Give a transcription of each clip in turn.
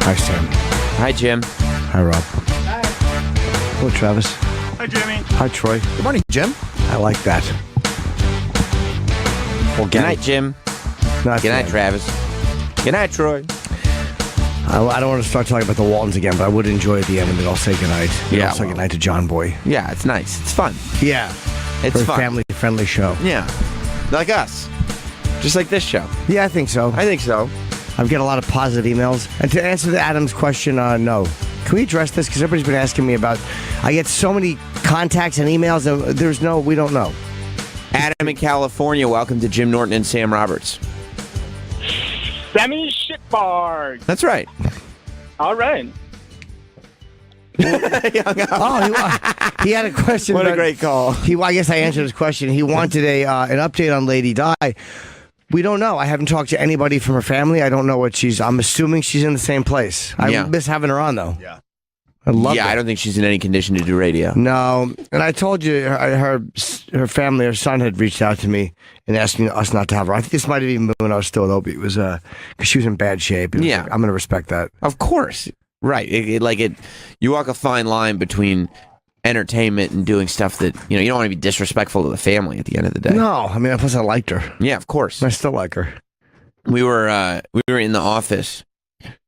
Hi, Sam. Hi, Jim. Hi, Rob. Hi. Hello, Travis. Hi, Jimmy. Hi, Troy. Good morning, Jim. I like that. Well, good night, Jim. Not Good night, Sam. Travis. Good night, Troy. I don't want to start talking about the Waltons again, but I would enjoy at the end when they'd all say goodnight. Yeah, Say goodnight to John Boy. Yeah, it's nice. It's fun. Yeah. It's For a fun. family-friendly show. Yeah. Like us. Just like this show. Yeah, I think so. I think so. I've got a lot of positive emails. And to answer the Adam's question, no. Can we address this? Because everybody's been asking me about... I get so many contacts and emails, and we don't know. Adam in California, welcome to Jim Norton and Sam Roberts. Sammy Shitbard. That's right. All right. Oh, he had a question. What a about- great call. I guess I answered his question. He wanted an update on Lady Di. We don't know. I haven't talked to anybody from her family. I don't know what I'm assuming she's in the same place. I miss having her on, though. Yeah. I love Yeah, it. I don't think she's in any condition to do radio. No, and I told you her family, her son had reached out to me and asked us not to have her. I think this might have even been when I was still at Opie. It was because she was in bad shape. Yeah. I'm going to respect that. Of course. Right. You walk a fine line between entertainment and doing stuff that, you don't want to be disrespectful to the family at the end of the day. No, I mean, plus I liked her. Yeah, of course. I still like her. We were in the office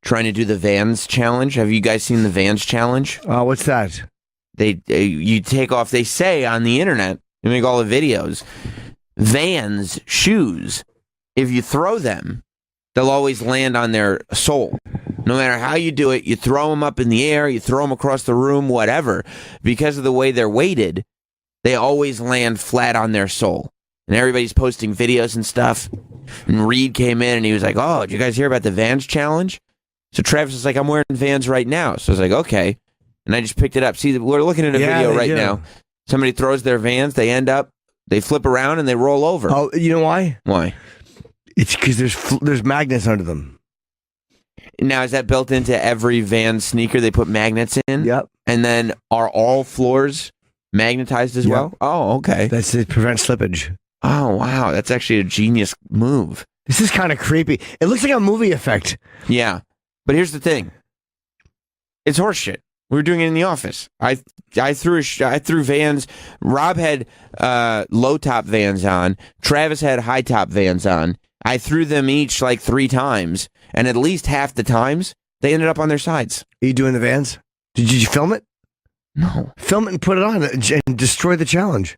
trying to do the Vans challenge. Have you guys seen the Vans challenge? What's that? You take off, they say on the internet, you make all the videos, Vans shoes, if you throw them, they'll always land on their sole. No matter how you do it, you throw them up in the air, you throw them across the room, whatever. Because of the way they're weighted, they always land flat on their sole. And everybody's posting videos and stuff. And Reed came in and he was like, "Oh, did you guys hear about the Vans challenge?" So Travis was like, "I'm wearing Vans right now." So I was like, "Okay." And I just picked it up. See, we're looking at a video right now. Somebody throws their Vans, they flip around and they roll over. Oh, you know why? Why? It's because there's magnets under them. Now, is that built into every Vans sneaker? They put magnets in? Yep. And then are all floors magnetized as well? Oh, okay. That's to prevent slippage. Oh, wow. That's actually a genius move. This is kind of creepy. It looks like a movie effect. Yeah. But here's the thing. It's horseshit. We were doing it in the office. I threw Vans. Rob had low top Vans on. Travis had high top Vans on. I threw them each like 3 times, and at least half the times they ended up on their sides. Are you doing the Vans? Did you film it? No. Film it and put it on and destroy the challenge.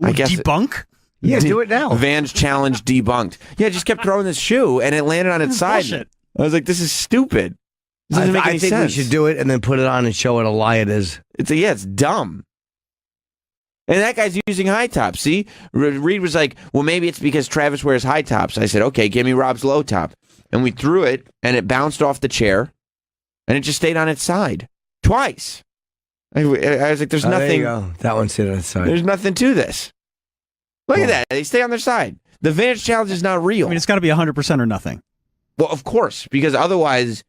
I guess Debunk? Yeah, do it now. Vans challenge debunked. Yeah, just kept throwing this shoe, and it landed on its side. Bullshit. I was like, this is stupid. This doesn't make any I think sense. we should do it and then put it on and show what a lie it is. It's dumb. And that guy's using high tops. See, Reed was like, well, maybe it's because Travis wears high tops. I said, okay, give me Rob's low top. And we threw it, and it bounced off the chair, and it just stayed on its side twice. I was like, there's nothing. There you go. That one stayed on its side. There's nothing to this. Look at that. They stay on their side. The Vans challenge is not real. I mean, it's got to be 100% or nothing. Well, of course, because otherwise,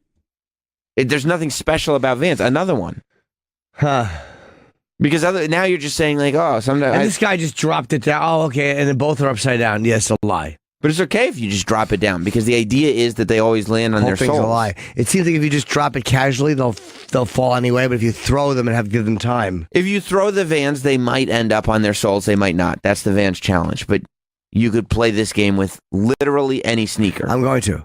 there's nothing special about Vans. Another one. Huh. Because now you're just saying like, oh, sometimes. And this guy just dropped it down. Oh, okay. And then both are upside down. Yes, a lie. But it's okay if you just drop it down because the idea is that they always land on The whole their thing's soles. a lie. It seems like if you just drop it casually, they'll fall anyway. But if you throw them and have to give them time, If you throw the Vans, they might end up on their soles. They might not. That's the Vans challenge. But you could play this game with literally any sneaker. I'm going to.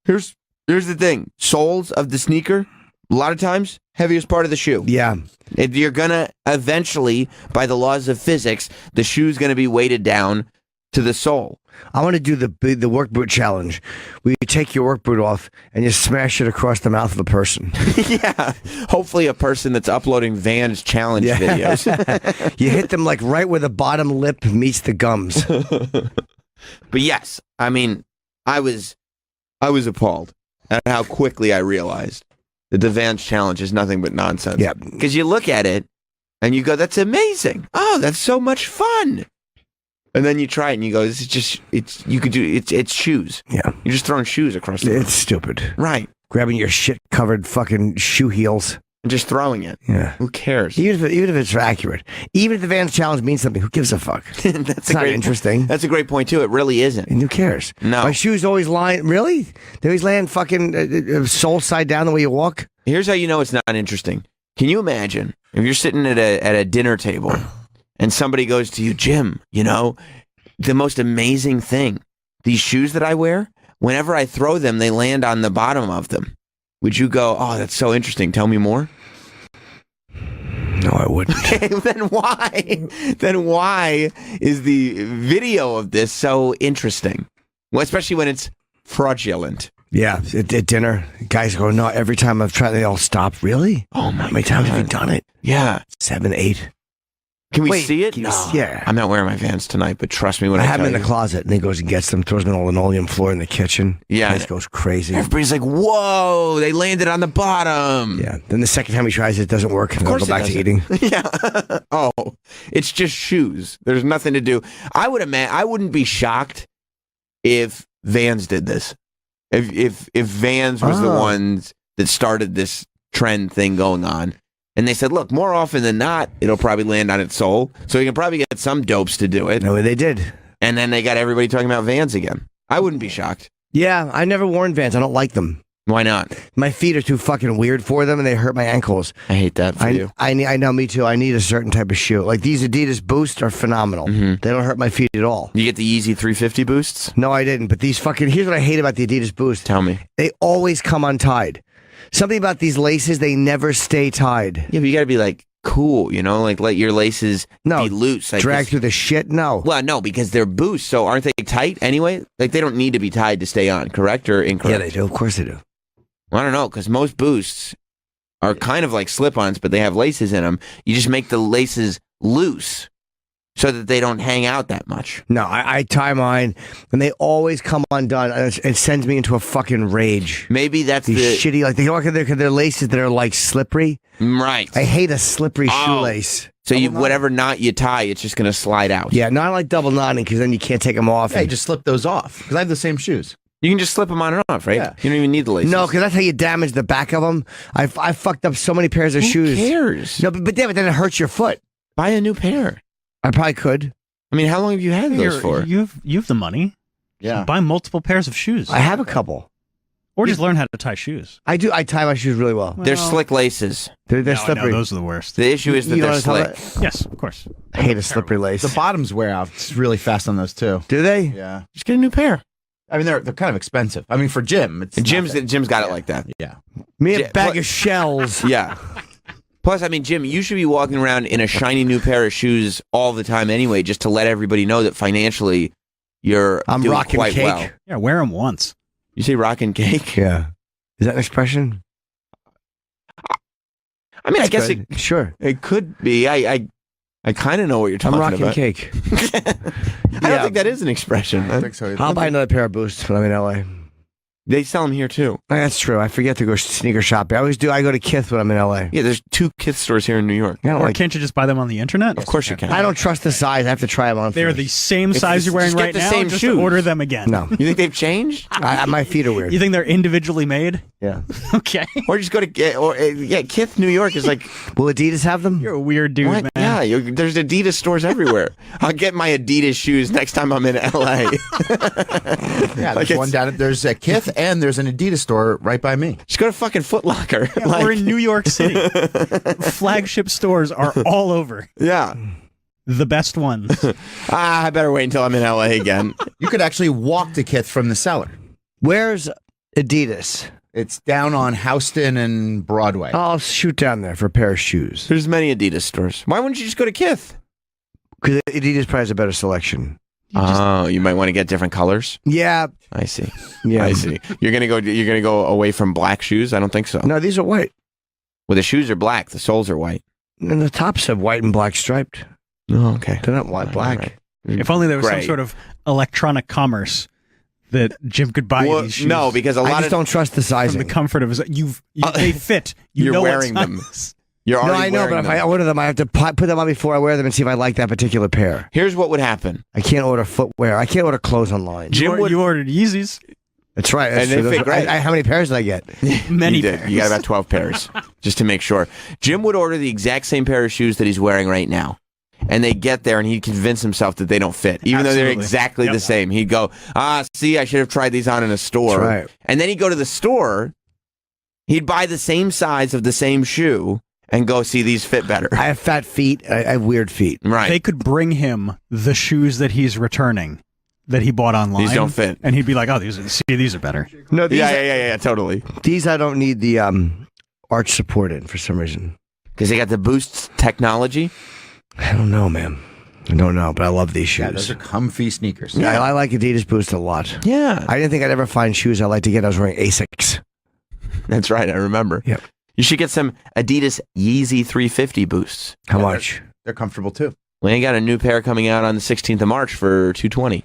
Here's the thing. Soles of the sneaker, a lot of times, heaviest part of the shoe. Yeah. You're going to eventually, by the laws of physics, the shoe's going to be weighted down to the sole. I want to do the work boot challenge. Where you take your work boot off and you smash it across the mouth of the person. Yeah. Hopefully a person that's uploading Vans challenge videos. You hit them like right where the bottom lip meets the gums. But yes, I mean, I was appalled at how quickly I realized that the Vans challenge is nothing but nonsense. Yeah. Because you look at it and you go, that's amazing. Oh, that's so much fun. And then you try it and you go, it's shoes. Yeah. You're just throwing shoes across the room. It's stupid. Right. Grabbing your shit-covered fucking shoe heels. and just throwing it. Yeah. Who cares? Even if it's accurate. Even if the Vans challenge means something, who gives a fuck? That's not interesting. That's a great point, too. It really isn't. And who cares? No. My shoes always line. Really? They always land fucking sole side down the way you walk? Here's how you know it's not interesting. Can you imagine if you're sitting at a dinner table and somebody goes to you, Jim, you know, the most amazing thing, these shoes that I wear, whenever I throw them, they land on the bottom of them. Would you go, oh, that's so interesting. Tell me more? No, I wouldn't. Then why? Then why is the video of this so interesting? Well, especially when it's fraudulent. Yeah, at dinner, guys go, no, every time I've tried, they all stop. Really? Oh, my How many times have you done it? Yeah. 7, 8. Can we Wait, see it? can you No. see- yeah. I'm not wearing my Vans tonight, but trust me when I I have tell them in you. the closet, and he goes and gets them, throws them on the linoleum floor in the kitchen. Yeah. Place goes crazy. Everybody's like, whoa, they landed on the bottom. Yeah. Then the second time he tries it, doesn't work. And Of course go back it to eating. Yeah. Oh, it's just shoes. There's nothing to do. I wouldn't be shocked if Vans did this. If Vans was the ones that started this trend thing going on. And they said, look, more often than not, it'll probably land on its sole. So you can probably get some dopes to do it. No, they did. And then they got everybody talking about Vans again. I wouldn't be shocked. Yeah, I never worn Vans. I don't like them. Why not? My feet are too fucking weird for them, and they hurt my ankles. I hate that for you. I know, me too. I need a certain type of shoe. Like these Adidas Boost are phenomenal. They don't hurt my feet at all. You get the Yeezy 350 boosts? No, I didn't. But these fucking, here's what I hate about the Adidas Boost. Tell me. They always come untied. Something about these laces, they never stay tied. Yeah, but you got to be like cool, you know, like let your laces be loose. Like drag through the shit? No. Well, no, because they're boosts, so aren't they tight anyway? Like they don't need to be tied to stay on, correct or incorrect? Yeah, they do. Of course they do. Well, I don't know, because most boosts are kind of like slip-ons, but they have laces in them. You just make the laces loose so that they don't hang out that much. No, I tie mine, and they always come undone, and it sends me into a fucking rage. Maybe that's These shitty, like they look at their laces that are like slippery. Right. I hate a slippery shoelace. So whatever knot you tie, it's just going to slide out. Yeah, not like double knotting, because then you can't take them off. Yeah, you just slip those off, because I have the same shoes. You can just slip them on and off, right? Yeah. You don't even need the laces. No, because that's how you damage the back of them. I fucked up so many pairs of shoes. Who cares? No, but then it hurts your foot. Buy a new pair. I probably could. I mean, how long have you had those for? You've the money. Yeah. Buy multiple pairs of shoes. I have a couple. Or just learn how to tie shoes. I do. I tie my shoes really well. They're slick laces. They're No, I know, slippery. those are the worst. The issue is that You they're wanna tell slick. Yes, of course. I hate a slippery lace. The bottoms wear out really fast on those too. Do they? Yeah. Just get a new pair. I mean, they're kind of expensive. I mean, for Jim, it's And Jim's nothing. got it like that. Yeah. Me a Yeah, bag but- of shells. Yeah. Plus, I mean, Jim, you should be walking around in a shiny new pair of shoes all the time anyway, just to let everybody know that financially you're I'm doing rocking quite cake. well. Yeah, wear them once. You say rocking cake? Yeah. Is that an expression? I mean, I guess Good. Sure. it could be. I kind of know what you're I'm talking rocking about. cake. I don't think that is an expression. I think so. I'll buy another pair of boosts when I'm in LA. They sell them here too. That's true. I forget to go sneaker shopping. I always do. I go to Kith when I'm in LA. Yeah, there's 2 Kith stores here in New York. I don't Or like. can't you just buy them on the internet? Of course you can. I don't trust the size. I have to try them on. They're first. the same If size you you're wearing just get right the now. same Just shoes. order them again. No. You think they've changed? My feet are weird. You think they're individually made? Yeah. Okay. Or just go to Kith, New York is like Will Adidas have them? You're a weird dude, what? man. Yeah, there's Adidas stores everywhere. I'll get my Adidas shoes next time I'm in LA. Yeah, Like there's one down. There's a Kith and there's an Adidas store right by me. Just go to fucking Foot Locker. Yeah, we're in New York City. Flagship stores are all over. Yeah. The best ones. I better wait until I'm in LA again. You could actually walk to Kith from the cellar. Where's Adidas? It's down on Houston and Broadway. I'll shoot down there for a pair of shoes. There's many Adidas stores. Why wouldn't you just go to Kith? Because Adidas probably has a better selection. Oh, you might want to get different colors. Yeah. I see. Yeah. I see. You're gonna go away from black shoes? I don't think so. No, these are white. Well, the shoes are black. The soles are white. And the tops have white and black striped. Oh, okay. They're not white, black. Right. If only there was some Gray. sort of electronic commerce that Jim could buy you Well, these shoes. no, because a I lot just of don't trust the from sizing. the comfort of his, they fit. You're know what wearing them. size. you're No, already I know, wearing but if them. I order them, I have to put them on before I wear them and see if I like that particular pair. Here's what would happen. I can't order footwear. I can't order clothes online. Jim would. You ordered Yeezys. That's right. That's And they true. fit great. How many pairs did I get? Many You did. pairs. You got about 12 pairs. just to make sure. Jim would order the exact same pair of shoes that he's wearing right now. And they get there, and he'd convince himself that they don't fit, even though they're exactly the same. He'd go, see, I should have tried these on in a store. That's right. And then he'd go to the store, he'd buy the same size of the same shoe, and go, see, these fit better. I have fat feet. I have weird feet. Right. They could bring him the shoes that he's returning that he bought online. These don't fit. And he'd be like, these are better. No, these Yeah, totally. These I don't need the arch support in for some reason. Because they got the Boost technology? I don't know, man. I don't know, but I love these shoes. Yeah, those are comfy sneakers. Yeah, I like Adidas Boost a lot. Yeah. I didn't think I'd ever find shoes I like to get. I was wearing Asics. That's right, I remember. Yep. You should get some Adidas Yeezy 350 Boosts. How much? They're comfortable too. We got a new pair coming out on the 16th of March for $220.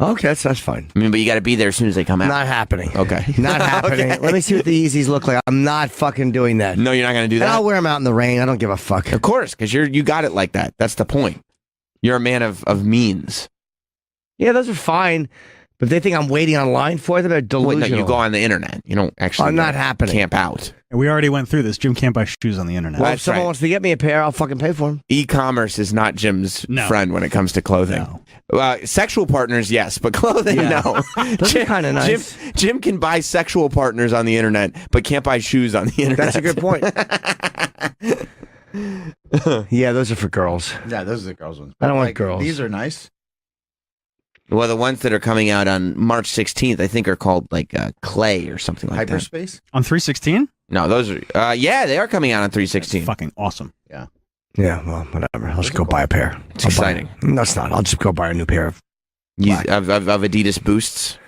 Okay, that's fine. I mean, but you got to be there as soon as they come out. Not happening. Okay. Not happening. Okay. Let me see what the Yeezys look like. I'm not fucking doing that. No, you're not going to do And that? I'll wear them out in the rain. I don't give a fuck. Of course, because you got it like that. That's the point. You're a man of means. Yeah, those are fine. But if they think I'm waiting online for them, they're Wait, delusional. no, you go on the internet. You don't actually not happening. camp out. And we already went through this. Jim can't buy shoes on the internet. Well, if That's someone right. wants to get me a pair, I'll fucking pay for them. E-commerce is not Jim's No. friend when it comes to clothing. No. Sexual partners, yes, but clothing, Yeah. no. Those are kind of nice. Jim can buy sexual partners on the internet, but can't buy shoes on the internet. That's a good point. Yeah, those are for girls. Yeah, those are the girls' ones. I don't want girls. These are nice. Well, the ones that are coming out on March 16th, I think, are called Clay or something like that. Hyperspace. On 316? No, those are. Yeah, they are coming out on 316. Fucking awesome. Yeah. Yeah, well, whatever. I'll just go buy a pair. It's exciting. No, it's not. I'll just go buy a new pair of. Of Adidas Boosts.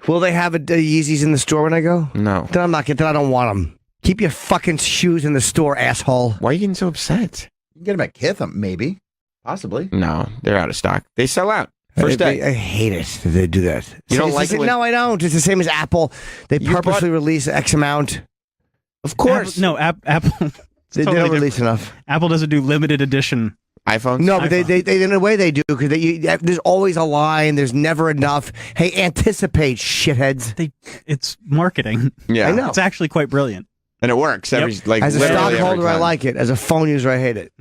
Will they have Yeezys in the store when I go? No. Then I'm not getting. Then I don't want them. Keep your fucking shoes in the store, asshole. Why are you getting so upset? You can get them at Kith, maybe. Possibly. No, they're out of stock. They sell out. First day. I hate it that they do that. You don't It's like the it same- when- No, I don't. It's the same as Apple. They You purposely release X amount. Of course. Apple. They totally don't release enough. Apple doesn't do limited edition. iPhones? No, but they iPhone. in a way they do because there's always a line. There's never enough. Hey, anticipate, shitheads. It's marketing. Yeah. I know. It's actually quite brilliant. And it works. Every, like, As a literally every stockholder, I time. like it. As a phone user, I hate it.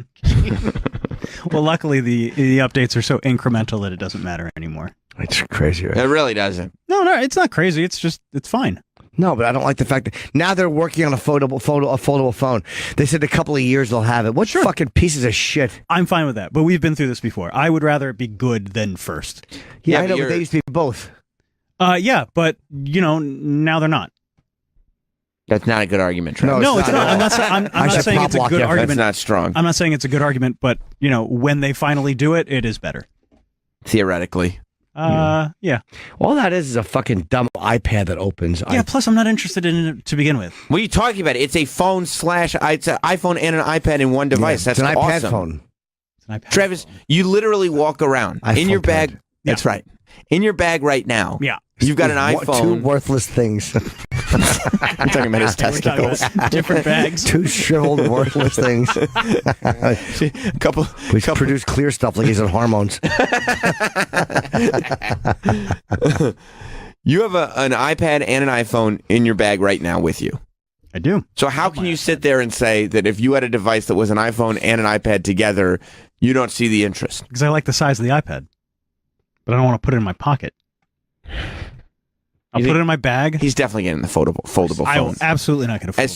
Well, luckily the updates are so incremental that it doesn't matter anymore. It's crazy, right? It really doesn't. No, it's not crazy. It's fine. No, but I don't like the fact that now they're working on a foldable phone. They said a couple of years they'll have it. What fucking pieces of shit? I'm fine with that. But we've been through this before. I would rather it be good than first. Yeah, Yeah, I know, but but they used to be both. Yeah, but now they're not. That's not a good argument, Travis. No, No, it's not. I'm not, I'm I not should saying it's a pop good lock you. That's argument. not strong. I'm not saying it's a good argument, but when they finally do it, it is better. Theoretically. Yeah. All that is a fucking dumb iPad that opens. Yeah. Plus, I'm not interested in it to begin with. What are you talking about? It's a phone / it's an iPhone and an iPad in one device. It's That's an iPad awesome. phone. It's an iPad. Travis, you literally walk around in iPhone your bag. pad. That's right. In your bag right now. Yeah. You've got an Two iPhone. worthless things. I'm talking about his We're talking testicles. about different bags. Two shriveled, worthless things. A couple. We produce clear stuff like he's on hormones. You have an iPad and an iPhone in your bag right now with you. I do. So how can you sit there and say that if you had a device that was an iPhone and an iPad together, you don't see the interest? Because I like the size of the iPad. But I don't want to put it in my pocket. I'll You put think- it in my bag. He's definitely getting the foldable I will phone. absolutely not get a phone. As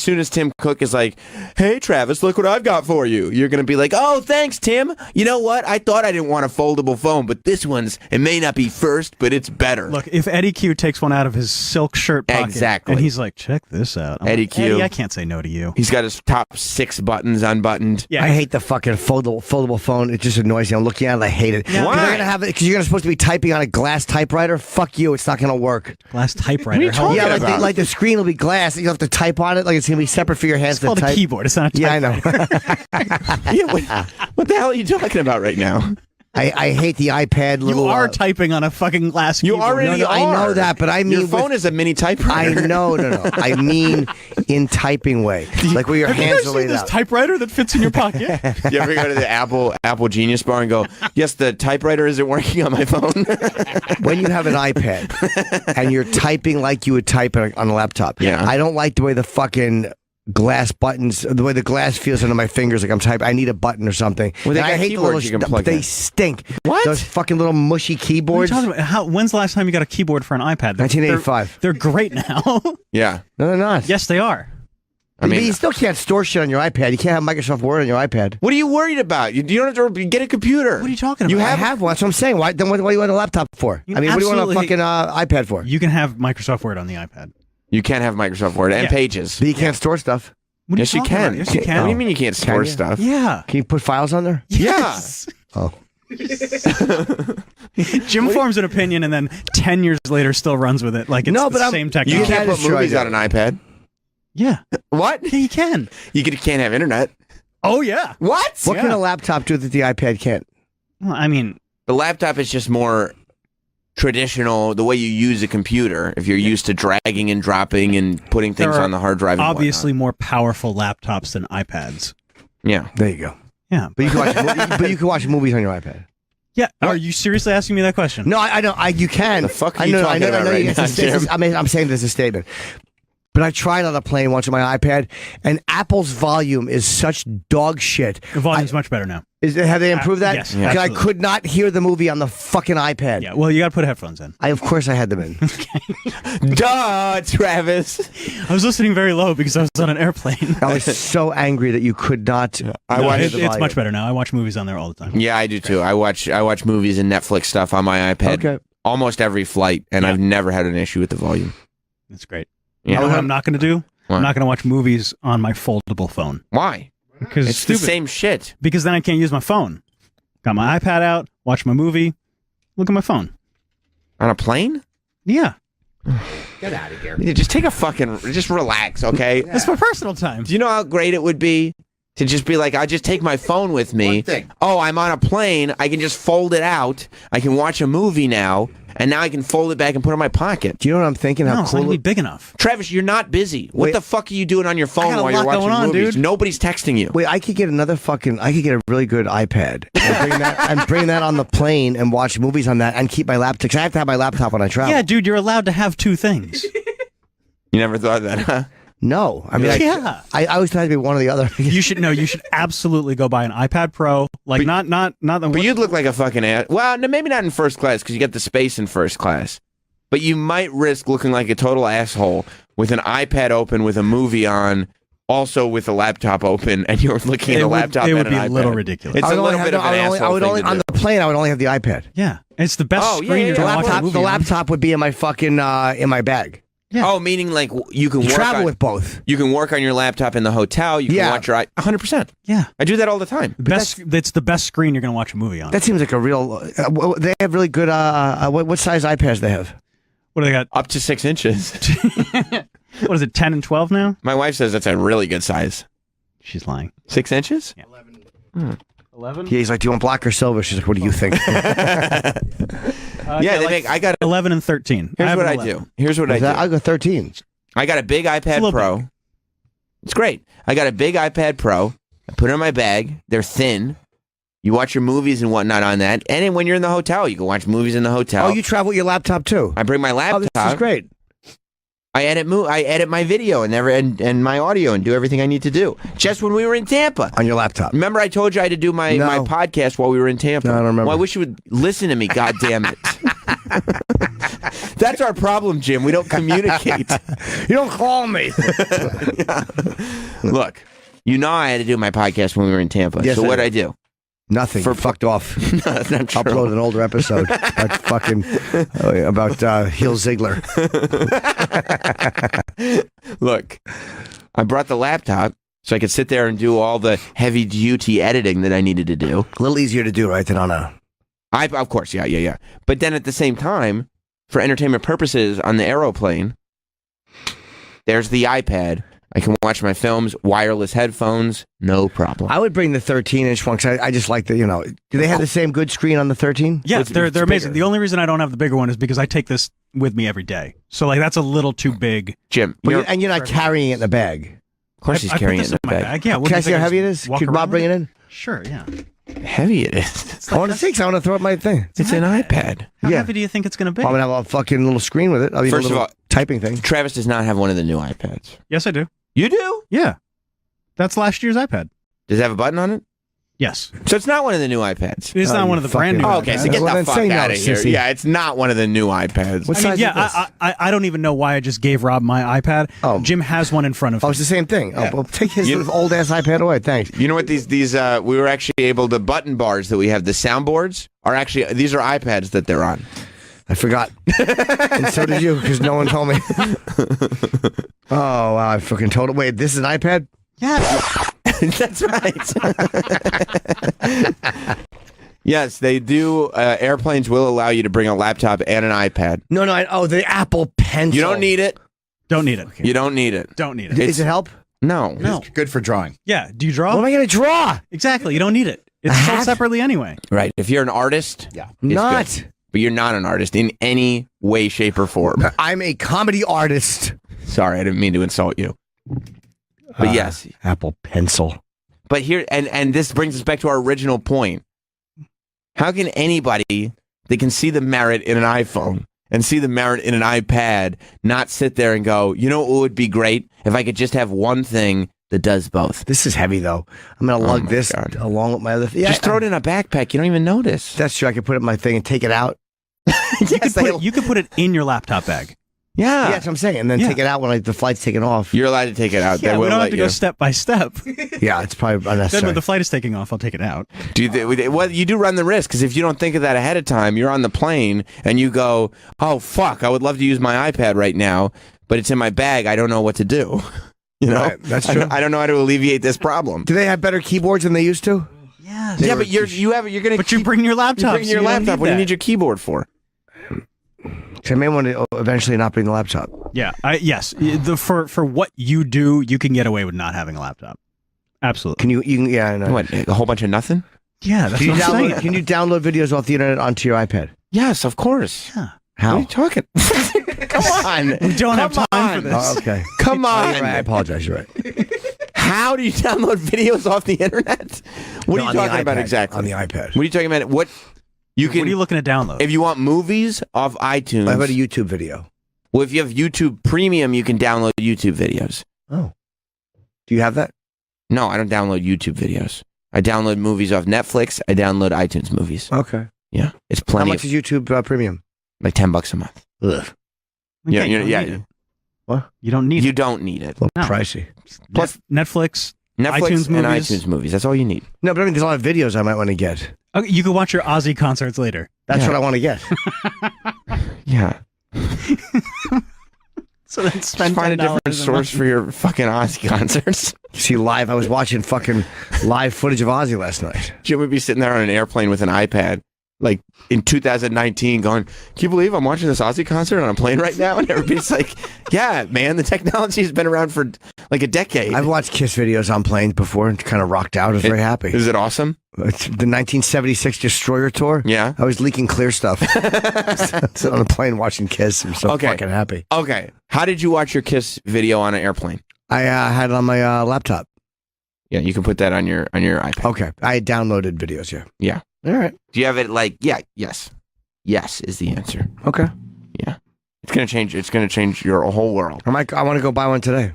soon as Tim Cook is like, "Hey Travis, look what I've got for you," you're gonna be like, "Oh, thanks, Tim. You know what? I thought I didn't want a foldable phone, but this one's it may not be first, but it's better." Look, if Eddie Q takes one out of his silk shirt pocket, Exactly. and he's like, "Check this out," I'm Eddie like, Q. Eddie, I can't say no to you. He's got his top 6 buttons unbuttoned. Yeah, I hate the fucking foldable phone. It just annoys me. I'm looking at it. I hate it. Yeah. Why? They're gonna have it because you're supposed to be typing on a glass typewriter. Fuck you. It's not gonna work. glass typewriter. What are you How- talking Yeah, about? like the screen will be glass. And you have to type on it. Like it's gonna be separate for your hands It's to called a type. keyboard. It's not a Yeah, I typewriter. know. Yeah, what the hell are you talking about right now? I hate the iPad. You Little, are typing on a fucking glass You keyboard. already No, I know are. that, but I mean your phone is a mini I typewriter. know, no. I mean in typing way, like where your Have you hands guys are seen laid this out. typewriter that fits in your pocket? You ever go to the Apple Genius Bar and go, "Yes, the typewriter isn't working on my phone." When you have an iPad and you're typing like you would type on a laptop, Yeah. I don't like the way the fucking glass buttons, the way the glass feels under my fingers, like I'm typing. I need a button or something. Well, they And got I hate the keyboards little. you can plug they in. stink. What? Those fucking little mushy What are keyboards. you talking about? When's the last time you got a keyboard for an iPad? 1985. They're great now. Yeah. No, they're not. Yes, they are. I mean, you still can't store shit on your iPad. You can't have Microsoft Word on your iPad. what are you worried about? You don't have to get a computer. What are you talking about? You I have one. That's what I'm saying. Why? Then what do you want a laptop for? You I mean, what do you want a absolutely- fucking iPad for? You can have Microsoft Word on the iPad. You can't have Microsoft Word and Yeah. Pages. But you can't store stuff. What are Yes, you talking can. about? Yes, you What can. do you mean you can't store you? stuff? Yeah. Can you put files on there? Yes. Oh. Jim forms an opinion and then 10 years later still runs with it like it's No, but the I'm- same You technology. Yeah, can't put that's true, movies I on an iPad. Yeah. What? Yeah, you can. Can't have internet. Oh, yeah. What? What Yeah. can a laptop do that the iPad can't? Well, I mean, The laptop is just more traditional, the way you use a computer. If you're used to dragging and dropping and putting things There are on the hard drive. And obviously more powerful laptops than iPads. whatnot. Yeah. There you go. Yeah. But you can watch. But you can watch movies on your iPad. Yeah. Are you seriously asking me that question? No, I don't. You can. The fuck are I you know, talking I know, about I know right you now, guys- Jim? I'm saying this as a statement. But I tried on a plane once on my iPad, and Apple's volume is such dog shit. The volume's much better now. Have they improved that? yes, Because I absolutely. could not hear the movie on the fucking iPad. Yeah. Well, you got to put headphones in. Of course I had them in. Duh, Travis. I was listening very low because I was on an airplane. I was so angry that you could not. I No, watch it's the volume. much better now. I watch movies on there all the time. Yeah, I do too. I watch movies and Netflix stuff on my iPad Okay. almost every flight, and Yeah. I've never had an issue with the volume. That's great. Yeah. You know what I'm not going to do? What? I'm not going to watch movies on my foldable phone. Why? Because It's stupid. the same shit. Because then I can't use my phone. Got my iPad out, watch my movie, look at my phone. On a plane? Yeah. Get out of here. Yeah, just take a fucking, just relax, okay? That's my personal time. Do you know how great it would be to just be like, I just take my phone with me. One thing. Oh, I'm on a plane. I can just fold it out. I can watch a movie now, and now I can fold it back and put it in my pocket. Do you know what I'm thinking? No, How it's not cool. going to be big enough. Travis, you're not busy. What Wait. the fuck are you doing on your phone got a while you're lot watching going on, movies? dude. Nobody's texting you. Wait, I could get a really good iPad and bring that on the plane and watch movies on that and keep my laptop. Because I have to have my laptop when I travel. Yeah, dude, you're allowed to have two things. You never thought of that, huh? No, I mean, Yeah. I always thought it'd be one or the other. You should absolutely go buy an iPad Pro. Like not the But you'd look like a fucking ass. Well, no, maybe not in first class because you get the space in first class. But you might risk looking like a total asshole with an iPad open with a movie on, also with a laptop open, and you're looking at a laptop It and would an be a iPad. little ridiculous. It's I a would little only bit have, of an I asshole would thing only to on do. the plane. I would only have the iPad. Yeah, it's the best Oh, yeah, screen yeah, you're yeah. gonna watch a The movie on. laptop would be in my fucking in my bag. Yeah. Oh, meaning like you can You work travel on, with both. you can work on your laptop in the hotel. You can Yeah. watch your 100%. Yeah, I do that all the time. it's the best screen you're gonna watch a movie on. That seems like a real. They have really good. What size iPads they have? What do they got? Up to 6 inches. What is it? 10 and 12 now? My wife says that's a really good size. She's lying. 6 inches? 11. Yeah, he's like, "Do you want black or silver?" She's like, "What do you think?" Yeah, they make. I got. 11 and 13. Here's have what an I 11. do. Here's what I do. I go 13. I got a big a iPad little Pro. big. It's great. I got a big iPad Pro. I put it in my bag. They're thin. You watch your movies and whatnot on that. And then when you're in the hotel, you can watch movies in the hotel. Oh, you travel with your laptop too? I bring my Oh, laptop. this is great. I edit my video and my audio and do everything I need to do. Just when we were in Tampa. On your laptop. Remember I told you I had to do my No. podcast while we were in Tampa? No, I don't remember. Well, I wish you would listen to me, God damn it. That's our problem, Jim. We don't communicate. You don't call me. Look, you know I had to do my podcast when we were in Tampa. Yes, so I what'd did. I do? Nothing. For- Fucked off. No, that's not true. Upload an older episode about fucking about Heel Ziegler. Look, I brought the laptop so I could sit there and do all the heavy duty editing that I needed to do. A little easier to do, right? Than on a. Of course, yeah. But then at the same time, for entertainment purposes on the aeroplane, there's the iPad. I can watch my films, wireless headphones, no problem. I would bring the 13-inch one because I just like the, do they have the same good screen on the 13? Yeah, It's they're amazing. bigger. The only reason I don't have the bigger one is because I take this with me every day. So like that's a little too big. Jim, But you're- you're not carrying it in the bag. of course he's I carrying put it this in the my bag. Yeah. what Can do I you see think how heavy it just is? walk Could around Rob bring with it in? Sure. Yeah. Heavy it is. I want to see because I want to throw up my thing. It's an iPad. How Yeah. heavy do you think it's going to be? I'm gonna have a fucking little screen with it. I'll use First a of little all- typing thing. Travis does not have one of the new iPads. Yes, I do. You do? Yeah. That's last year's iPad. Does it have a button on it? Yes. So it's not one of the new iPads. It's not one of the brand new Oh, okay, iPads. so get Well, the then fuck say no, out of here. sissy. Yeah, it's not one of the new iPads. What I size mean, is this? I don't even know why I just gave Rob my iPad. Oh. Jim has one in front of Oh, him. it's the same thing. Yeah. Oh, well, take his You- old ass iPad away. Thanks. You know what these we were actually able, the button bars that we have, the soundboards are actually, these are iPads that they're on. I forgot. And so did you, because no one told me. Oh, wow. I fucking told him. Wait, this is an iPad? Yeah. That's right. Yes, they do. Airplanes will allow you to bring a laptop and an iPad. No, the Apple Pencil. You don't need it. Don't need it. You don't need it. Don't need it. Does it help? No. No. It's good for drawing. Yeah. Do you draw? What am I going to draw? Exactly. You don't need it. It's A sold hat? separately anyway. Right. If you're an artist, Yeah. it's Not. good. But you're not an artist in any way, shape, or form. I'm a comedy artist. Sorry, I didn't mean to insult you. But yes. Apple Pencil. But here, and this brings us back to our original point. How can anybody that can see the merit in an iPhone and see the merit in an iPad not sit there and go, you know what would be great if I could just have one thing that does both? This is heavy, though. I'm going to lug my this God. along with my other thing. Just throw it in a backpack. You don't even notice. That's true. I can put it in my thing and take it out. You could put it in your laptop bag. Yeah. Yeah, that's what I'm saying. And then Yeah. take it out when the flight's taken off. You're allowed to take it out. Yeah, They we will don't have let to you. go step by step. Yeah, it's probably Then unnecessary. when the flight is taking off, I'll take it out. Well, you do run the risk, because if you don't think of that ahead of time, you're on the plane and you go, oh, fuck, I would love to use my iPad right now, but it's in my bag. I don't know what to do. You know? Right, that's I true. don't- I don't know how to alleviate this problem. Do they have better keyboards than they used to? Yes. Yeah, but you're going to But you bring your laptop. bring your laptop. What do you need your keyboard for? So I may want to eventually not bring the laptop. Yeah. Yes. For what you do, you can get away with not having a laptop. Absolutely. Can you can, yeah, I know. What, a whole bunch of nothing? Yeah, that's Can you, what I'm download, saying. can you download videos off the internet onto your iPad? Yes, of course. Yeah. What are How? you talking? Come on. We don't have Come time for on. this. Oh, okay. Come Oh, on. you're right. I apologize. You're right. How do you download videos off the internet? What No, are on you the talking about iPad. exactly? On the iPad. What are you talking about? What you can What are you looking to download? if you want movies off iTunes. How about a YouTube video? Well, if you have YouTube Premium, you can download YouTube videos. Oh. Do you have that? No, I don't download YouTube videos. I download movies off Netflix. I download iTunes movies. Okay. Yeah, it's How plenty. much is YouTube Premium? Like $10 a month. Ugh. Yeah, you yeah. don't need it. What? You don't need You it. don't need it. A little No. pricey. Plus- Netflix. Netflix iTunes and movies. iTunes movies. That's all you need. No, but I mean, there's a lot of videos I might want to get. Okay, you can watch your Ozzy concerts later. That's Yeah. what I want to get. Yeah. So then Just find a different source for your fucking Ozzy concerts. See, live, I was watching fucking live footage of Ozzy last night. Jim would be sitting there on an airplane with an iPad, like in 2019, going, "Can you believe I'm watching this Ozzy concert on a plane right now?" And everybody's like, "Yeah, man, the technology has been around for like a decade." I've watched Kiss videos on planes before and kind of rocked out. I was very happy. Is it awesome? It's the 1976 Destroyer tour. Yeah. I was leaking clear stuff. Sitting on a plane watching Kiss. I'm so Okay. fucking happy. Okay. How did you watch your Kiss video on an airplane? I had it on my laptop. Yeah, you can put that on your iPad. Okay. I had downloaded videos, yeah. Yeah. All right. Do you have it like? Yeah. Yes. Yes is the answer. Okay. Yeah. It's gonna change. It's gonna change your whole world. I want to go buy one today.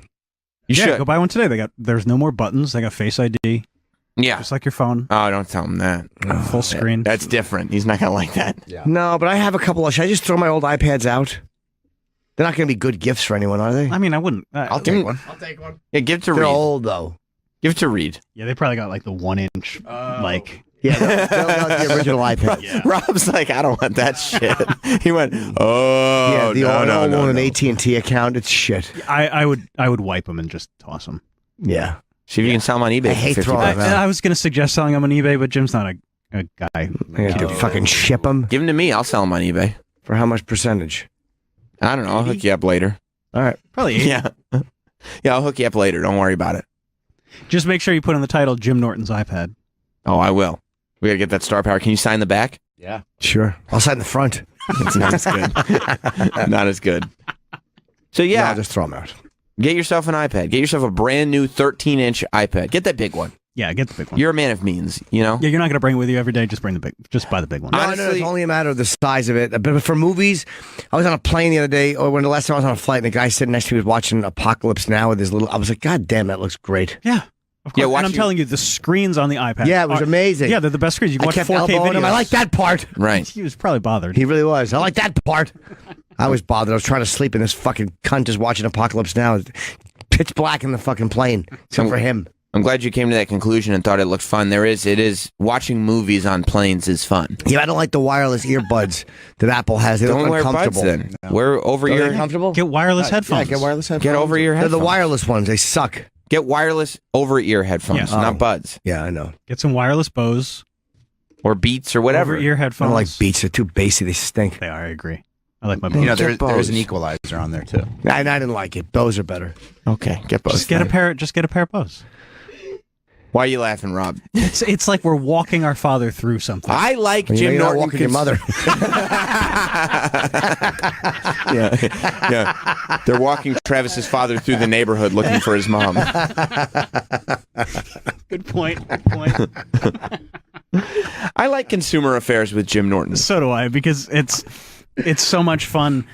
You Yeah, should. go buy one today. There's no more buttons. They got Face ID, Yeah. just like your phone. Oh, don't tell him that. Full screen. That's different. He's not gonna like that. No, but I have a couple of... Should I just throw my old iPads out? They're not going to be good gifts for anyone, are they? I mean, I wouldn't. I'll Give take me- one. Yeah, give it to They're Reed. old, though. Give it to Reed. Yeah, they probably got like the 1-inch, like. Yeah, they're the original iPads. Yeah. Rob's like, I don't want that shit. He went, oh, Yeah, the no, old no, one no, with no. an AT&T account. It's shit. I would wipe them and just toss them. Yeah. See if you can sell them on eBay. I hate for $50. throwing them out. I was gonna suggest selling them on eBay, but Jim's not a guy. I got to fucking ship them. Give them to me. I'll sell them on eBay. For how much percentage? I don't know. I'll hook you up later. All right. Probably 80. Yeah. Yeah, I'll hook you up later. Don't worry about it. Just make sure you put in the title Jim Norton's iPad. Oh, I will. We got to get that star power. Can you sign the back? Yeah. Sure. I'll sign the front. It's not as good. Not as good. So, Yeah. yeah, I'll just throw them out. get yourself an iPad. Get yourself a brand new 13-inch iPad. Get that big one. Yeah, get the big one. You're a man of means, you know? Yeah, you're not going to bring it with you every day. Just buy the big one. No, Honestly- it's only a matter of the size of it. But for movies, I was on a plane the other day, or when the last time I was on a flight, and the guy sitting next to me was watching Apocalypse Now with his little. I was like, God damn, that looks great. Yeah. Of course. Yeah, And I'm watching- telling you, the screens on the iPad. Yeah, it was amazing. Yeah, they're the best screens. You can I watch kept 4K elbowing videos. him. I like that part. Right. He was probably bothered. He really was. I like that part. I was bothered. I was trying to sleep, and this fucking cunt is watching Apocalypse Now. Pitch black in the fucking plane, except for him. I'm glad you came to that conclusion and thought it looked fun. It is watching movies on planes is fun. Yeah, I don't like the wireless earbuds that Apple has. They Don't look wear buds uncomfortable. then. Wear over Are ear. they comfortable? Get wireless headphones. Yeah, get wireless headphones. Get over ear They're headphones. the wireless ones. They suck. Get wireless over ear headphones, Yes. not buds Yeah, I know. Get some wireless Bose. or Beats or whatever. Over-ear I headphones. don't like Beats. They're too bassy. They stink. They are, I agree. I like my You know, Bose. there's an equalizer on there too. I didn't like it. Those are better. Okay, get both. Just get a pair of Bose. Why are you laughing, Rob? It's like we're walking our father through something. I like You know, Jim you're not Norton. walking your mother. Yeah. They're walking Travis's father through the neighborhood looking for his mom. Good point. Good point. I like consumer affairs with Jim Norton. So do I, because it's so much fun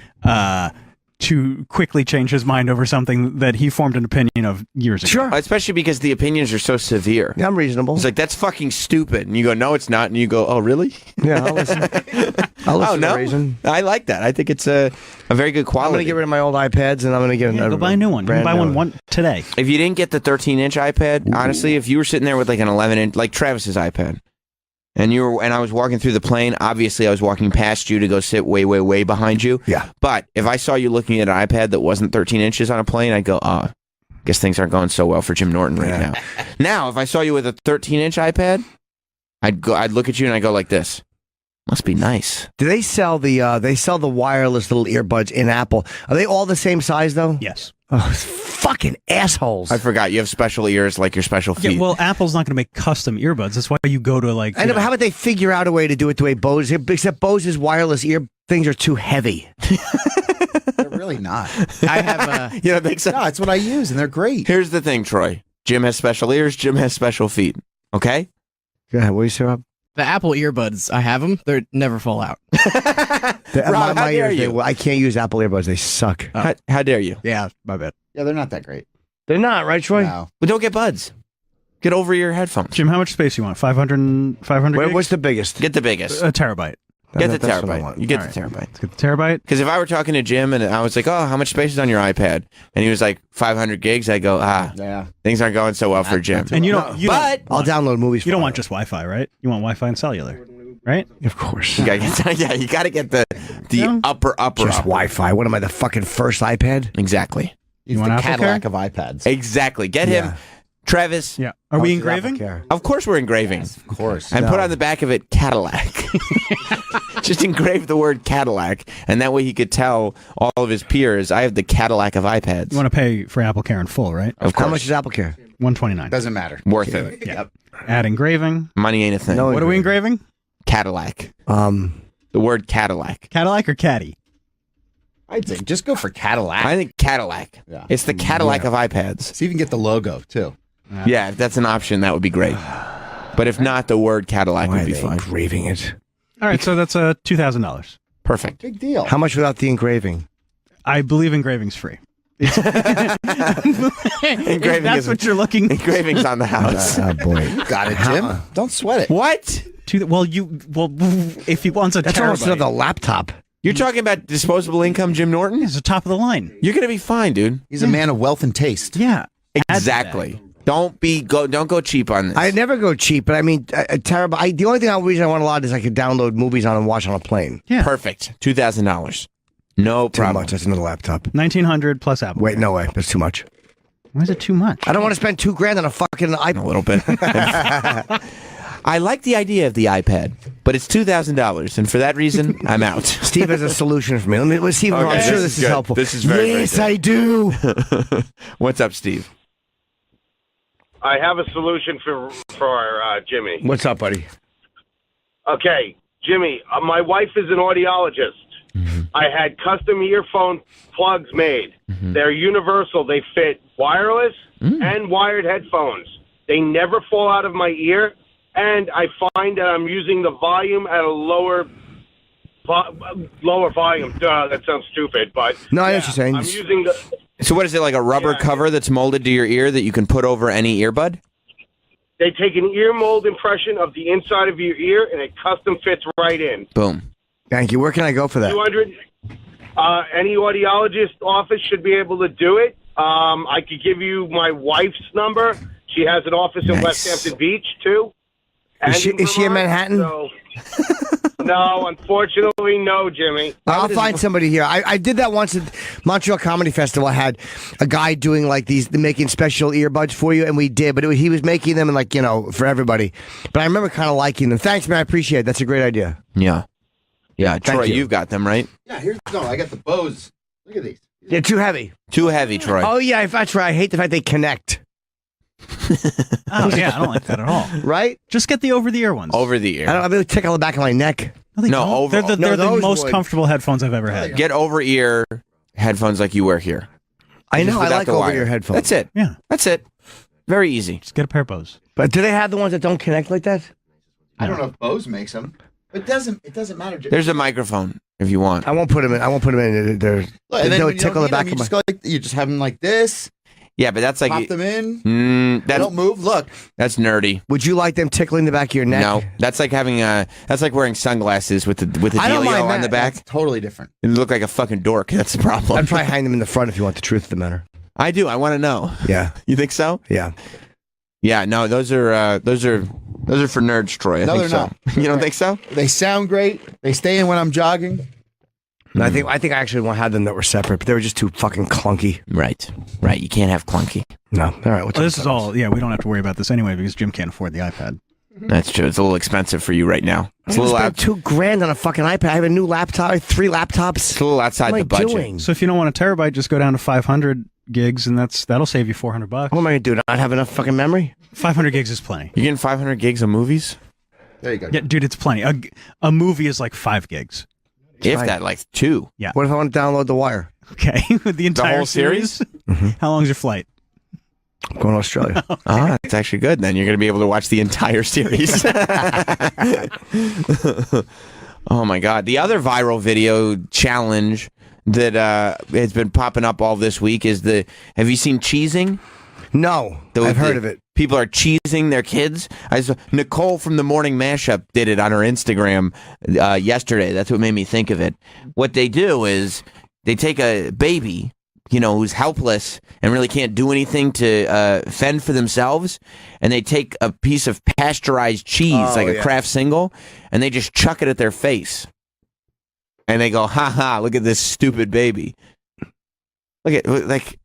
to quickly change his mind over something that he formed an opinion of years ago. Sure. Especially because the opinions are so severe. Yeah, I'm reasonable. It's like, that's fucking stupid. And you go, no, it's not. And you go, oh, really? Yeah, I'll listen. I'll listen Oh, no. to reason. I like that. I think it's a very good I'm quality. going to get rid of my old iPads, and I'm going to get Go buy a new one. You can buy one today. If you didn't get the 13-inch iPad, honestly, if you were sitting there with like an 11-inch, like Travis's iPad, and I was walking through the plane, obviously I was walking past you to go sit way, way, way behind you. Yeah. But if I saw you looking at an iPad that wasn't 13 inches on a plane, I'd go, guess things aren't going so well for Jim Norton right now. Now, if I saw you with a 13-inch iPad, I'd look at you and I'd go like this. Must be nice. Do they sell the wireless little earbuds in Apple? Are they all the same size though? Yes. Oh, fucking assholes. I forgot. You have special ears like your special feet. Yeah, well, Apple's not going to make custom earbuds. That's why you go to like. I know, but how about they figure out a way to do it the way Bose? Except Bose's wireless ear things are too heavy. They're really not. I have. You don't think so? No, it's what I use, and they're great. Here's the thing, Troy. Jim has special ears. Jim has special feet. Okay? Go ahead. What do you say, Rob? The Apple earbuds, I have them. They never fall out. Rob, how dare you? I can't use Apple earbuds. They suck. How dare you? Yeah, my bad. Yeah, they're not that great. They're not, right, Troy? No. Well, don't get buds. Get over your headphones. Jim, how much space you want? 500 gigs? What's the biggest? Get the biggest. A terabyte. Get the That's what I terabyte. want. You get All the right. terabyte. Let's get the terabyte. Because if I were talking to Jim and I was like, oh, how much space is on your iPad? And he was like, 500 gigs. I go, Yeah. things aren't going so well for Jim. And you don't. But I'll download movies. You don't from want it. just Wi-Fi, right? You want Wi-Fi and cellular, right? Of course. you got to get the Yeah. upper. Just Wi-Fi. What am I, the fucking first iPad? Exactly. He's want the Apple Cadillac of iPads. Exactly. Get him. Yeah. Travis. Yeah. Are we engraving? Of course we're engraving. Of course. And put on the back of it Cadillac. Just engrave the word Cadillac, and that way he could tell all of his peers, I have the Cadillac of iPads. You want to pay for Apple Care in full, right? Of course. How much is Apple Care? $129. Doesn't matter. Worth it. Yep. Add engraving. Money ain't a thing. No. What are we engraving? Cadillac. The The word Cadillac. Cadillac or Caddy? I'd say just go for Cadillac. I think Cadillac. Yeah. It's the Cadillac of iPads. So you can get the logo too. Yeah, if that's an option, that would be great. But if not, the word Cadillac why would are be they fine. engraving it? All right, so that's $2,000. Perfect. Big deal. How much without the engraving? I believe engraving's free. If Engraving that's is- what you're looking. Engraving's on the house. Oh boy. Got it, Jim. Don't sweat it. What? Well, if he wants a That's almost terabyte, another laptop. You're talking about disposable income, Jim Norton? it's the top of the line. You're going to be fine, dude. He's a man of wealth and taste. Yeah, Exactly. Don't go cheap on this. I never go cheap, but I mean, a terabyte. The only reason I want a lot is I could download movies on and watch on a plane. Yeah. Perfect. $2,000. No Too problem. much. That's another laptop. $1,900 plus Apple. Wait, no way. That's too much. Why is it too much? I don't want to spend $2,000 on a fucking A iPad. little bit. I like the idea of the iPad, but it's $2,000, and for that reason, I'm out. Steve has a solution for me. Let's see. Okay, I'm sure this this is is good. helpful. This is very, very Yes, good. I do. What's up, Steve? I have a solution for Jimmy. What's up, buddy? Okay, Jimmy, my wife is an audiologist. Mm-hmm. I had custom earphone plugs made. Mm-hmm. They're universal. They fit wireless and wired headphones. They never fall out of my ear, and I find that I'm using the volume at a lower volume. Duh, that sounds stupid, but no, I know what you're saying. I'm using the. So what is it, like a rubber cover that's molded to your ear that you can put over any earbud? They take an ear mold impression of the inside of your ear, and it custom fits right in. Boom. Thank you. Where can I go for that? 200. Any audiologist office should be able to do it. I could give you my wife's number. She has an office in West Hampton Beach, too. Is she in Manhattan? So, no, unfortunately, no, Jimmy. I'll find somebody here. I did that once at Montreal Comedy Festival. I had a guy doing like making special earbuds for you, and we did, but he was making them like, for everybody. But I remember kind of liking them. Thanks, man. I appreciate it. That's a great idea. Yeah. Yeah, Troy, you've got them, right? Yeah, I got the Bose. Look at these. They're too heavy. Too heavy, Troy. Oh, yeah, that's right. I hate the fact they connect. Oh, yeah, I don't like that at all. Right? Just get the over-the-ear ones. Over the ear. I really tickle the back of my neck. No, they No, don't. over- They're the those most would. comfortable headphones I've ever had. Get over ear headphones like you wear here. I Just know. I without like the over-ear wire. headphones. That's it. Yeah. That's it. Very easy. Just get a pair of Bose. But do they have the ones that don't connect like that? I don't know if Bose makes them. It doesn't matter. There's a microphone if you want. I won't put them in. They're Look, and then they'll when you tickle don't the need back them, of my... you just go like, you just have them like this. Yeah, but that's like Pop them in. They that's don't move. Look. that's nerdy. Would you like them tickling the back of your neck? No, that's like having that's like wearing sunglasses with the I don't dealio mind on that. the back. That's totally different. You look like a fucking dork. That's the problem. I'd probably hang them in the front if you want the truth of the matter. I do. I want to know. Yeah. You think so? Yeah. Yeah. No, those are for nerds, Troy. I No, think they're so. not. You don't think so? They sound great. They stay in when I'm jogging. No, I think I actually had them that were separate, but they were just too fucking clunky. Right. Right. You can't have clunky. No. All right. Well, this is all. Yeah, we don't have to worry about this anyway because Jim can't afford the iPad. That's true. It's a little expensive for you right now. It's a I little spent $2,000 on a fucking iPad. I have a new laptop. I have 3 laptops. It's a little outside What am the I budget. doing? So if you don't want a terabyte, just go down to 500 gigs, and that'll save you $400. What am I going to do? Not have enough fucking memory? 500 gigs is plenty. You're getting 500 gigs of movies? There you go. Yeah, dude, it's plenty. A movie is like 5 gigs. If fine. that, like 2. What if I want to download The Wire? Okay, with the entire whole series? How long's your flight? I'm going to Australia. Ah, that's actually good. Then you're going to be able to watch the entire series. Oh my God! The other viral video challenge that has been popping up all this week is have you seen cheesing? No. I've heard of it. People are cheesing their kids. I saw Nicole from the Morning Mashup did it on her Instagram yesterday. That's what made me think of it. What they do is they take a baby, who's helpless and really can't do anything to fend for themselves, and they take a piece of pasteurized cheese, a Kraft single, and they just chuck it at their face. And they go, ha ha, look at this stupid baby. Look at, like...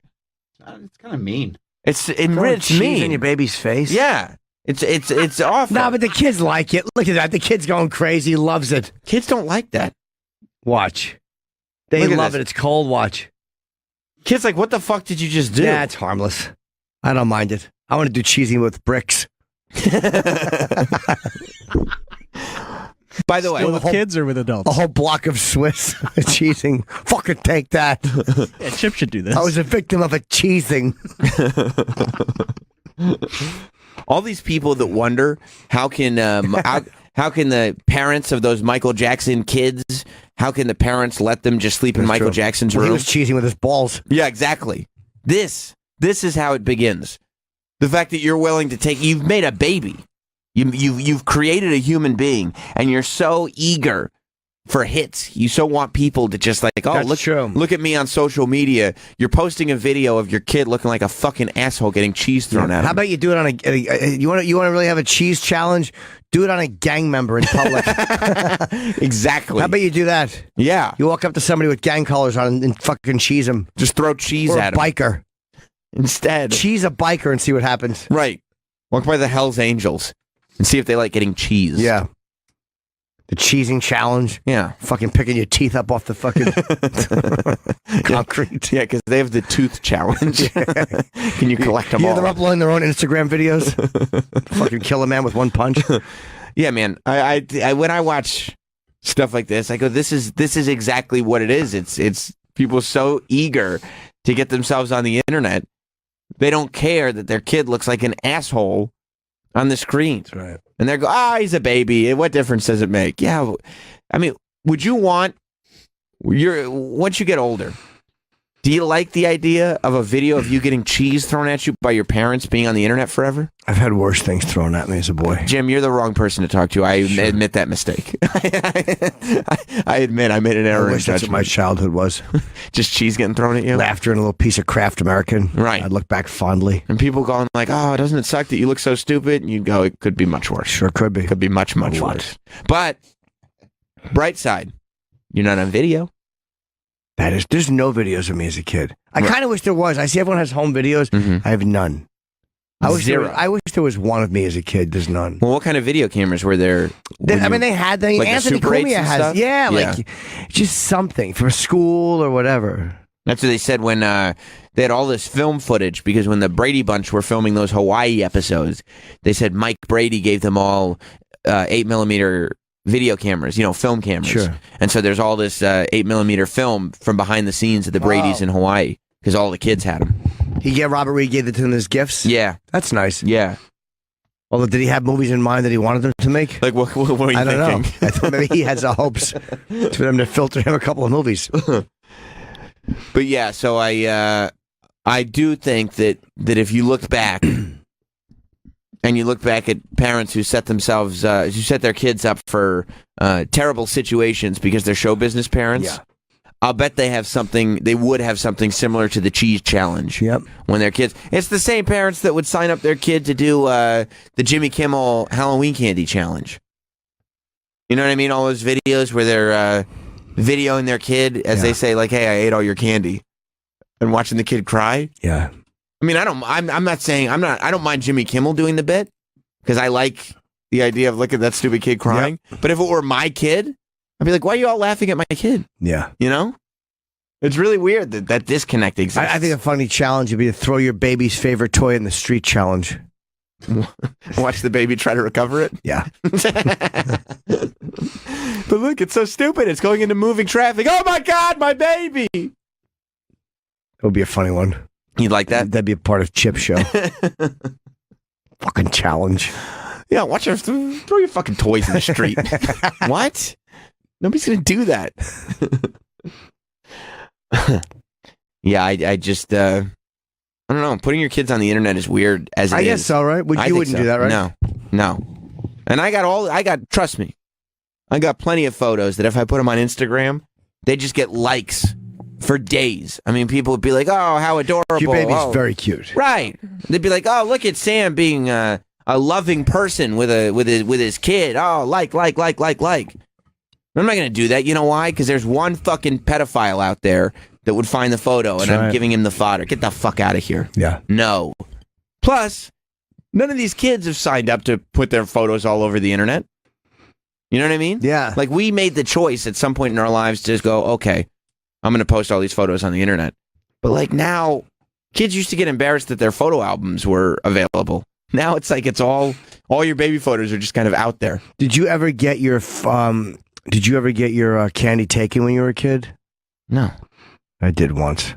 It's kind of mean. It's Cheese mean. in your baby's face? Yeah. It's awful. No, but the kids like it. Look at that. The kid's going crazy. He loves it. Kids don't like that. Watch. They Look at love this. it. It's cold. Watch. Kids like, what the fuck did you just do? Yeah, it's harmless. I don't mind it. I want to do cheesing with bricks. By the way, With kids or with adults? A whole block of Swiss cheesing. Fucking take that. Yeah, Chip should do this. I was a victim of a cheesing. all these people that wonder how can the parents of those Michael Jackson kids, how can the parents let them just sleep in That's Michael true. Jackson's Well, room? he was cheesing with his balls. Yeah, exactly. This is how it begins. The fact that you're willing to you've made a baby. You've created a human being, and you're so eager for hits. You so want people to just That's true. look at me on social media. You're posting a video of your kid looking like a fucking asshole getting cheese thrown at him. How about you do it on you want to really have a cheese challenge? Do it on a gang member in public. Exactly. How about you do that? Yeah. You walk up to somebody with gang colors on and fucking cheese them. Just throw cheese Or at a him biker. instead. Cheese a biker and see what happens. Right. Walk by the Hell's Angels and see if they like getting cheese. Yeah. The cheesing challenge. Yeah. Fucking picking your teeth up off the fucking concrete. Yeah, because they have the tooth challenge. Can you collect them Yeah, all? they're uploading their own Instagram videos. Fucking kill a man with one punch. Yeah, man. I when I watch stuff like this, I go, this is exactly what it is. It's people so eager to get themselves on the internet. They don't care that their kid looks like an asshole on the screen. That's right. And they're he's a baby. What difference does it make? Yeah. I mean, would you want, once you get older, do you like the idea of a video of you getting cheese thrown at you by your parents being on the internet forever? I've had worse things thrown at me as a boy. Jim, you're the wrong person to talk to. I admit that mistake. I admit I made an error I in wish that's what my judgment. childhood was. Just cheese getting thrown at you? Laughter and a little piece of Kraft American. Right. I'd look back fondly. And people going like, oh, doesn't it suck that you look so stupid? And you'd go, it could be much worse. Sure could be. Could be much, much A lot. worse. But, bright side, you're not on video. There's no videos of me as a kid. I Right. kind of wish there was. I see everyone has home videos. Mhm. I have none. I wish Zero. I wish there was one of me as a kid. There's none. Well, what kind of video cameras were there? They had the like the Anthony Super 8s Cumia and has. stuff? Yeah, Yeah. like just something for school or whatever. That's what they said when they had all this film footage, because when the Brady Bunch were filming those Hawaii episodes, they said Mike Brady gave them all 8mm video cameras, film cameras. Sure. And so there's all this 8mm film from behind the scenes of the Bradys in Hawaii, because all the kids had them. Robert Reed gave it to them as gifts? Yeah. That's nice. Yeah. Although, did he have movies in mind that he wanted them to make? Like, what were you I don't thinking? know. I thought maybe he has hopes for them to filter him a couple of movies. But yeah, so I do think that if you look back and you look back at parents who set their kids up for terrible situations because they're show business parents, Yeah. I'll bet they would have something similar to the cheese challenge. Yep. When their kids, it's the same parents that would sign up their kid to do the Jimmy Kimmel Halloween candy challenge. You know what I mean? All those videos where they're videoing their kid as they say, like, "Hey, I ate all your candy," and watching the kid cry. Yeah. I mean, I'm not saying I don't mind Jimmy Kimmel doing the bit, because I like the idea of looking at that stupid kid crying. But if it were my kid, I'd be like, why are you all laughing at my kid? Yeah. You know? It's really weird that disconnect exists. I think a funny challenge would be to throw your baby's favorite toy in the street challenge. Watch the baby try to recover it. Yeah. But look, it's so stupid. It's going into moving traffic. Oh my God, my baby! It would be a funny one. You'd like that? That'd be a part of Chip's show. Fucking challenge. Yeah, watch her throw your fucking toys in the street. What? Nobody's gonna do that. Yeah, I just I don't know. Putting your kids on the internet is weird as it is. I guess so, right? I You think wouldn't so. do that, right? No. And trust me, I got plenty of photos that if I put them on Instagram, they just get likes for days. I mean, people would be like, "Oh, how adorable!" Your baby's Oh. very cute. Right. They'd be like, "Oh, look at Sam being a loving person with his kid." Oh, like. I'm not going to do that. You know why? Because there's one fucking pedophile out there that would find the photo, and That's I'm right. giving him the fodder. Get the fuck out of here. Yeah. No. Plus, none of these kids have signed up to put their photos all over the internet. You know what I mean? Yeah. Like, we made the choice at some point in our lives to just go, okay, I'm going to post all these photos on the internet. But like now, kids used to get embarrassed that their photo albums were available. Now it's like it's all your baby photos are just kind of out there. Did you ever get your candy taken when you were a kid? No. I did once.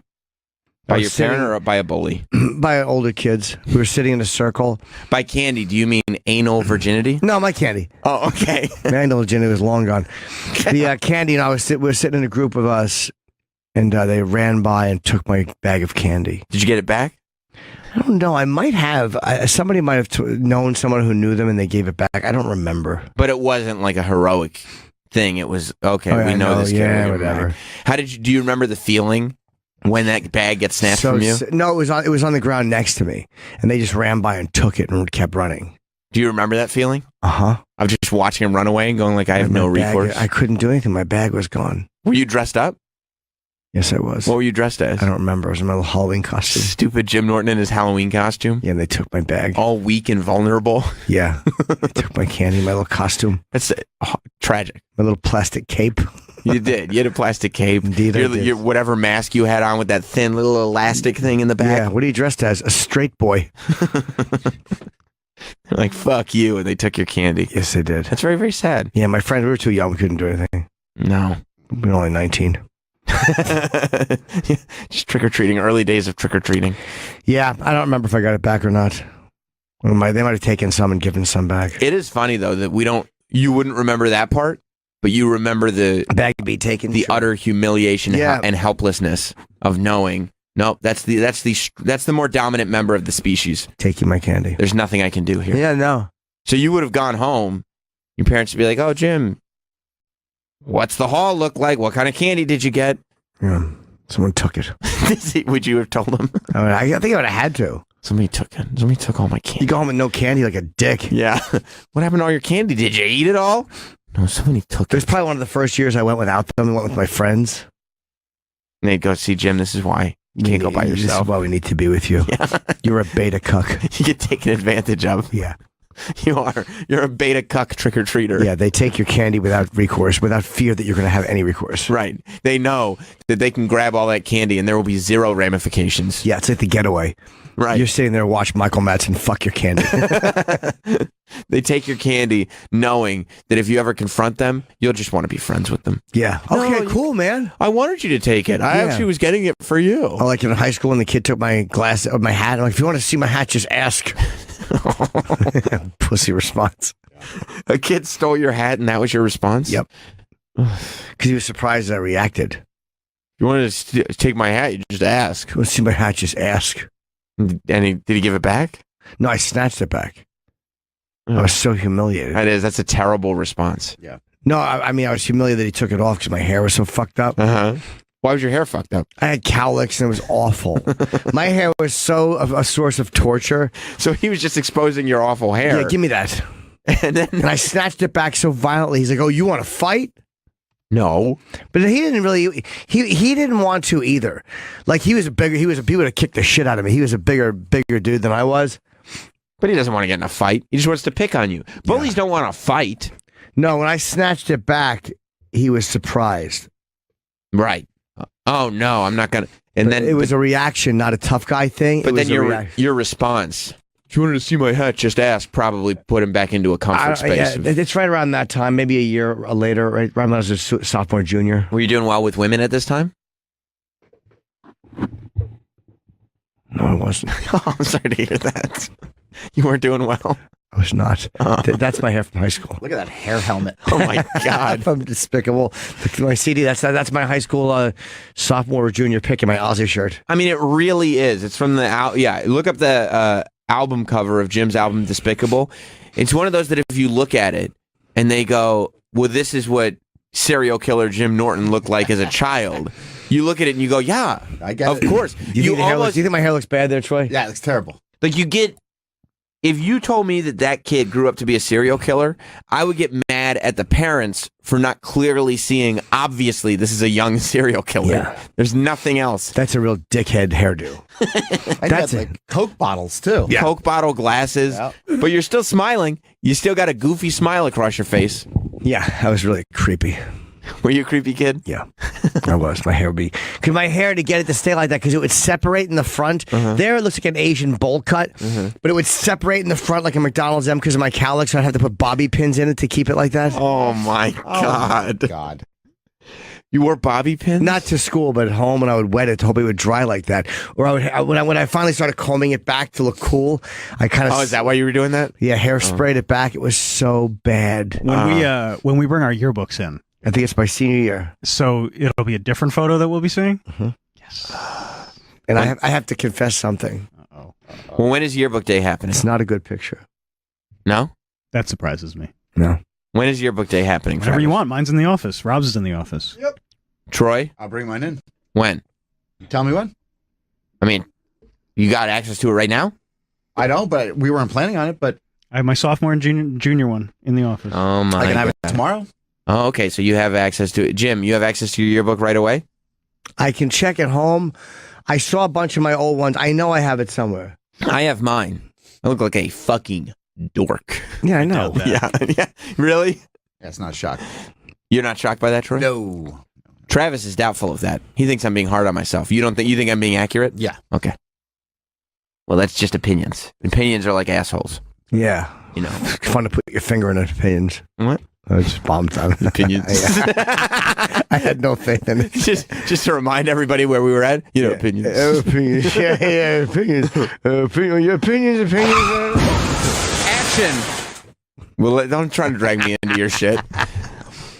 By I your was sitting- parent or by a bully? By older kids. We were sitting in a circle. By candy, do you mean anal virginity? No, my candy. Oh, okay. My anal virginity was long gone. The candy, and we were sitting in a group of us, and they ran by and took my bag of candy. Did you get it back? I don't know. I might have. Somebody might have known someone who knew them, and they gave it back. I don't remember. But it wasn't like a heroic thing. It was, okay, Oh, yeah, we I know know. this kid. Yeah, we're gonna whatever. back. How do you remember the feeling when that bag gets snatched from you? No, it was on the ground next to me, and they just ran by and took it and kept running. Do you remember that feeling? Uh-huh. Of just watching him run away and going like, I have no recourse? I couldn't do anything. My bag was gone. Were you dressed up? Yes, I was. What were you dressed as? I don't remember. I was in my little Halloween costume. Stupid Jim Norton in his Halloween costume. Yeah, and they took my bag. All weak and vulnerable. Yeah. They took my candy, my little costume, That's tragic. my little plastic cape. You did. You had a plastic cape. Indeed, I did. Your whatever mask you had on with that thin little elastic thing in the back. Yeah, what are you dressed as? A straight boy. Like, fuck you. And they took your candy. Yes, they did. That's very, very sad. Yeah, my friends, we were too young. We couldn't do anything. No. We were only 19. Just trick-or-treating. Early days of trick-or-treating. Yeah, I don't remember if I got it back or not. They might have taken some and given some back. It is funny though that you wouldn't remember that part, but you remember the bag to be taken, the utter humiliation Yeah. and helplessness of knowing. Nope, that's the more dominant member of the species. Taking my candy. There's nothing I can do here. Yeah, no. So you would have gone home. Your parents would be like, "Oh, Jim, what's the haul look like? What kind of candy did you get?" Yeah. Someone took it. Would you have told them? I think I would have had to. Somebody took it. Somebody took all my candy. You go home with no candy like a dick. Yeah. What happened to all your candy? Did you eat it all? No, somebody took It was it. probably one of the first years I went without them. I went with my friends. And they'd go, "See, Jim, this is why. You can't go by This yourself. is why we need to be with you. Yeah. You're a beta cuck. You get taken advantage of. Yeah. You are. You're a beta cuck trick-or-treater. Yeah, they take your candy without recourse, without fear that you're going to have any recourse. Right. They know that they can grab all that candy and there will be zero ramifications. Yeah, it's like the getaway. Right. You're sitting there, watch Michael Madsen fuck your candy. They take your candy knowing that if you ever confront them, you'll just want to be friends with them. Yeah. Okay, No, cool, man. I wanted you to take it. I Yeah. actually was getting it for you. Oh, like in high school when the kid took my glass of my hat. I'm like, if you want to see my hat, just ask. Pussy response. A kid stole your hat and that was your response? Yep. Because he was surprised that I reacted. You wanted to take my hat, you just ask. If you want to see my hat, just ask. And did he give it back? No, I snatched it back. I was so humiliated. That's a terrible response. No, I mean, I was humiliated that he took it off because my hair was so fucked up. Uh-huh. Why was your hair fucked up? I had cowlicks and it was awful. My hair was so a source of torture. So he was just exposing your awful hair. Yeah, give me that. And then And I snatched it back so violently. He's like, "Oh, you want to fight?" no. But he didn't really. He didn't want to either. Like he would have kicked the shit out of me. He was a bigger dude than I was. But he doesn't want to get in a fight. He just wants to pick on you. Bullies don't want to fight. No, when I snatched it back, he was surprised. Right. Oh no, I'm not gonna. And then It was a reaction, not a tough guy thing. But It was then a reaction. your response. If you wanted to see my hat, just ask. Probably put him back into a comfort space. Yeah, it's right around that time, maybe a year later, right when I was a sophomore, junior. Were you doing well with women at this time? No, I wasn't. Oh, I'm sorry to hear that. You weren't doing well. I was not. That's my hair from high school. Look at that hair helmet. Oh my God. I'm despicable. My CD. That's my high school sophomore or junior pick in my Aussie shirt. I mean, it really is. It's from the look up the album cover of Jim's album Despicable. It's one of those that if you look at it and they go, "Well, this is what serial killer Jim Norton looked like as a child." You look at it and you go, "Yeah, I get of it. course." Do you think my hair looks bad there, Troy? Yeah, it looks terrible. Like you get. If you told me that kid grew up to be a serial killer, I would get mad at the parents for not clearly seeing, obviously, this is a young serial killer. Yeah. There's nothing else. That's a real dickhead hairdo. I That's got like Coke bottles too. Yeah. Coke bottle glasses, Yeah. but you're still smiling. You still got a goofy smile across your face. Yeah, that was really creepy. Were you a creepy kid? Yeah, I was. My hair would be... Because my hair, to get it to stay like that, because it would separate in the front. There, it looks like an Asian bowl cut, but it would separate in the front like a McDonald's M because of my cowlicks, so I'd have to put bobby pins in it to keep it like that. Oh my God. God. You wore bobby pins? Not to school, but at home, and I would wet it to hope it would dry like that. Or when I finally started combing it back to look cool, I kind of... Oh, is that why you were doing that? Yeah, hair-sprayed it back. It was so bad. When we bring our yearbooks in, I think it's my senior year. so it'll be a different photo that we'll be seeing. Yes. And I have to confess something. Oh, Well, when is yearbook day happening? It's not a good picture. No? that surprises me. No. When is yearbook day happening? Whatever you Travis? want. Mine's in the office. Rob's is in the office. Troy? I'll bring mine in. When? You tell me when. I mean, you got access to it right now? I don't, but we weren't planning on it. But I have my sophomore and junior one in the office. Oh my I can have God. it tomorrow. Oh, okay. So you have access to it. Jim, you have access to your yearbook right away? I can check at home. I saw a bunch of my old ones. I know I have it somewhere. I have mine. I look like a fucking dork. Yeah, I know. Yeah. Yeah. Really? Yeah, it's not a shock. You're not shocked by that, Troy? No. Travis is doubtful of that. He thinks I'm being hard on myself. You think I'm being accurate? Yeah. Okay. Well, that's just opinions. Opinions are like assholes. Yeah. You know. Fun to put your finger in opinions. What? I just bombed on Opinions. I had no faith in it. just to remind everybody where we were at. Opinions. Opinions. Yeah, opinions. Your opinions. Action. Well, don't try to drag me into your shit.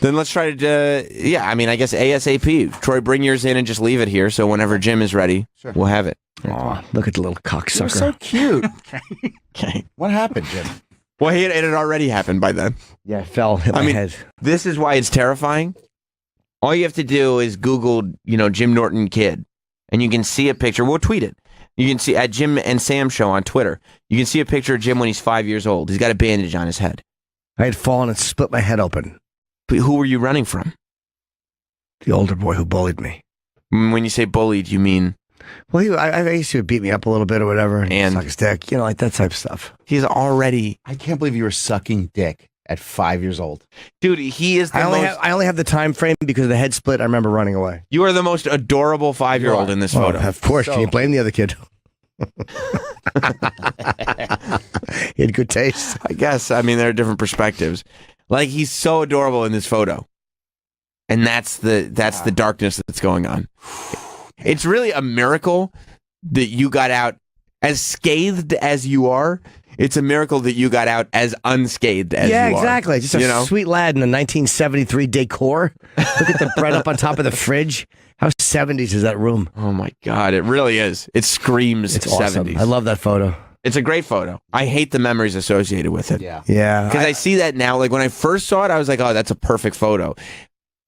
Then let's try to, I guess ASAP. Troy, bring yours in and just leave it here. So whenever Jim is ready, we'll have it. Oh, look at the little You're cocksucker. so cute. Okay. What happened, Jim? Well, it had already happened by then. Yeah, it fell, hit my head. This is why it's terrifying. All you have to do is Google, Jim Norton kid, and you can see a picture. We'll tweet it. You can see at Jim and Sam Show on Twitter. You can see a picture of Jim when he's 5 years old. He's got a bandage on his head. I had fallen and split my head open. But who were you running from? The older boy who bullied me. When you say bullied, you mean? Well, I used to beat me up a little bit or whatever, And- suck his dick, like that type of stuff. He's already... I can't believe you were sucking dick at 5 years old. Dude, he is the I only have the time frame because of the head split. I remember running away. You are the most adorable 5-year-old in this photo. Of course, can you blame the other kid? He had good taste. I guess. I mean, there are different perspectives. Like, he's so adorable in this photo. And that's the darkness that's going on. It's really a miracle that you got out as scathed as you are. It's a miracle that you got out as unscathed as you are. Yeah, exactly. Just a sweet lad in the 1973 decor. Look at the bread up on top of the fridge. How 70s is that room? Oh, my God. It really is. It screams It's 70s. awesome. I love that photo. It's a great photo. I hate the memories associated with it. Yeah. Yeah. Because I see that now. Like, when I first saw it, I was like, oh, that's a perfect photo.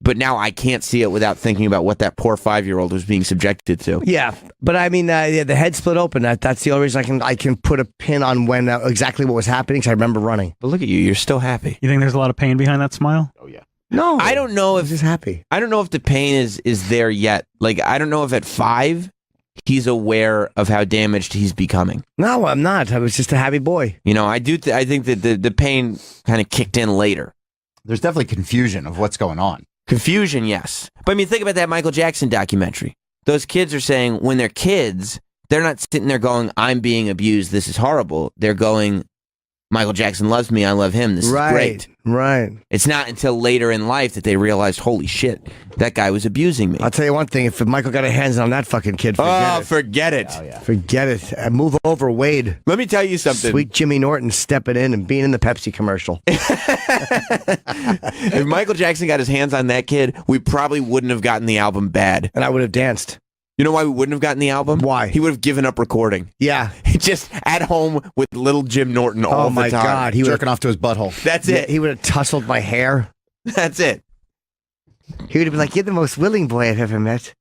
But now I can't see it without thinking about what that poor 5-year-old was being subjected to. Yeah, but I mean, the head split open. That's the only reason I can put a pin on when exactly what was happening. Because I remember running. But look at you. You're still happy. You think there's a lot of pain behind that smile? Oh, yeah. No, I don't know I was if just happy. I don't know if the pain is there yet. Like, I don't know if at 5 he's aware of how damaged he's becoming. No, I'm not. I was just a happy boy. I do. I think that the pain kind of kicked in later. There's definitely confusion of what's going on. Confusion, yes. But I mean, think about that Michael Jackson documentary. Those kids are saying when they're kids, they're not sitting there going, I'm being abused. This is horrible. They're going, Michael Jackson loves me. I love him. This is great. Right. It's not until later in life that they realized, holy shit, that guy was abusing me. I'll tell you one thing. If Michael got a hands on that fucking kid, forget it. Forget it. Oh, yeah. Forget it. Move over, Wade. Let me tell you something. Sweet Jimmy Norton stepping in and being in the Pepsi commercial. If Michael Jackson got his hands on that kid, we probably wouldn't have gotten the album Bad. And I would have danced. You know why we wouldn't have gotten the album? Why? He would have given up recording. Yeah. Just at home with little Jim Norton all Oh, my the time. God. He Jerking off to his butthole. That's it. He would have tussled my hair. That's it. He would have been like, you're the most willing boy I've ever met.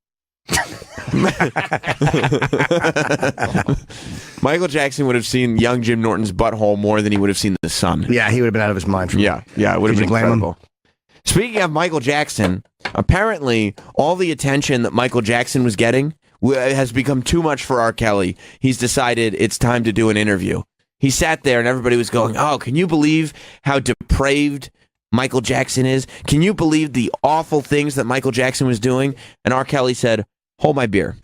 Michael Jackson would have seen young Jim Norton's butthole more than he would have seen the sun. Yeah, he would have been out of his mind. Yeah, it would have Could been you blame him? incredible. Speaking of Michael Jackson, apparently all the attention that Michael Jackson was getting has become too much for R. Kelly. He's decided it's time to do an interview. He sat there and everybody was going, oh, can you believe how depraved Michael Jackson is? Can you believe the awful things that Michael Jackson was doing? And R. Kelly said, hold my beer.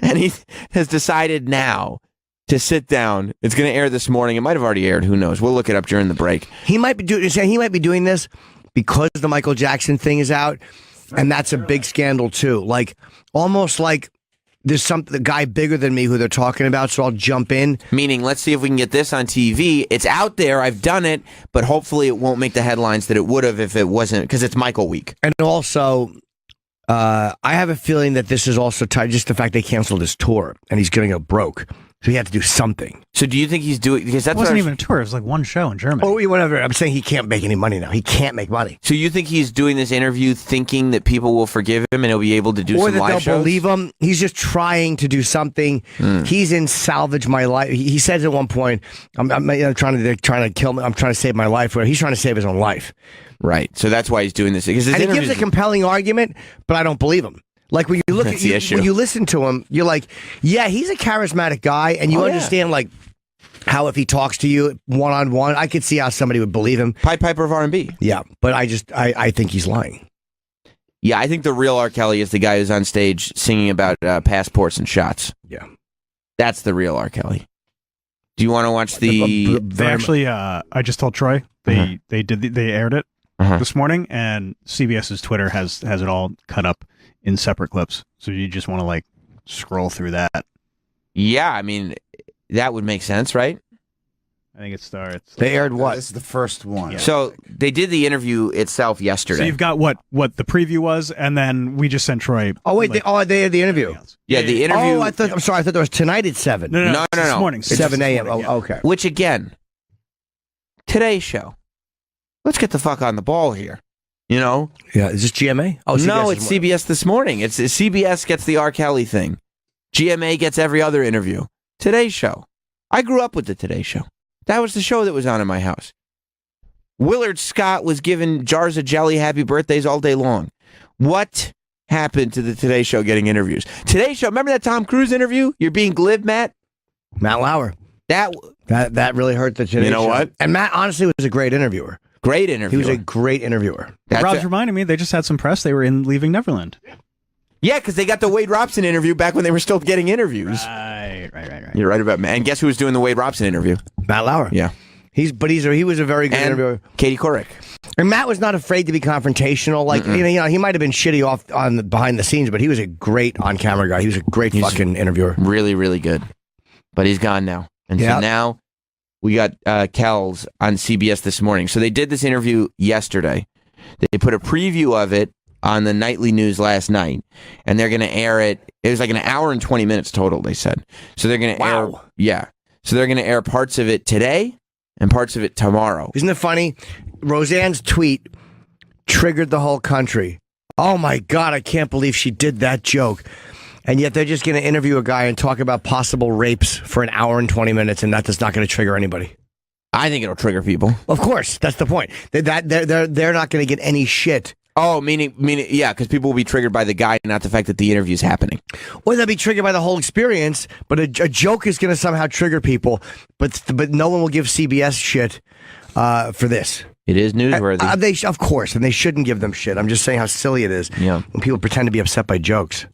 And he has decided now to sit down. It's going to air this morning. It might have already aired. Who knows? We'll look it up during the break. He might be doing this because the Michael Jackson thing is out, and that's a big scandal too. Like almost like there's the guy bigger than me who they're talking about, so I'll jump in. Meaning, let's see if we can get this on TV. It's out there. I've done it, but hopefully it won't make the headlines that it would have if it wasn't, because it's Michael Week. And also, I have a feeling that this is also tied just the fact they canceled his tour, and he's going to go broke. So he had to do something. So do you think he's doing, because that's It wasn't even a tour. It was like one show in Germany. Oh, whatever. I'm saying he can't make any money now. He can't make money. So you think he's doing this interview tthinking that people will forgive him and he'll be able to do or some that live they'll shows? believe him. He's just trying to do something. He's in salvage my life. He says at one point, "I'm trying to kill me. I'm trying to save my life." Where he's trying to save his own life, Right. So that's why he's doing this. Because his and he gives interviews- a compelling argument, but I don't believe him. Like when you look That's at the issue. when you listen to him, you're like, yeah, he's a charismatic guy, and you understand like how if he talks to you one on one, I could see how somebody would believe him. Pied Piper of R&B. Yeah, but I think he's lying. Yeah, I think the real R. Kelly is the guy who's on stage singing about passports and shots. Yeah, That's the real R. Kelly. Do you want to watch the... They actually, I just told Troy they aired it. this morning, and CBS's Twitter has it all cut up in separate clips. So you just want to like scroll through that. Yeah, I mean, that would make sense, right? I think it starts. They aired what? This is the first one. Yeah. So they did the interview itself So yesterday. you've got what the preview was, and then we just sent Troy. Oh wait, like, they had the interview. yeah, the interview, Oh, I'm sorry. I thought that was tonight at 7. No, No, it's this no. morning. It's It's 7 this a.m. morning, Oh, yeah. okay. which again, today's show. Let's get the fuck on the ball here. You know? Yeah, is this GMA? Oh, No, CBS it's is more. CBS this morning. It's CBS gets the R. Kelly thing. GMA gets every other interview. Today's show. I grew up with the Today Show. That was the show that was on in my house. Willard Scott was given jars of jelly happy birthdays all day long. What happened to the Today Show getting interviews? Today Show, remember that Tom Cruise interview? You're being glib, Matt? Matt Lauer. That That really hurt the Today You know Show. what? And Matt honestly was a great interviewer. great He interview. was a great interviewer. Rob's reminding me they just had some press. They were in Leaving Neverland. Yeah, because they got the Wade Robson interview back when they were still getting interviews. Right. You're right about Matt. And guess who was doing the Wade Robson interview? Matt Lauer. Yeah. He was a very good And interviewer. Katie Couric. And Matt was not afraid to be confrontational. Like you know, he might have been shitty off on the behind the scenes, but he was a great on camera guy. He was a great fucking interviewer. Really, really good. But he's gone now. And so Yep. now we got Kells on CBS this morning. So they did this interview yesterday. They put a preview of it on the nightly news last night, and they're going to air it. It was like an hour and 20 minutes total, they said. So they're going to air. Yeah. So they're going to air parts of it today and parts of it tomorrow. Isn't it funny? Roseanne's tweet triggered the whole country. Oh my God, I can't believe she did that joke. And yet they're just going to interview a guy and talk about possible rapes for an hour and 20 minutes, and that's not going to trigger anybody. I think it'll trigger people. Of course, that's the point. They're not going to get any shit. Oh, meaning, yeah, because people will be triggered by the guy, not the fact that the interview's happening. Or they'll be triggered by the whole experience, but a joke is going to somehow trigger people, but no one will give CBS shit for this. It is newsworthy. Of course, and they shouldn't give them shit. I'm just saying how silly it is Yeah. when people pretend to be upset by jokes.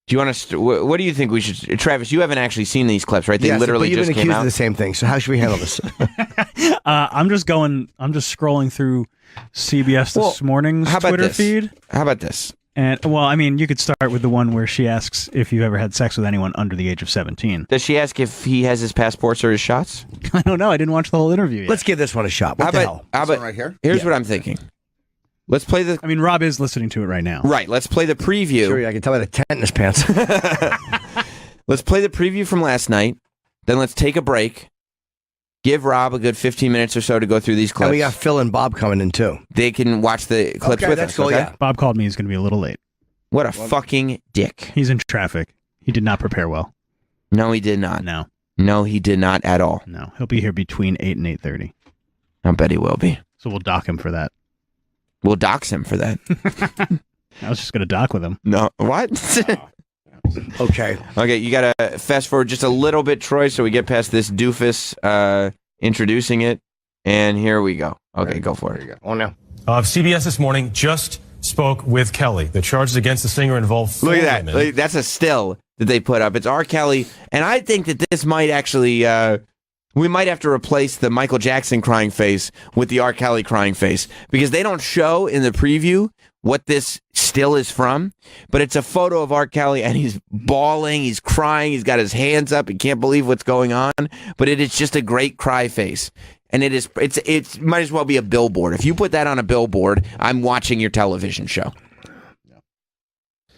Do you want to? What do you think we should? Travis, you haven't actually seen these clips, right? They Yes, literally but you've just been came accused out. of the same thing. So how should we handle this? I'm just scrolling through CBS this morning's how about Twitter this? feed. How about this? And well, I mean, you could start with the one where she asks if you've ever had sex with anyone under the age of 17. Does she ask if he has his passports or his shots? I don't know. I didn't watch the whole interview yet. Let's give this one a shot. What the hell? How This one about right here? Here's what I'm thinking. Let's play the I mean, Rob is listening to it right now. right. Let's play the preview. Sure, I can tell by the tent in his pants. Let's play the preview from last night. Then let's take a break. Give Rob a good 15 minutes or so to go through these clips. And we got Phil and Bob coming in too. They can watch the clips Okay, with that's us. cool, Okay? yeah. Bob called me. He's going to be a little late. What a fucking dick. He's in traffic. He did not prepare well. No, he did not. No, he did not at all. no. He'll be here between 8 and 8:30. I bet he will be. So we'll dock him for that. We'll dox him for that. I was just going to dock with him. No, what? Okay. Okay, you got to fast forward just a little bit, Troy, so we get past this doofus introducing it. And here we go. Okay, go for it. Oh no. CBS this morning just spoke with Kelly. The charges against the singer involve four Look at that. women. Look, that's a still that they put up. It's R. Kelly. And I think that this might actually, we might have to replace the Michael Jackson crying face with the R. Kelly crying face because they don't show in the preview what this still is from, but it's a photo of R. Kelly and he's bawling, he's crying, he's got his hands up, he can't believe what's going on, but it is just a great cry face. And it might as well be a billboard. If you put that on a billboard, I'm watching your television show.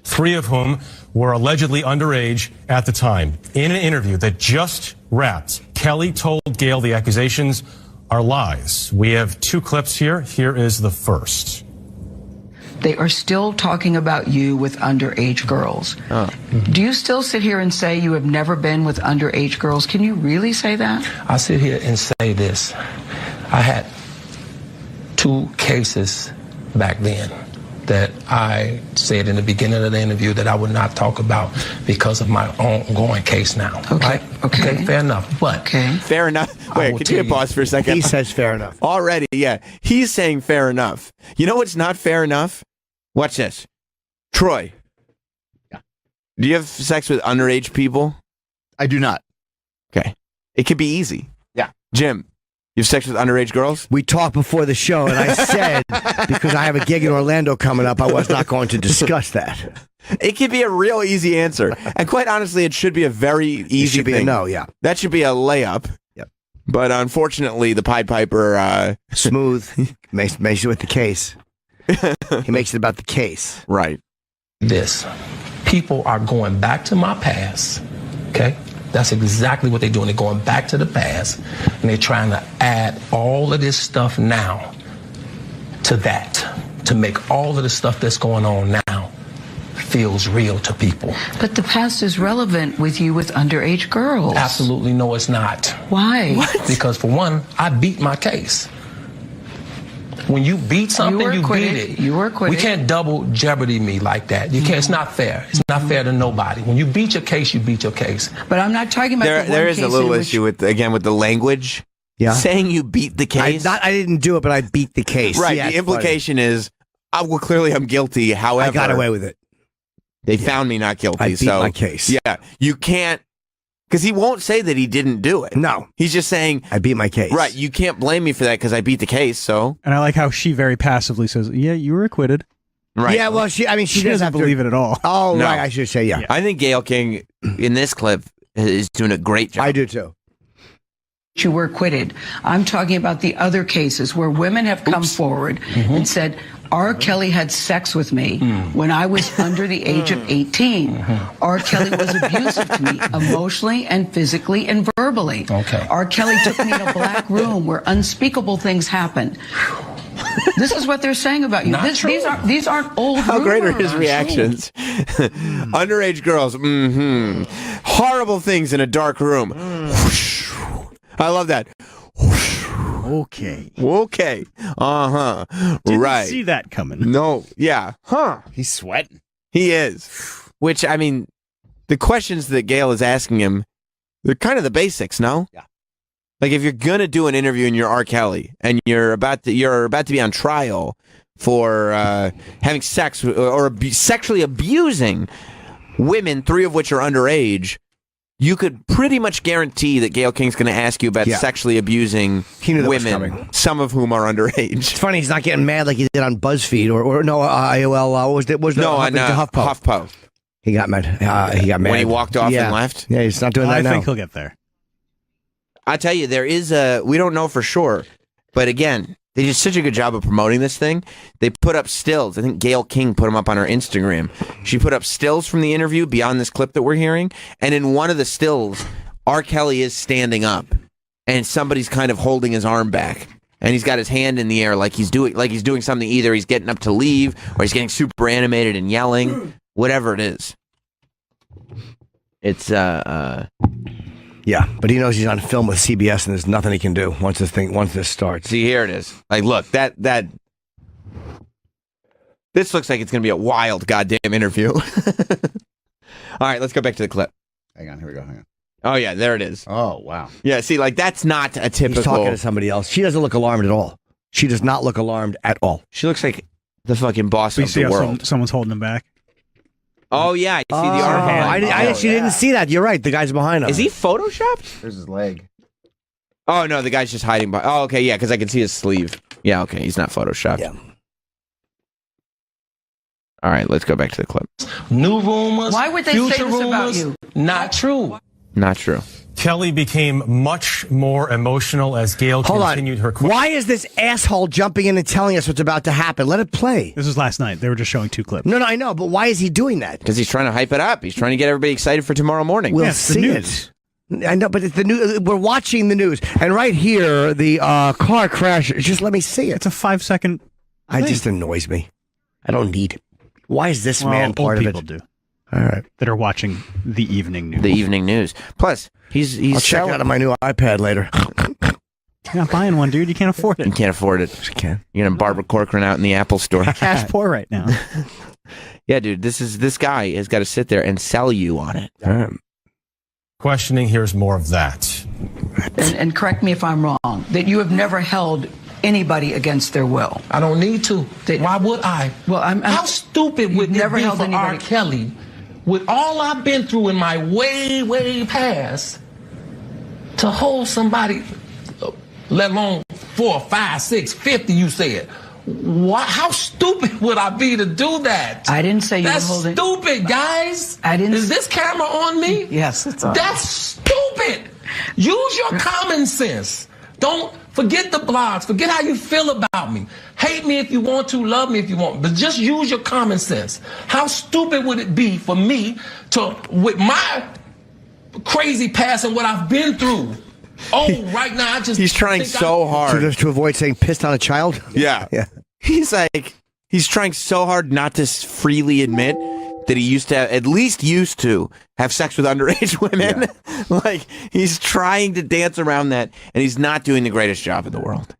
Three of whom were allegedly underage at the time. In an interview that just wrapped, Kelly told Gail the accusations are lies. We have two clips here. Here is the first. They are still talking about you with underage girls. Do you still sit here and say you have never been with underage girls? Can you really say that? I sit here and say this. I had two cases back then that I said in the beginning of the interview that I would not talk about because of my ongoing case now. Okay. Right? Okay. Fair enough. But Fair enough. Wait, will could you tell you- pause for a second? He says fair enough. Already, yeah. He's saying fair enough. You know what's not fair enough? Watch this. Troy. Do you have sex with underage people? I do not. Okay. It could be easy. Yeah. Jim, You have sex with underage girls? We talked before the show, and I said, because I have a gig in Orlando coming up, I was not going to discuss that. It could be a real easy answer. And quite honestly, it should be a very easy It should be thing. a no, yeah. That should be a layup. Yep. But unfortunately, the Pied Piper... Smooth. makes it with the case. He makes it about the case. Right. This. People are going back to my past, okay? That's exactly what they're doing. They're going back to the past, and they're trying to add all of this stuff now to that, to make all of the stuff that's going on now feels real to people. But the past is relevant with you with underage girls. Absolutely no, it's not. Why? Because for one, I beat my case. When you beat something, you beat it. You were acquitted. We can't double jeopardy me like that. You can't. It's not fair. It's not fair to nobody. When you beat your case, you beat your case. But I'm not talking about There is a little issue with the language. Yeah. Saying you beat the case. I didn't do it, but I beat the case. Right. Yeah, the implication is, well, clearly I'm guilty. However, I got away with it. They found me not guilty. I beat my case. Yeah. You can't, because he won't say that he didn't do it. No. He's just saying, I beat my case. Right. You can't blame me for that because I beat the case. So. And I like how she very passively says, "Yeah, you were acquitted." Right. Yeah. Well, she She doesn't doesn't have believe it at all. Oh, No. right. I should say yeah. I think Gayle King in this clip is doing a great job. I do too. You were acquitted. I'm talking about the other cases where women have come forward and said, R. Kelly had sex with me when I was under the age of 18. R. Kelly was abusive to me emotionally and physically and verbally. Okay. R. Kelly took me in a black room where unspeakable things happened. This is what they're saying about you. Not true. These aren't old How great are rumors. his reactions? Underage girls, horrible things in a dark room. I love that. Okay. Okay. Didn't Right. see that coming. No. Yeah. Huh. He's sweating. He is. Which, I mean, the questions that Gayle is asking him, they're kind of the basics, no? Yeah. Like if you're gonna do an interview and you're R. Kelly and you're about to be on trial for having sex or sexually abusing women, 3 of which are underage, you could pretty much guarantee that Gayle King's going to ask you about sexually abusing He knew that was women, coming. some of whom are underage. It's funny he's not getting mad like he did on BuzzFeed or no AOL. What was it? On HuffPo. He got mad. He got mad When he walked off and left? Yeah, he's not doing that I now. think he'll get there. I tell you, there is we don't know for sure, but again, they did such a good job of promoting this thing. They put up stills. I think Gayle King put them up on her Instagram. She put up stills from the interview beyond this clip that we're hearing, and in one of the stills, R. Kelly is standing up, and somebody's kind of holding his arm back, and he's got his hand in the air like he's doing something. Either he's getting up to leave, or he's getting super animated and yelling, whatever it is. It's Yeah, but he knows he's on film with CBS, and there's nothing he can do once this starts. See, here it is. Like, look, that this looks like it's going to be a wild goddamn interview. All right, let's go back to the clip. Hang on, here we go. Hang on. Oh yeah, there it is. Oh wow. Yeah, see, like that's not a typical. He's talking to somebody else. She doesn't look alarmed at all. She does not look alarmed at all. She looks like the fucking boss We of see the how world. someone's holding him back. Oh yeah, I see the arm. I actually didn't see that. You're right. The guy's behind him. Is he photoshopped? There's his leg. Oh no, the guy's just hiding by. Oh okay, yeah, because I can see his sleeve. Yeah, okay, he's not photoshopped. Yeah. All right, let's go back to the clip. New rumors. Why would they future say this about rumors, you? Not true. Not true. Kelly became much more emotional as Gayle Hold continued on. her question. Why is this asshole jumping in and telling us what's about to happen? Let it play. This was last night. They were just showing 2 clips. No, I know, but why is he doing that? Because he's trying to hype it up. He's trying to get everybody excited for tomorrow morning. We'll it's the see news. it. I know, but it's the news. We're watching the news, and right here, the car crash. Just let me see it. It's a 5-second. It just annoys me. I don't need it. Why is this man part old of people it? do All right, that are watching the evening news. The evening news. Plus, he's I'll check it out on my new iPad later. You're not buying one, dude. You can't afford You it. can't afford it. I can. You're gonna Barbara Corcoran out in the Apple store. Cash poor right now. Yeah, dude. This guy has got to sit there and sell you on it. All right. Questioning, here's more of that. And correct me if I'm wrong, that you have never held anybody against their will. I don't need to. Why would I? Well, How stupid would never it be held for R. anybody. Kelly, with all I've been through in my way, way past, to hold somebody let alone 4, 5, 6, 50, you said. How stupid would I be to do that? I didn't say you were That's holding. stupid, guys. I didn't. Is this camera on me? Yes, it's on. That's stupid. Use your common sense. Don't forget the blogs. Forget how you feel about me. Hate me if you want to, love me if you want, but just use your common sense. How stupid would it be for me to, with my crazy past and what I've been through, right now I just He's trying so hard. To avoid saying pissed on a child? Yeah. Yeah. He's trying so hard not to freely admit that he used to have sex with underage women. Like, he's trying to dance around that, and he's not doing the greatest job in the world.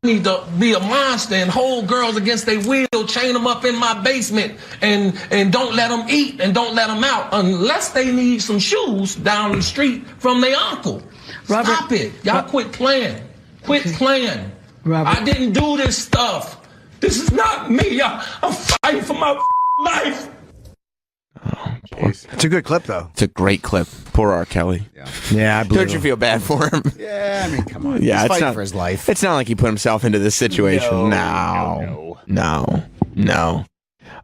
need to be a monster and hold girls against their will, chain them up in my basement, and don't let them eat and don't let them out unless they need some shoes down the street from their uncle. Robert, Stop it. Y'all quit playing. Quit playing. Robert. I didn't do this stuff. This is not me. I'm fighting for my life. It's a good clip, though. It's a great clip. Poor R. Kelly. Yeah, I believe Don't you feel bad for him? Yeah, I mean, come on. Yeah, He's it's fighting not for his life. It's not like he put himself into this situation. No.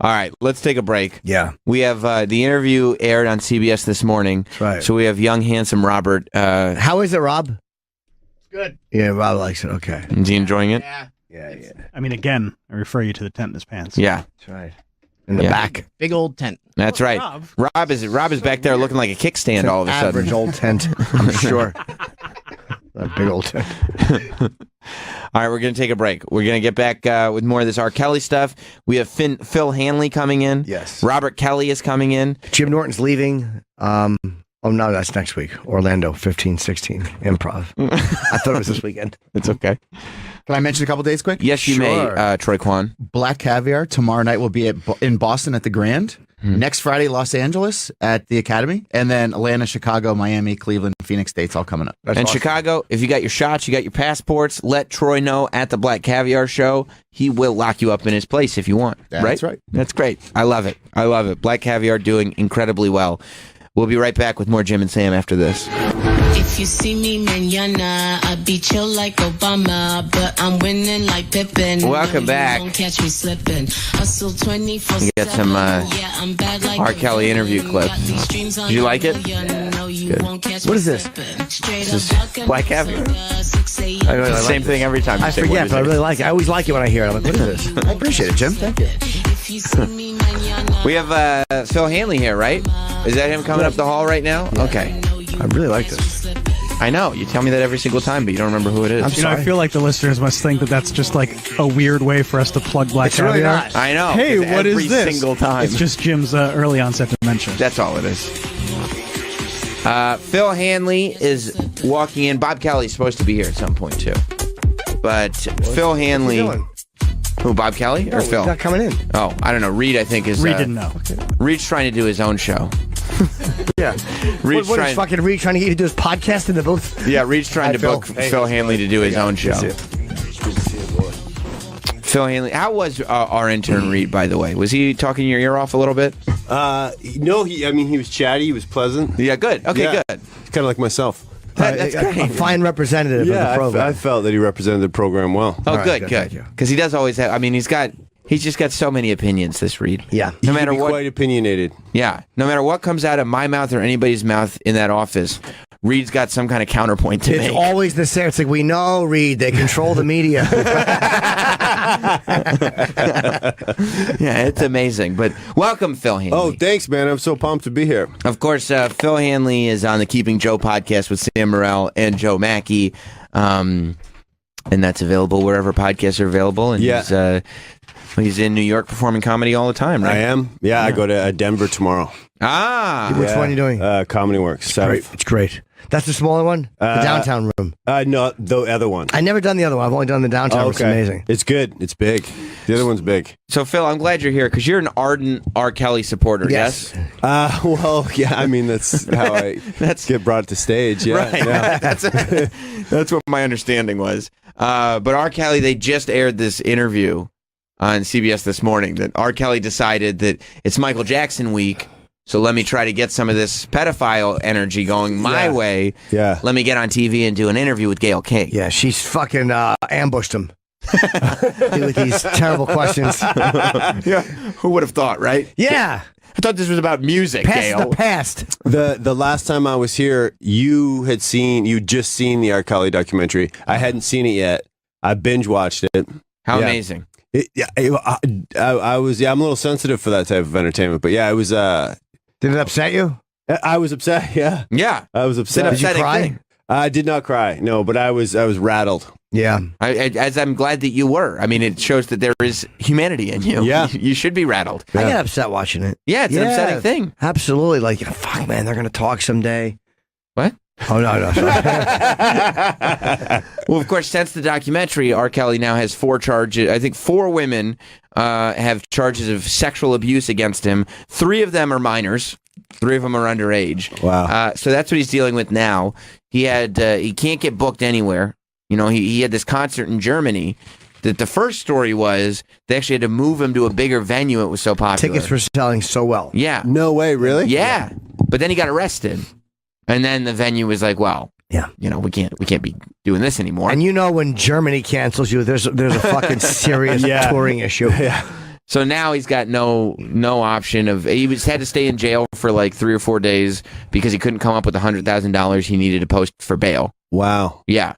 All right, let's take a break. Yeah. We have the interview aired on CBS this morning. That's right. So we have young, handsome Robert. How is it, Rob? Good. Yeah, Rob likes it. Okay. Is he enjoying it? Yeah. I mean, again, I refer you to the tent in his pants. Yeah. That's right. In the back. Big old tent. That's right. Rob is back there looking like a kickstand all of a sudden. Average old tent, I'm sure. A big old tent. All right, we're going to take a break. We're going to get back with more of this R. Kelly stuff. We have Phil Hanley coming in. Yes. Robert Kelly is coming in. Jim Norton's leaving. Oh, no, that's next week. Orlando, 15-16, improv. I thought it was this weekend. It's okay. Can I mention a couple days quick? Yes, you may, Troy Kwan. Black Caviar tomorrow night will be in Boston at the Grand. Next Friday, Los Angeles at the Academy. And then Atlanta, Chicago, Miami, Cleveland, Phoenix dates all coming up. That's awesome. Chicago, if you got your shots, you got your passports, let Troy know at the Black Caviar show. He will lock you up in his place if you want. That's right. That's great. I love it. Black Caviar doing incredibly well. We'll be right back with more Jim and Sam after this. If you see me manana, I be chill like Obama, but I'm winning like Pippen. Welcome back. Don't catch me slipping. Hustle 24/7. You got some I'm bad like R. Kelly interview clip. Did you like it? Good. What is this? This is Black Caviar. Same thing every time. I forget, but I really like it. I always like it when I hear it. I'm like, what is this? I appreciate it, Jim. Thank you. We have Phil Hanley here, right? Is that him coming up the hall right now? Okay. I really like this. I know. You tell me that every single time, but you don't remember who it is. You know, I feel like the listeners must think that that's just like a weird way for us to plug Black It's really Caviar. not. I know. Hey, what is this? Every single time. It's just Jim's early onset dementia. That's all it is. Phil Hanley is walking in. Bob Kelly's supposed to be here at some point, too. But Phil Hanley... Who, Bob Kelly or Phil? He's not coming in. Oh, I don't know. Reed, I think, is... Reed didn't know. Reed's trying to do his own show. Yeah. Reed's What trying, is fucking Reed trying to get you to do his podcast in the booth? Yeah, Reed's trying to book Phil Hanley to do his own show. Phil Hanley. How was our intern Reed, by the way? Was he talking your ear off a little bit? No, he was chatty. He was pleasant. Yeah, good. Okay, Yeah. good. He's kind of like myself. That's great. A fine representative of the Yeah, program. I felt that he represented the program well. Oh, right, good, good, thank good. you. Because he does always have... I mean, he's just got so many opinions, this Reed. Yeah. No matter He can be what... quite opinionated. Yeah. No matter what comes out of my mouth or anybody's mouth in that office, Reed's got some kind of counterpoint to It's make. always the same. It's like, we know, Reed, they control the media. Yeah, it's amazing. But welcome, Phil Hanley. Oh, thanks, man. I'm so pumped to be here. Of course, Phil Hanley is on the Keeping Joe podcast with Sam Morrell and Joe Mackey. And that's available wherever podcasts are available. And Yeah. he's in New York performing comedy all the time, right? I am. Yeah, I go to Denver tomorrow. Ah. Which one are you doing? Comedy Works. Great. It's great. That's the smaller one? The downtown room. No, the other one. I never done the other one. I've only done the downtown. It's amazing. It's good. It's big. The other one's big. So, Phil, I'm glad you're here because you're an ardent R. Kelly supporter, yes? Well, yeah, I mean, that's how I get brought to stage. Yeah. Right. Yeah. That's what my understanding was. But R. Kelly, they just aired this interview on CBS this morning that R. Kelly decided that it's Michael Jackson week, So let me try to get some of this pedophile energy going my way. Yeah. Let me get on TV and do an interview with Gayle King. Yeah, she's fucking ambushed him with these terrible questions. Yeah. Who would have thought, right? Yeah. I thought this was about music, Past Gayle. the past. The last time I was here, you'd just seen the R. Kelly documentary. I hadn't seen it yet. I binge watched it. How amazing. I was I'm a little sensitive for that type of entertainment, but yeah, it was. Did it upset you? I was upset. Yeah, Yeah. I was upset. Did you cry? Thing. I did not cry. No, but I was rattled. Yeah. As I'm glad that you were. I mean, it shows that there is humanity in you. Yeah. You should be rattled. I get upset watching it. Yeah, it's an upsetting thing. Absolutely. Like, fuck, man, they're going to talk someday. What? Oh, no. Sorry. Well, of course, since the documentary, R. Kelly now has 4 charges. I think 4 women have charges of sexual abuse against him. 3 of them are minors. 3 of them are underage. Wow. So that's what he's dealing with now. He can't get booked anywhere. You know, he had this concert in Germany. That the first story was they actually had to move him to a bigger venue. It was so popular. Tickets were selling so well. Yeah. No way, really? Yeah. But then he got arrested. And then the venue was like, well, yeah, you know, we can't be doing this anymore. And you know, when Germany cancels you, there's a fucking serious touring issue. Yeah. So now he's got no option of. He had to stay in jail for like 3 or 4 days because he couldn't come up with $100,000 he needed to post for bail. Wow. Yeah.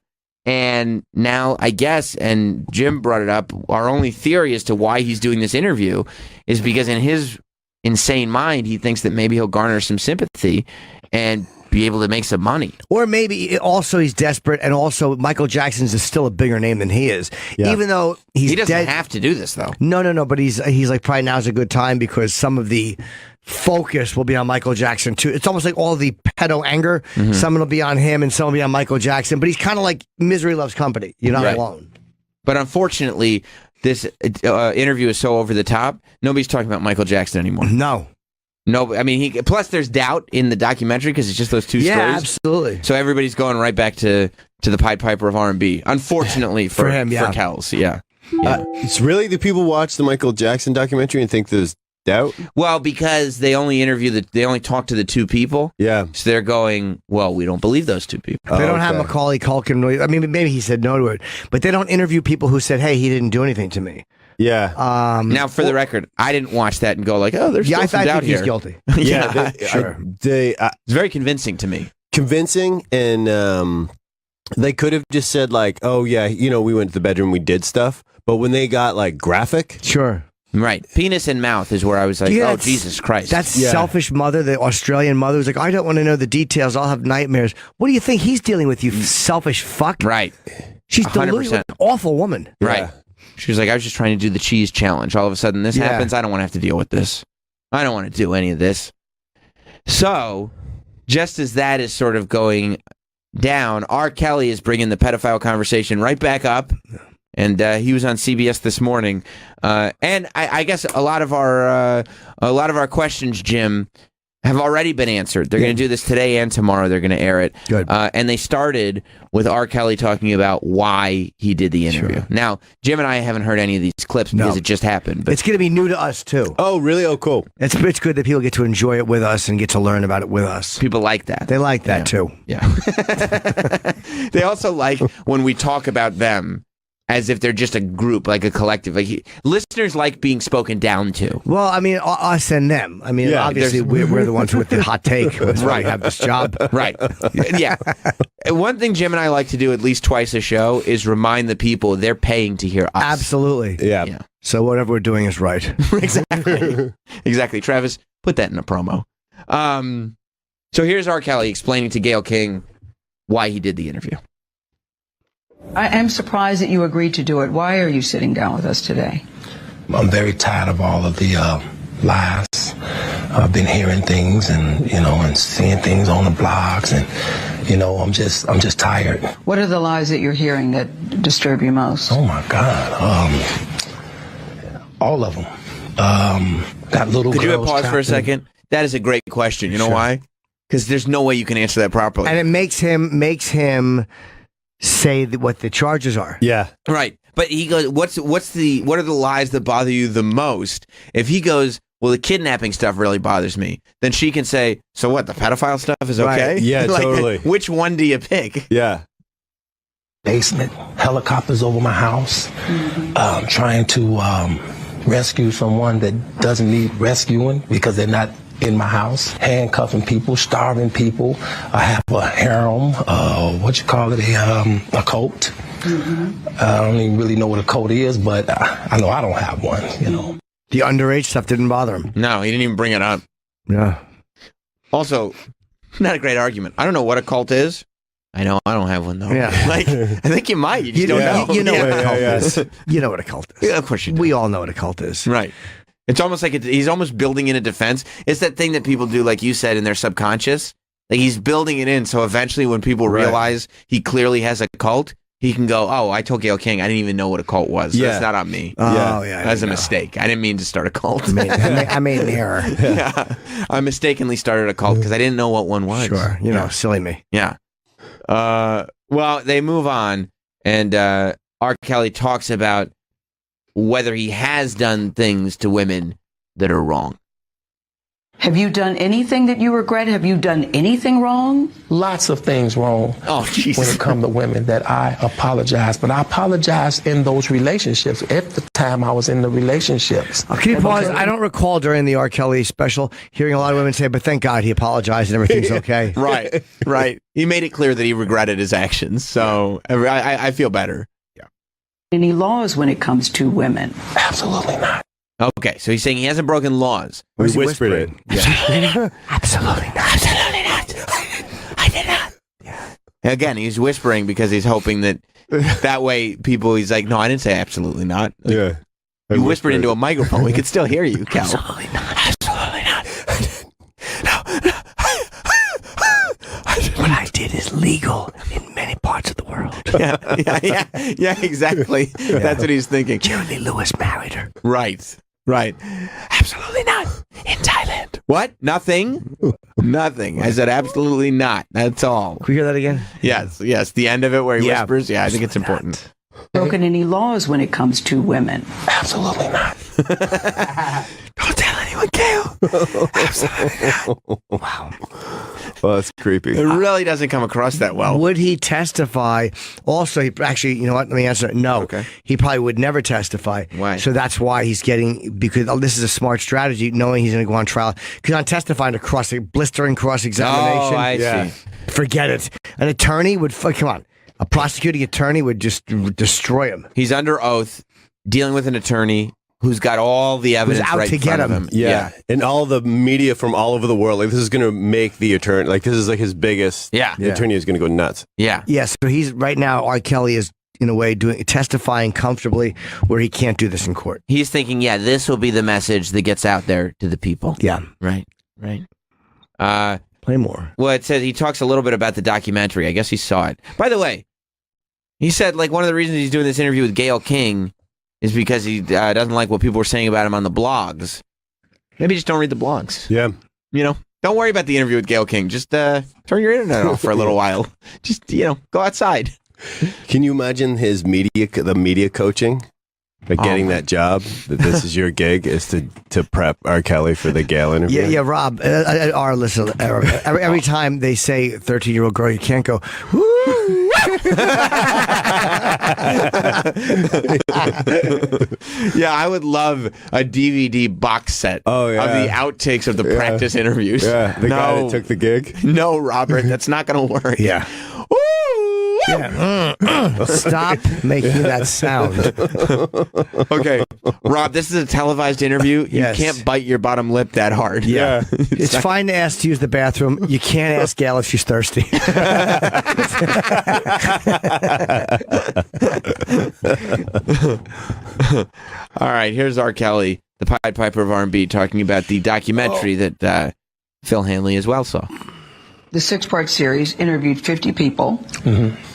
And now I guess, and Jim brought it up, our only theory as to why he's doing this interview is because in his insane mind, he thinks that maybe he'll garner some sympathy and be able to make some money. Or maybe also he's desperate, and also Michael Jackson's is still a bigger name than he is. Yeah. Even though he doesn't have to do this, though. No, but he's like, probably now's a good time because some of the focus will be on Michael Jackson too. It's almost like all the pedo anger. Mm-hmm. Some will be on him and some will be on Michael Jackson. But he's kind of like misery loves company. You're not alone. But unfortunately, this interview is so over the top. Nobody's talking about Michael Jackson anymore. No, I mean, plus there's doubt in the documentary because it's just those 2 stories. Yeah, absolutely. So everybody's going right back to the Pied Piper of R&B. Unfortunately for him, yeah. For Kells, yeah. It's really, do people watch the Michael Jackson documentary and think there's doubt? Well, because they only talk to the 2 people. Yeah. So they're going, well, we don't believe those 2 people. They don't have Macaulay Culkin. I mean, maybe he said no to it, but they don't interview people who said, "Hey, he didn't do anything to me." Yeah. Now, for the record, I didn't watch that and go like, "Oh, there's still some doubt think here." he's guilty. Yeah. Sure. It's very convincing to me. Convincing, and they could have just said like, "Oh yeah, you know, we went to the bedroom, we did stuff." But when they got like graphic, sure. Right. Penis and mouth is where I was like, oh, Jesus Christ. That selfish mother, the Australian mother, was like, I don't want to know the details. I'll have nightmares. What do you think he's dealing with, you selfish fuck? Right. She's 100%. deluded. Awful woman. Right. Yeah. She was like, I was just trying to do the cheese challenge. All of a sudden this happens. I don't want to have to deal with this. I don't want to do any of this. So, just as that is sort of going down, R. Kelly is bringing the pedophile conversation right back up. And he was on CBS this morning, and I guess a lot of our questions, Jim, have already been answered. They're going to do this today and tomorrow. They're going to air it. Good. And they started with R. Kelly talking about why he did the interview. Sure. Now, Jim and I haven't heard any of these clips because it just happened. But it's going to be new to us too. Oh, really? Oh, cool. It's good that people get to enjoy it with us and get to learn about it with us. people like that. They like that too. Yeah. They also like when we talk about them as if they're just a group, like a collective. Like listeners like being spoken down to. Well, I mean, us and them. I mean, obviously, we're the ones with the hot take. That's why we have this job. Right. Yeah. One thing Jim and I like to do at least twice a show is remind the people they're paying to hear us. Absolutely. Yeah. So whatever we're doing is right. Exactly. Exactly. Travis, put that in a promo. So here's R. Kelly explaining to Gayle King why he did the interview. I am surprised that you agreed to do it. Why are you sitting down with us today? I'm very tired of all of the lies. I've been hearing things and seeing things on the blogs, and I'm just tired. What are the lies that you're hearing that disturb you most? Oh my God, all of them. Got little Could girls. you pause for a second? That is a great question. You know why? Because there's no way you can answer that properly. And it makes him say what the charges are. Yeah. Right. But he goes, what are the lies that bother you the most? If he goes, well, the kidnapping stuff really bothers me, then she can say, so what, the pedophile stuff is okay? Right. Yeah, Like, totally. Which one do you pick? Yeah. Basement, helicopters over my house, trying to rescue someone that doesn't need rescuing because they're not in my house, handcuffing people, starving people. I have a harem, a cult. I don't even really know what a cult is, but I know I don't have one, you know. The underage stuff didn't bother him. No, he didn't even bring it up. Yeah. Also, not a great argument. I don't know what a cult is. I know I don't have one, though. Yeah. Like, I think you might. You just don't know. You know what a cult Yeah. is. You know what a cult is. Yeah, of course you do. We all know what a cult is. Right. It's almost like he's almost building in a defense. It's that thing that people do, like you said, in their subconscious. Like he's building it in, so eventually when people realize he clearly has a cult, he can go, oh, I told Gayle King I didn't even know what a cult was. So it's not on me. Oh, yeah. That's a mistake. I didn't mean to start a cult. I made an error. Yeah. I mistakenly started a cult because I didn't know what one was. Sure. You know, silly me. Yeah. Well, they move on, and R. Kelly talks about whether he has done things to women that are wrong. Have you done anything that you regret? Have you done anything wrong? Lots of things wrong Oh, Jesus. when it comes to women that I apologize. But I apologize in those relationships. At the time I was in the relationships. Can you pause? I don't recall during the R. Kelly special hearing a lot of women say, but thank God he apologized and everything's okay. Right. He made it clear that he regretted his actions, so I feel better. Any laws when it comes to women? Absolutely not. Okay, so he's saying he hasn't broken laws. We whispered it. Yeah. Absolutely not. Absolutely not. I did not. Yeah. Again, he's whispering because he's hoping that way he's like, no, I didn't say absolutely not. Like, Yeah. you whispered into a microphone. We could still hear you, Cal. Absolutely not. Absolutely not. What I did is legal in many parts of the world. Yeah, exactly. That's what he's thinking. Jerry Lee Lewis married her. Right. Absolutely not. In Thailand. What? Nothing? Nothing. I said absolutely not. That's all. Can we hear that again? Yes. The end of it where he whispers. Yeah, I think it's important. Broken any laws when it comes to women? Absolutely not. Don't tell anyone, Gail. Absolutely not. Wow. Well, that's creepy. It really doesn't come across that well. Would he testify? Also, actually, you know what? Let me answer. No. Okay. He probably would never testify. Why? So that's why he's because this is a smart strategy, knowing he's going to go on trial. Because on testifying to blistering cross-examination. Oh, I see. Forget it. An attorney would, come on. A prosecuting attorney would just destroy him. He's under oath, dealing with an attorney who's got all the evidence out right to in get front of him. him. Yeah. And all the media from all over the world, like this is going to make the attorney, like this is like his biggest. Yeah. The attorney is going to go nuts. Yeah. Yeah, so he's right now, R. Kelly is in a way testifying comfortably where he can't do this in court. He's thinking, this will be the message that gets out there to the people. Yeah. Right. Play more. Well, it says he talks a little bit about the documentary. I guess he saw it. By the way, he said like one of the reasons he's doing this interview with Gayle King is because he doesn't like what people were saying about him on the blogs. Maybe just don't read the blogs. Yeah. You know, don't worry about the interview with Gayle King. Just turn your internet off for a little while. Just, go outside. Can you imagine the media coaching? Like getting that job, that this is your gig, is to prep R. Kelly for the Gayle interview? Yeah, Rob, listen, every time they say 13-year-old girl, you can't go, woo! Yeah, I would love a DVD box set of the outtakes of the practice interviews. Yeah, the guy that took the gig? No, Robert, that's not going to work. Yeah. Stop making that sound. Okay, Rob, this is a televised interview. Yes. You can't bite your bottom lip that hard. Yeah. It's fine to ask to use the bathroom. You can't ask Gayle if she's thirsty. All right, here's R. Kelly, the Pied Piper of R&B, talking about the documentary that Phil Hanley as well saw. The 6-part series interviewed 50 people,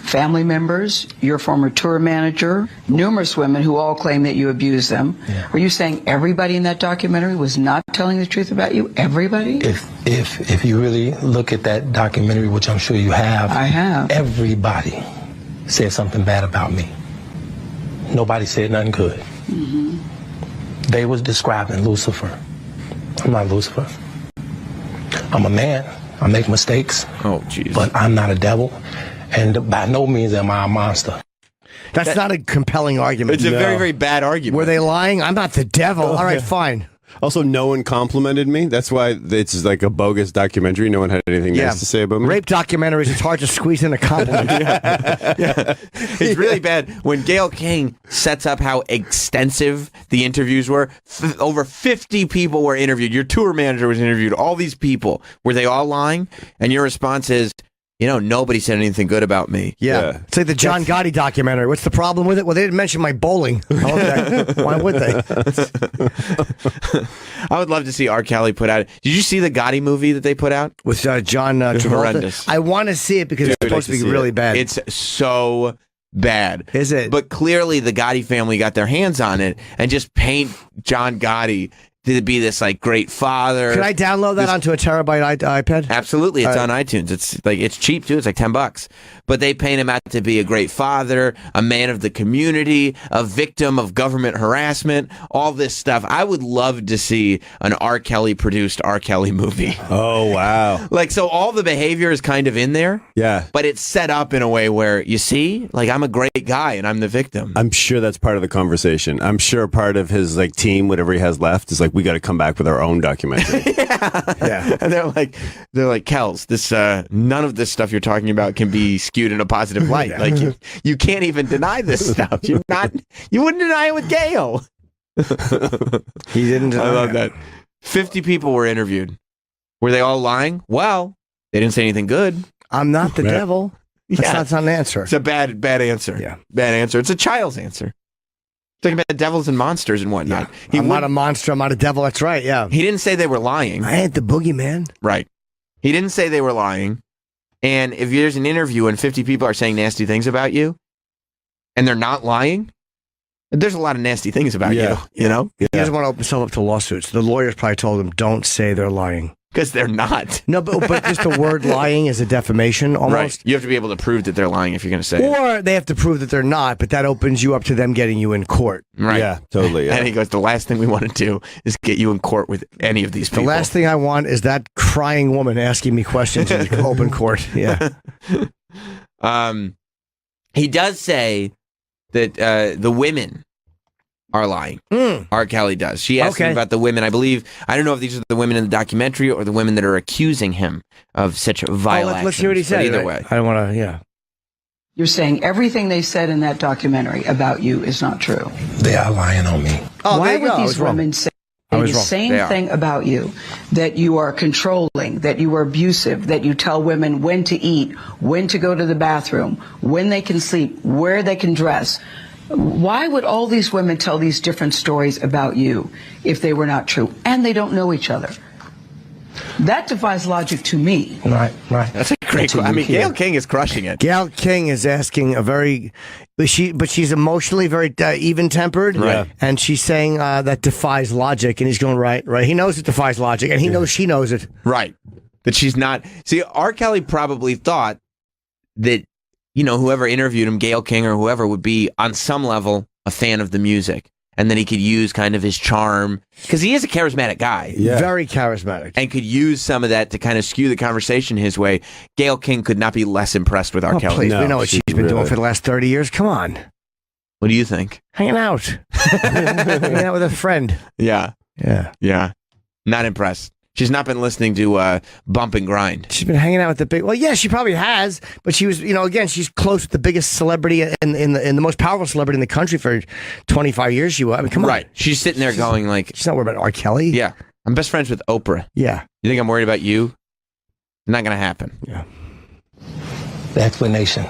family members, your former tour manager, numerous women who all claim that you abused them. Yeah. Were you saying everybody in that documentary was not telling the truth about you? Everybody? If you really look at that documentary, which I'm sure you have, I have. Everybody said something bad about me. Nobody said nothing good. They was describing Lucifer. I'm not Lucifer. I'm a man. I make mistakes. Oh, jeez. But I'm not a devil. And by no means am I a monster. That's not a compelling argument. It's a very, very bad argument. Were they lying? I'm not the devil. All right, fine. Also, no one complimented me. That's why it's like a bogus documentary. No one had anything nice to say about me. Rape documentaries, it's hard to squeeze in a compliment. Yeah. It's really bad when Gayle King sets up how extensive the interviews were. Over 50 people were interviewed. Your tour manager was interviewed. All these people. Were they all lying? And your response is, nobody said anything good about me. Yeah. It's like the John Gotti documentary. What's the problem with it? Well, they didn't mention my bowling. Okay. Why would they? I would love to see R. Kelly put out. Did you see the Gotti movie that they put out? With John Travolta? Horrendous. I want to see it because it's supposed to be really bad. It's so bad. Is it? But clearly the Gotti family got their hands on it and just paint John Gotti to be this like great father. Can I download that onto a terabyte iPad? Absolutely. It's on iTunes. It's cheap too. It's like $10. But they paint him out to be a great father, a man of the community, a victim of government harassment, all this stuff. I would love to see an R. Kelly produced R. Kelly movie. Oh, wow. So all the behavior is kind of in there. Yeah. But it's set up in a way where, you see, I'm a great guy and I'm the victim. I'm sure that's part of the conversation. I'm sure part of his team, whatever he has left, is we got to come back with our own documentary. Yeah. And they're like, Kels, this none of this stuff you're talking about can be skewed in a positive light. You can't even deny this stuff. You wouldn't deny it with Gayle. He didn't deny I love that. 50 people were interviewed. Were they all lying? Well, they didn't say anything good. I'm not the devil. That's not an answer. It's a bad answer. Yeah. Bad answer. It's a child's answer. Talking about devils and monsters and whatnot. I'm not a monster. I'm not a devil. That's right. Yeah. He didn't say they were lying. I ain't the boogeyman. Right. He didn't say they were lying. And if there's an interview and 50 people are saying nasty things about you, and they're not lying, there's a lot of nasty things about you. You know? He doesn't want to open himself up to lawsuits. The lawyers probably told him, don't say they're lying. Because they're not. No, but just the word lying is a defamation almost. Right. You have to be able to prove that they're lying if you're going to say it. Or they have to prove that they're not, but that opens you up to them getting you in court. Right. Yeah, totally. Yeah. And he goes, the last thing we want to do is get you in court with any of these people. The last thing I want is that crying woman asking me questions in open court. Yeah. He does say that the women are lying. R. Kelly does. She asked him about the women. I don't know if these are the women in the documentary or the women that are accusing him of such vile actions. Let's hear what he said. Either way. I don't want to, You're saying everything they said in that documentary about you is not true. They are lying on me. Why would these women say the same thing about you? That you are controlling, that you are abusive, that you tell women when to eat, when to go to the bathroom, when they can sleep, where they can dress. Why would all these women tell these different stories about you if they were not true? And they don't know each other. That defies logic to me. Right. That's a great question. I mean, Gayle King is crushing it. Gayle King is asking but she's emotionally very even-tempered. Right. And she's saying that defies logic. And he's going, right. He knows it defies logic. And he knows she knows it. Right. That she's not. See, R. Kelly probably thought that, whoever interviewed him, Gayle King or whoever, would be on some level a fan of the music. And then he could use kind of his charm, because he is a charismatic guy. Yeah. Very charismatic. And could use some of that to kind of skew the conversation his way. Gayle King could not be less impressed with R. Kelly. Please, we know what she's been doing for the last 30 years. Come on. What do you think? Hanging out. Hanging out with a friend. Yeah. Yeah. Not impressed. She's not been listening to Bump and Grind. She's been hanging out with the big. Well, yeah, she probably has, but she was, again, she's close with the biggest celebrity and the most powerful celebrity in the country for 25 years. She was. I mean, come on. Right. She's sitting there going like, she's not worried about R. Kelly. Yeah, I'm best friends with Oprah. Yeah. You think I'm worried about you? Not gonna happen. Yeah. The explanation.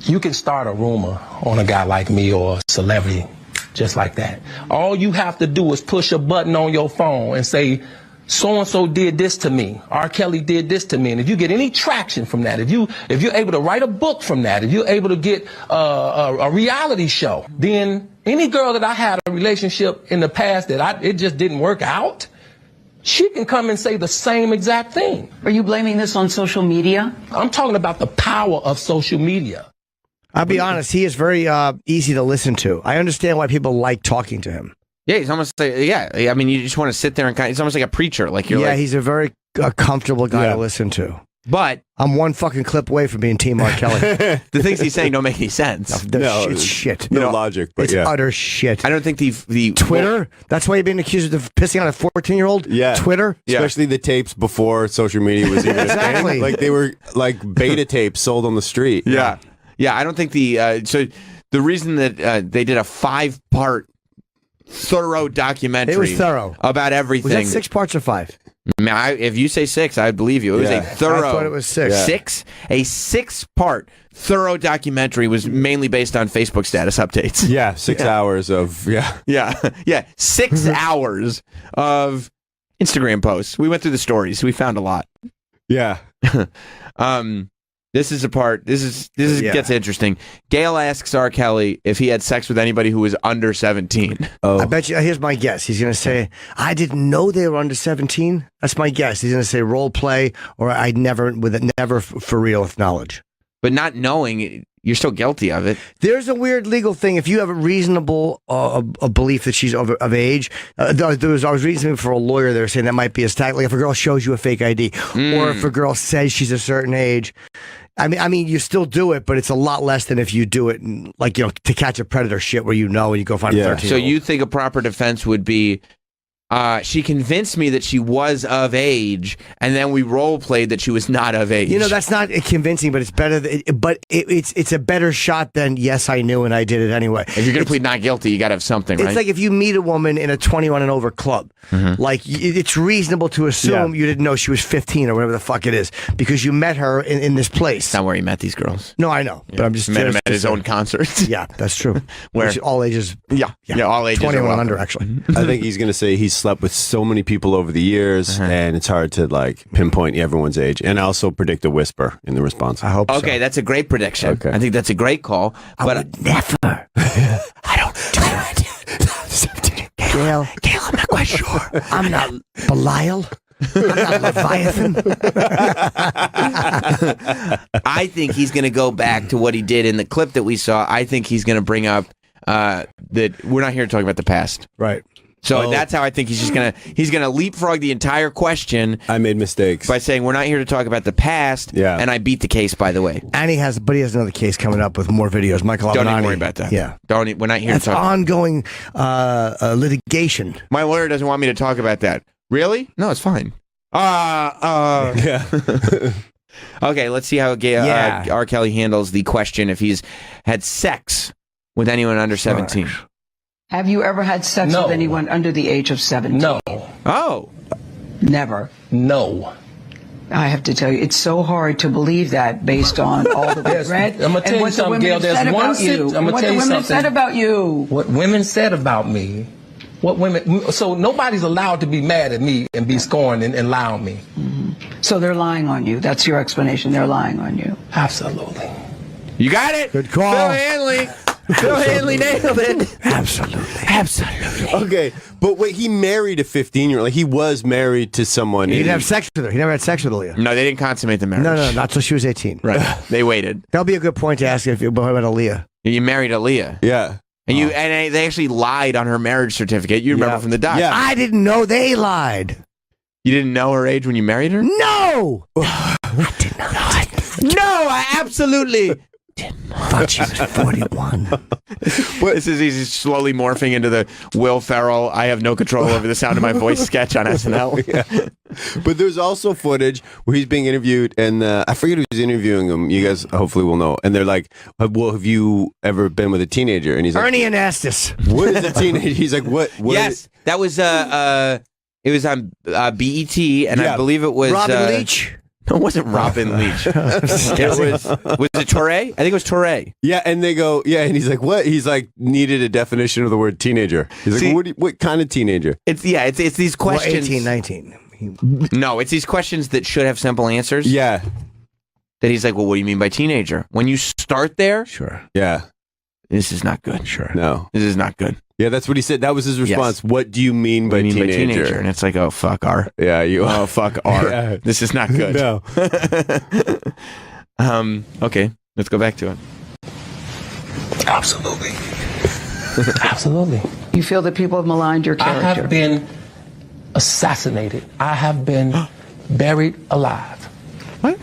You can start a rumor on a guy like me or a celebrity just like that. All you have to do is push a button on your phone and say, so-and-so did this to me. R. Kelly did this to me. And if you get any traction from that, if you're able to write a book from that, if you're able to get a reality show, then any girl that I had a relationship in the past that it just didn't work out, she can come and say the same exact thing. Are you blaming this on social media? I'm talking about the power of social media. I'll be honest, he is very easy to listen to. I understand why people like talking to him. Yeah, he's almost like, I mean, you just want to sit there and it's almost like a preacher. Like you're like, he's a very comfortable guy to listen to. But I'm one fucking clip away from being Team R. Kelly. the things he's saying don't make any sense. It's shit. No logic, but it's utter shit. I don't think the Twitter. That's why you've been accused of pissing on a 14-year-old. Yeah, Twitter. Especially the tapes before social media was even exactly a thing. Like they were like beta tapes sold on the street. Yeah. I don't think so the reason that they did a 5-part thorough documentary. It was thorough about everything. Was that 6 parts or 5? If you say 6, I believe you. It was a thorough. I thought it was 6. Yeah. 6? A 6-part thorough documentary was mainly based on Facebook status updates. Yeah, 6 hours of Yeah, 6 hours of Instagram posts. We went through the stories. We found a lot. Yeah. This is a part. This gets interesting. Gail asks R. Kelly if he had sex with anybody who was under 17. Oh, I bet you. Here's my guess. He's going to say, "I didn't know they were under 17." That's my guess. He's going to say role play, or I never for real with knowledge. But not knowing, you're still guilty of it. There's a weird legal thing. If you have a reasonable a belief that she's of age, I was reading something for a lawyer. They were saying that might be a stack. Like if a girl shows you a fake ID, or if a girl says she's a certain age. I mean, you still do it, but it's a lot less than if you do it, to catch a predator shit where and you go find a 13-year-old. So you think a proper defense would be, she convinced me that she was of age, and then we role played that she was not of age. That's not convincing, but it's better. It's a better shot than yes, I knew and I did it anyway. If you're going to plead not guilty, you got to have something, right? It's like if you meet a woman in a 21 and over club, it's reasonable to assume you didn't know she was 15 or whatever the fuck it is because you met her in this place. That's not where he met these girls. No, I know, but I'm just met him at his own concerts. Yeah, that's true. Where all ages. Yeah, all ages. 21 and under, actually. I think he's going to say he's slept with so many people over the years, and it's hard to pinpoint everyone's age. And I also predict a whisper in the response. I hope. Okay, that's a great prediction. Okay. I think that's a great call. I would never. I don't do it. Gail, I'm not quite sure. I'm not Belial. I'm not Leviathan. I think he's going to go back to what he did in the clip that we saw. I think he's going to bring up that we're not here to talk about the past. Right. So that's how I think he's gonna leapfrog the entire question. I made mistakes by saying we're not here to talk about the past. Yeah. And I beat the case, by the way. And he has another case coming up with more videos. Michael Don't Avenatti. even worry about that. Yeah. We're not here That's to talk. ongoing litigation. My lawyer doesn't want me to talk about that. Really? No, it's fine. Yeah. Okay, let's see how R. Kelly handles the question if he's had sex with anyone under 17. Have you ever had sex with anyone under the age of 17? No. Oh. Never. No. I have to tell you, it's so hard to believe that based on all that we've read. I'm going to tell you something, Gail. There's one thing. I'm going to tell you something. What the women said about you. What women said about me. So nobody's allowed to be mad at me and be scorned and lie on me. Mm-hmm. So they're lying on you. That's your explanation. They're lying on you. Absolutely. You got it. Good call. Phil Hanley. Phil Hanley nailed it. Absolutely. Okay, but wait, he married a 15-year-old. He was married to someone. He didn't have sex with her. He never had sex with Aaliyah. No, they didn't consummate the marriage. No, not till she was 18. Right. They waited. That'll be a good point to ask if you about Aaliyah. You married Aaliyah. Yeah. And they actually lied on her marriage certificate. You remember from the doc. Yeah. I didn't know they lied. You didn't know her age when you married her? No! I did not. No, I absolutely thought she was 41. He's slowly morphing into the Will Ferrell, I have no control over the sound of my voice sketch on SNL. Yeah. But there's also footage where he's being interviewed, and I forget who's interviewing him. You guys hopefully will know. And they're like, well, have you ever been with a teenager? And he's like, Ernie Anastas. What is a teenager? He's like, what yes, that was, it was on BET, and I believe it was... Robin Leach? No, it wasn't Robin Leach. Was it Torre? I think it was Torre. Yeah, and they go, and he's like, what? He's like, needed a definition of the word teenager. He's like, what kind of teenager? It's these questions. 18, 19. No, it's these questions that should have simple answers. Yeah. That he's like, well, what do you mean by teenager? When you start there, sure. Yeah. This is not good. Sure. No. This is not good. Yeah, that's what he said. That was his response. Yes. What do you mean by teenager? And it's like, oh, fuck R. Yeah, oh, fuck R. Yeah. This is not good. No. Okay, let's go back to it. Absolutely. Absolutely. You feel that people have maligned your I character? have been assassinated. I have been buried alive. What?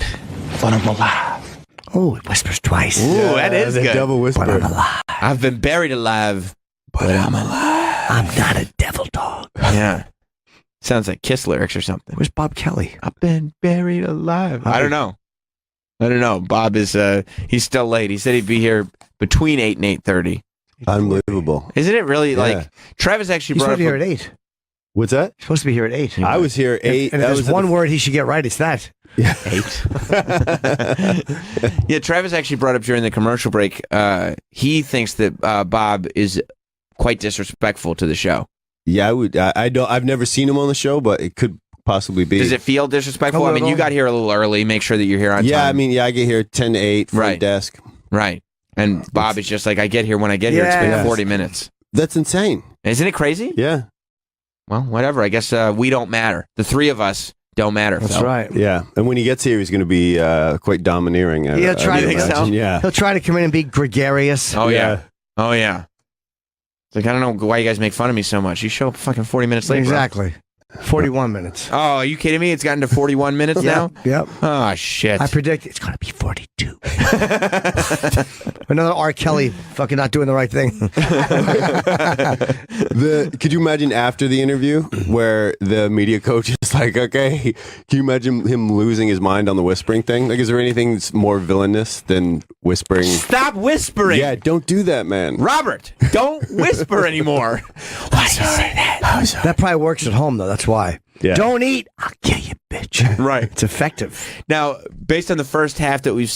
But I'm alive. Oh, it whispers twice. Ooh, that is the good. double whisper. But I'm alive. I've been buried alive, but I'm alive. I'm not a devil dog. Yeah. Sounds like Kiss lyrics or something. Where's Bob Kelly? I've been buried alive. I don't know. Bob is he's still late. He said he'd be here between 8 and 8:30. Unbelievable. Isn't it really Yeah. like Travis actually He's brought supposed up to be here at 8. What's that? He's supposed to be here at 8. I was here 8. And if there's one word he should get right, it's that. Yeah. 8. Yeah, Travis actually brought up during the commercial break. He thinks that Bob is quite disrespectful to the show. Yeah, I would. I don't. I've never seen him on the show, but it could possibly be. Does it feel disrespectful? A I mean, you little. got here a little early. Make sure that you're here on time. Yeah, I mean, I get here 10 to 8, front Right. desk. Right. And Bob is just like, I get here when I get here. It's been Yes. 40 minutes. That's insane. Isn't it crazy? Yeah, Well, whatever. I guess we don't matter. The three of us don't matter. That's Phil. right. yeah. And when he gets here, he's going to be quite domineering. He'll try to- would imagine. so? Yeah. He'll try to come in and be gregarious. Oh, yeah. Oh, yeah. It's like, I don't know why you guys make fun of me so much. You show up fucking 40 minutes late, bro. Exactly. 41 minutes. Oh, are you kidding me? It's gotten to 41 minutes now? Yep. Oh, shit. I predict it's going to be 42. Another R. Kelly fucking not doing the right thing. Could you imagine after the interview where the media coach is like, okay, can you imagine him losing his mind on the whispering thing? Like, is there anything that's more villainous than whispering? Stop whispering. Yeah, don't do that, man. Robert, don't whisper anymore. Why do you say that? That probably works at home, though. That's why. Yeah. Don't eat. I'll kill you, bitch. Right. It's effective. Now, based on the first half that we've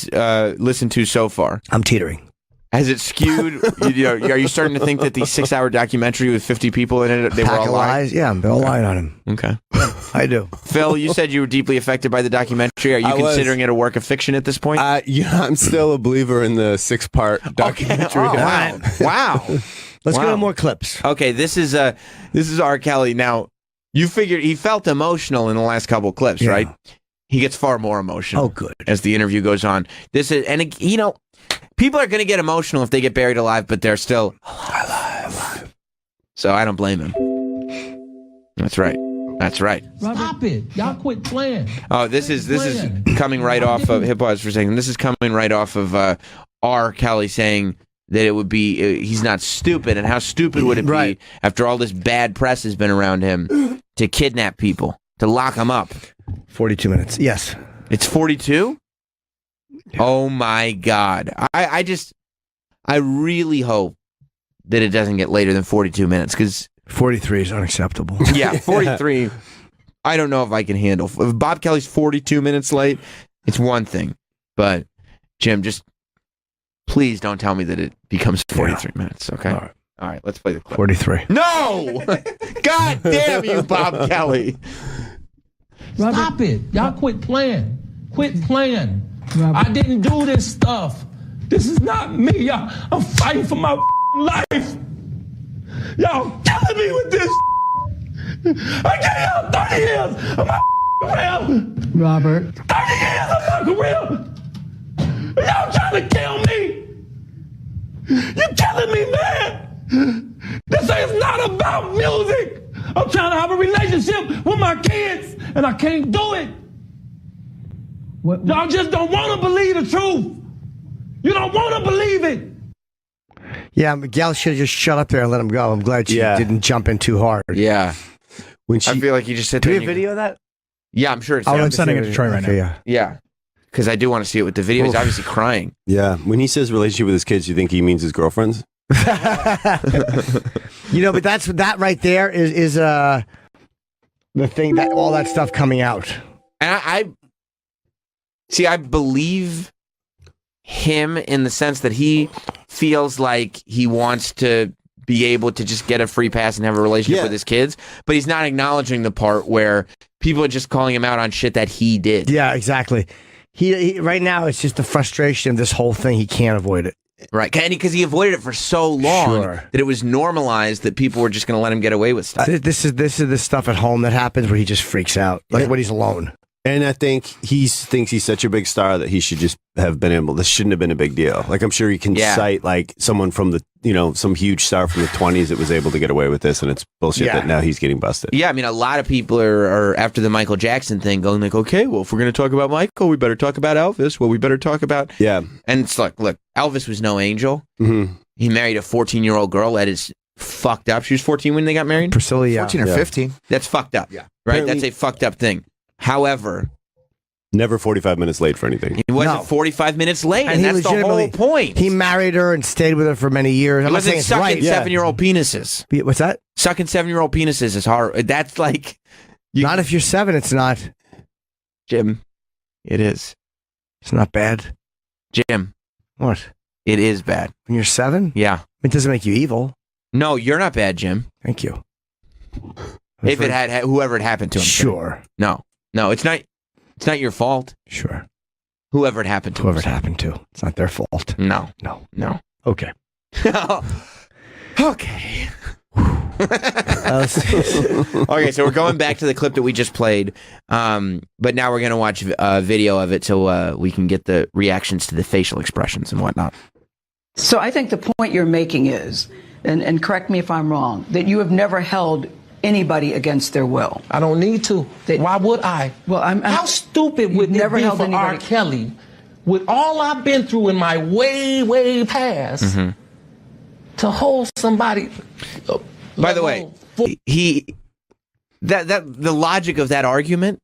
listened to so far, I'm teetering. has it skewed? Are you starting to think that the 6-hour documentary with 50 people in it, they were Pack all of lying? lies. Yeah, they're all lying on him. Okay. I do. Phil, you said you were deeply affected by the documentary. Are you I was. considering it a work of fiction at this point? I'm still a believer in the 6-part documentary. Oh, wow. Wow. Let's go Wow. to more clips. Okay, this is R. Kelly. Now, you figured he felt emotional in the last couple of clips, Yeah. right? He gets far more emotional. Oh, good. As the interview goes on. This is, and you know, people are going to get emotional if they get buried alive, but they're still alive. So I don't blame him. That's right. That's right. Stop it. Y'all quit playing. Oh, this is coming right off of hip hop for a second. This is coming right off of R. Kelly saying that it would be he's not stupid, and how stupid would it Right. be after all this bad press has been around him to kidnap people, to lock them up. 42 minutes. Yes. It's 42? Oh my God. I really hope that it doesn't get later than 42 minutes, because 43 is unacceptable. yeah, 43, I don't know if I can handle. If Bob Kelly's 42 minutes late, it's one thing. But Jim, just please don't tell me that it becomes 43 minutes, okay? All right. Let's play the clip. 43. No! God damn you, Bob Kelly. Stop it. Y'all quit playing. Quit playing. I didn't do this stuff. This is not me. Y'all, I'm fighting for my life. Y'all killing me with this. I gave y'all 30 years of my career. Robert. 30 years of my career. Y'all trying to kill me. You killing me, man. This is not about music. I'm trying to have a relationship with my kids, and I can't do it. Y'all just don't want to believe the truth. You don't want to believe it. Yeah, Miguel should have just shut up there and let him go. I'm glad she didn't jump in too hard. Yeah. When she, I feel like you just sit Do there. we have video of that? Yeah, I'm sure it's Oh, there. I'm sending it to Troy right now. Yeah. Yeah. Because I do want to see it with the video. He's obviously crying. yeah, when he says relationship with his kids, you think he means his girlfriends? You know, but that right there is the thing, that all that stuff coming out. And I believe him in the sense that he feels like he wants to be able to just get a free pass and have a relationship with his kids, but he's not acknowledging the part where people are just calling him out on shit that he did. Yeah, exactly. He right now it's just the frustration of this whole thing. He can't avoid it. Right, because he avoided it for so long Sure. that it was normalized that people were just going to let him get away with stuff. This is the stuff at home that happens where he just freaks out, like when he's alone. And I think he thinks he's such a big star that he should just have been able. This shouldn't have been a big deal. Like I'm sure he can cite like someone from the some huge star from the 20s that was able to get away with this, and it's bullshit that now he's getting busted. Yeah, I mean, a lot of people are after the Michael Jackson thing going like, okay, well, if we're going to talk about Michael, we better talk about Elvis. Well, we better talk about... Yeah. And it's like, look, Elvis was no angel. Mm-hmm. He married a 14-year-old girl that is fucked up. She was 14 when they got married? Priscilla, 14 or 15. That's fucked up. Yeah. Right? Apparently- That's a fucked up thing. However... Never 45 minutes late for anything. He wasn't 45 minutes late, and he that's the whole legitimately- point. He married her and stayed with her for many years. I'm It not saying wasn't it's sucking right. 7-year-old penises. What's that? Sucking 7-year-old penises is hard. That's like... Not if you're 7, it's not. Jim, it is. It's not bad. Jim, What? it is bad. When you're 7? Yeah. It doesn't make you evil. No, you're not bad, Jim. Thank you. If it had whoever it happened to him. Sure. No, it's not. It's not your fault. Sure. Whoever it happened to. Whoever it happened to. It's not their fault. No. No. Okay. Okay. Okay, so we're going back to the clip that we just played, but now we're going to watch a video of it so we can get the reactions to the facial expressions and whatnot. So I think the point you're making is, and correct me if I'm wrong, that you have never held anybody against their will. I don't need to. Why would I? Well, How stupid would it never be held for R. anybody- Kelly, with all I've been through in my way past, to hold somebody? By the way, the logic of that argument,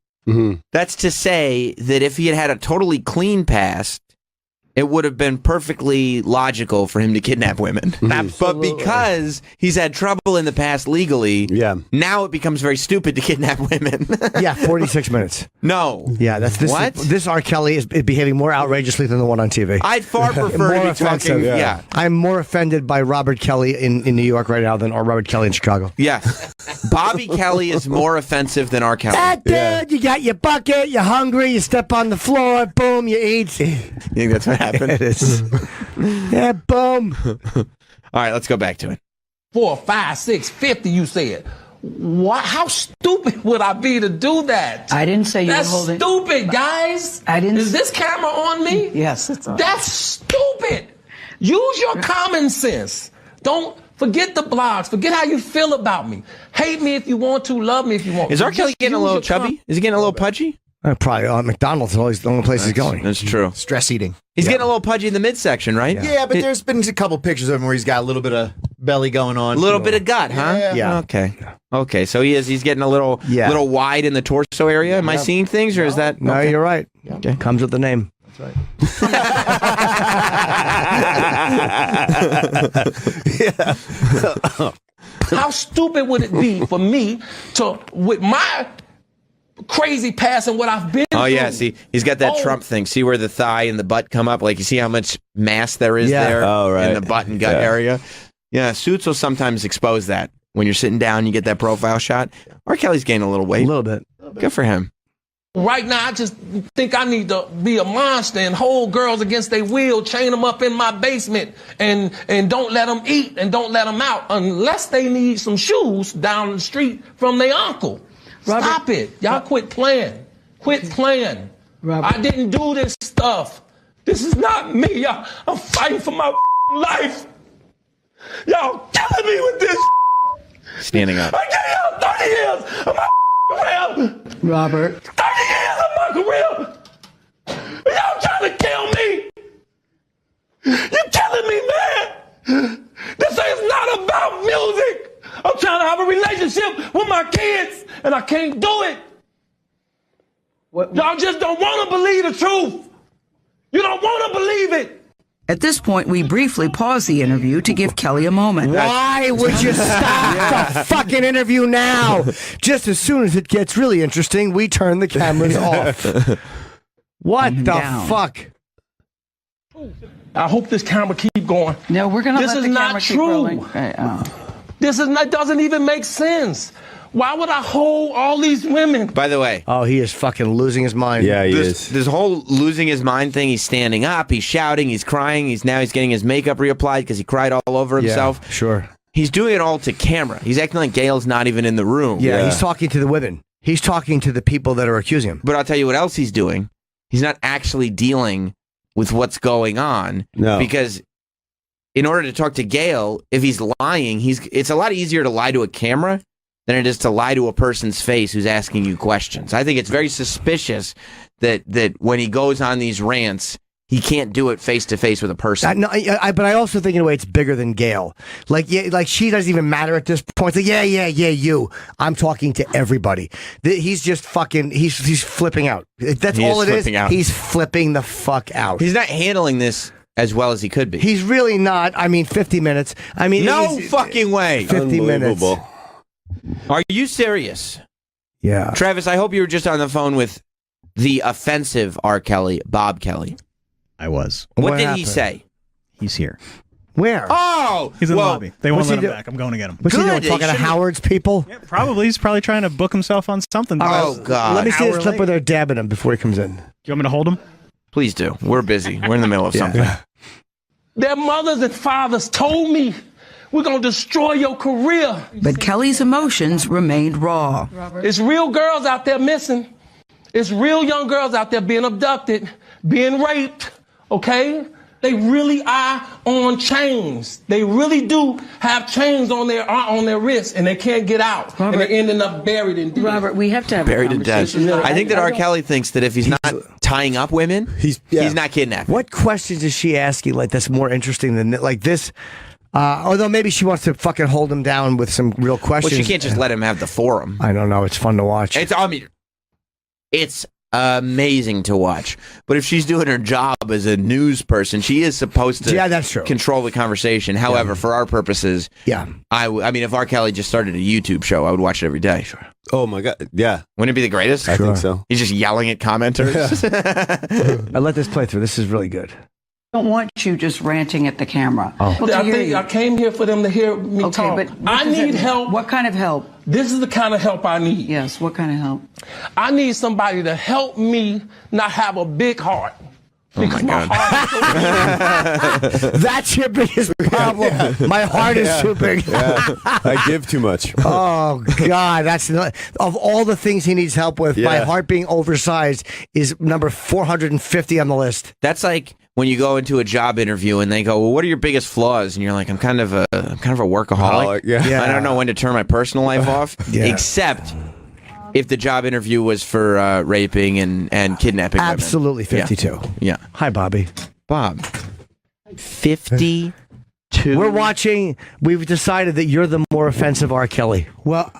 that's to say that if he had had a totally clean past, it would have been perfectly logical for him to kidnap women. But because he's had trouble in the past legally, now it becomes very stupid to kidnap women. 46 minutes. No. Yeah, that's this. What? This R. Kelly is behaving more outrageously than the one on TV. I'd far prefer More to be offensive. talking. Yeah. I'm more offended by Robert Kelly in New York right now than Robert Kelly in Chicago. Yes. Bobby Kelly is more offensive than R. Kelly. Dude, you got your bucket, you're hungry, you step on the floor, boom, you eat. You think that's what happened? It is. Yeah, boom. All right, let's go back to it. 4, 5, 6, 50, you said. How stupid would I be to do that? I didn't say you That's were holding... stupid, guys. I didn't... Is this camera on me? Yes, it's on. That's stupid. Use your common sense. Don't forget the blogs. Forget how you feel about me. Hate me if you want to. Love me if you want to. Is R. Kelly getting a little chubby? Is he getting a little pudgy? Probably McDonald's is always the only place he's going. That's true. Stress eating. He's getting a little pudgy in the midsection, right? Yeah, but there's been a couple pictures of him where he's got a little bit of belly going on. A little bit of gut, huh? Yeah. Okay. Okay. So he's getting a little wide in the torso area. Am I seeing things, or is that? No, okay. you're right. Okay. Comes with the name. How stupid would it be for me to, with my crazy past and what I've been Oh through? yeah, see, he's got that Oh. Trump thing. See where the thigh and the butt come up? Like, you see how much mass there is Yeah. there Oh, right. in the butt and gut area? Yeah, suits will sometimes expose that. When you're sitting down, you get that profile shot. R. Kelly's gaining a little weight. A little bit. Good for him. Right now, I just think I need to be a monster and hold girls against their will, chain them up in my basement, and don't let them eat and don't let them out unless they need some shoes down the street from their uncle. Robert- Stop it. Y'all quit playing. Quit playing. Robert- I didn't do this stuff. This is not me. Y'all, I'm fighting for my life. Y'all killing me with this. Standing up. I gave y'all 30 years of my career. Robert. 30 years of my career. Y'all trying to kill me. You're killing me, man. This is not about music. I'm trying to have a relationship with my kids, and I can't do it. Y'all just don't want to believe the truth. You don't want to believe it. At this point, we briefly pause the interview to give Kelly a moment. Why would you stop the fucking interview now? Just as soon as it gets really interesting, we turn the cameras off. What the down. fuck? I hope this camera keep going. No, we're going to This let is the not camera keep true. rolling. This is not, doesn't even make sense. Why would I hold all these women? By the way, Oh, he is fucking losing his mind. Yeah, he this, is. this whole losing his mind thing, he's standing up, he's shouting, he's crying, he's getting his makeup reapplied because he cried all over Yeah, himself. sure. He's doing it all to camera. He's acting like Gail's not even in the room. Yeah, he's talking to the women. He's talking to the people that are accusing him. But I'll tell you what else he's doing. He's not actually dealing with what's going on. No. Because in order to talk to Gail, if he's lying, it's a lot easier to lie to a camera than it is to lie to a person's face who's asking you questions. I think it's very suspicious that when he goes on these rants, he can't do it face to face with a person. But I also think in a way it's bigger than Gail. Like she doesn't even matter at this point. It's like, yeah, you. I'm talking to everybody. He's just fucking. He's flipping out. That's all it is. He's flipping the fuck out. He's not handling this as well as he could be. He's really not. I mean, 50 minutes. I mean, no fucking way. 50 minutes. Are you serious? Yeah. Travis, I hope you were just on the phone with the offensive R. Kelly, Bob Kelly. I was. What did he say? He's here. Where? Oh! He's in the lobby. They won't let him back. I'm going to get him. What's he doing? Talking to Howard's people? Yeah, probably. He's probably trying to book himself on something. Oh, God. Let me see this clip where they're dabbing him before he comes in. Do you want me to hold him? Please do. We're busy. We're in the middle of something. Their mothers and fathers told me, we're going to destroy your career. But Kelly's emotions remained raw. It's real girls out there missing. It's real young girls out there being abducted, being raped, okay? They really are on chains. They really do have chains on their wrists, and they can't get out. Robert, and they're ending up buried in death. Robert, we have to have Buried a in death. conversation. I think that R. Kelly thinks that if he's not tying up women, he's not kidnapping. What questions is she asking like that's more interesting than like this? Although maybe she wants to fucking hold him down with some real questions. Well, she can't just let him have the forum. I don't know. It's fun to watch. It's amazing to watch. But if she's doing her job as a news person, she is supposed to that's true. Control the conversation. However, for our purposes, I mean, if R. Kelly just started a YouTube show, I would watch it every day. Sure. Oh my God. Yeah. Wouldn't it be the greatest? I think so. He's just yelling at commenters. I let this play through. This is really good. I don't want you just ranting at the camera. I came here for them to hear me talk. But I need help. What kind of help? This is the kind of help I need. Yes, what kind of help? I need somebody to help me not have a big heart. Because my heart is so big. That's your biggest problem. My heart is too big. I give too much. Oh God, that's of all the things he needs help with. My heart being oversized is number 450 on the list. That's like when you go into a job interview and they go, "Well, what are your biggest flaws?" and you're like, "I'm kind of a workaholic. I don't know when to turn my personal life off, except." If the job interview was for raping and kidnapping women. Absolutely 52. Yeah. Hi, Bobby. Bob. 52. We're watching. We've decided that you're the more offensive R. Kelly. Well,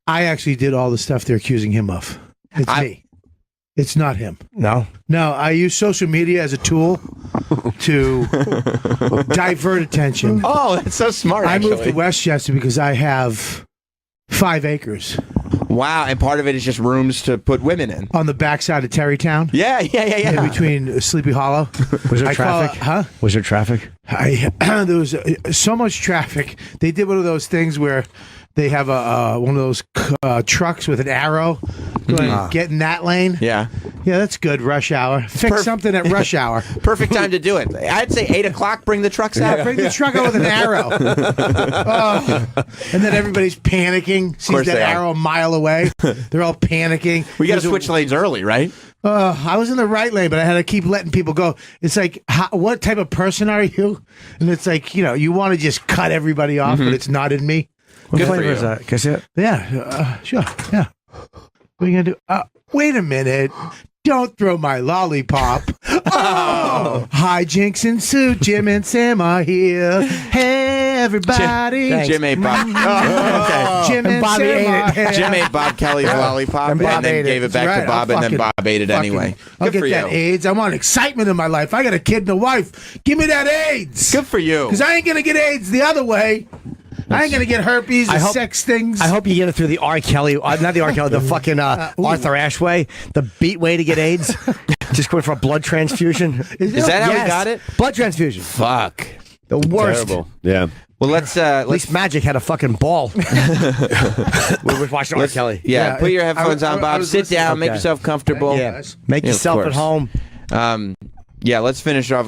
I actually did all the stuff they're accusing him of. It's me. It's not him. No? No, I use social media as a tool to divert attention. Oh, that's so smart, I actually. moved to Westchester because I have 5 acres. Wow, and part of it is just rooms to put women in. On the backside of Terrytown. Yeah. In between Sleepy Hollow. Was there traffic? Was there traffic? There was so much traffic. They did one of those things where they have one of those trucks with an arrow going get in that lane. Yeah, that's good. Rush hour. Fix something at rush hour. Perfect time to do it. I'd say 8 o'clock. Bring the trucks out. Bring the truck out with an arrow. And then everybody's panicking. Sees that arrow a mile away. They're all panicking. We got to switch lanes early, right? I was in the right lane, but I had to keep letting people go. It's like, what type of person are you? And it's like, you want to just cut everybody off, but it's not in me. What flavor is that? Can I see it? Yeah, sure. Yeah. What are you going to do? Wait a minute. Don't throw my lollipop. Oh! Hi, Jinx and Sue. Jim and Sam are here. Hey, everybody. Jim ate Bob. Jim and Bobby Sam ate are it. here. Jim ate Bob Kelly's lollipop and Bob then ate gave it back Right, to Bob, and then Bob ate it anyway. I'll Good get for that you. AIDS. I want excitement in my life. I got a kid and a wife. Give me that AIDS. Good for you. Because I ain't going to get AIDS the other way. I ain't going to get herpes and sex things. I hope you get it through the R. Kelly, not the R. Kelly, the fucking Arthur Ashe way, the beat way to get AIDS. Just going for a blood transfusion. Is that how we got it? Blood transfusion. Fuck. The worst. Terrible. Yeah. Well, let's At least Magic had a fucking ball. We were watching R. Kelly. Yeah, put your headphones on, Bob. Sit down, make yourself comfortable. Yeah. Make yourself at home. Yeah, let's finish off.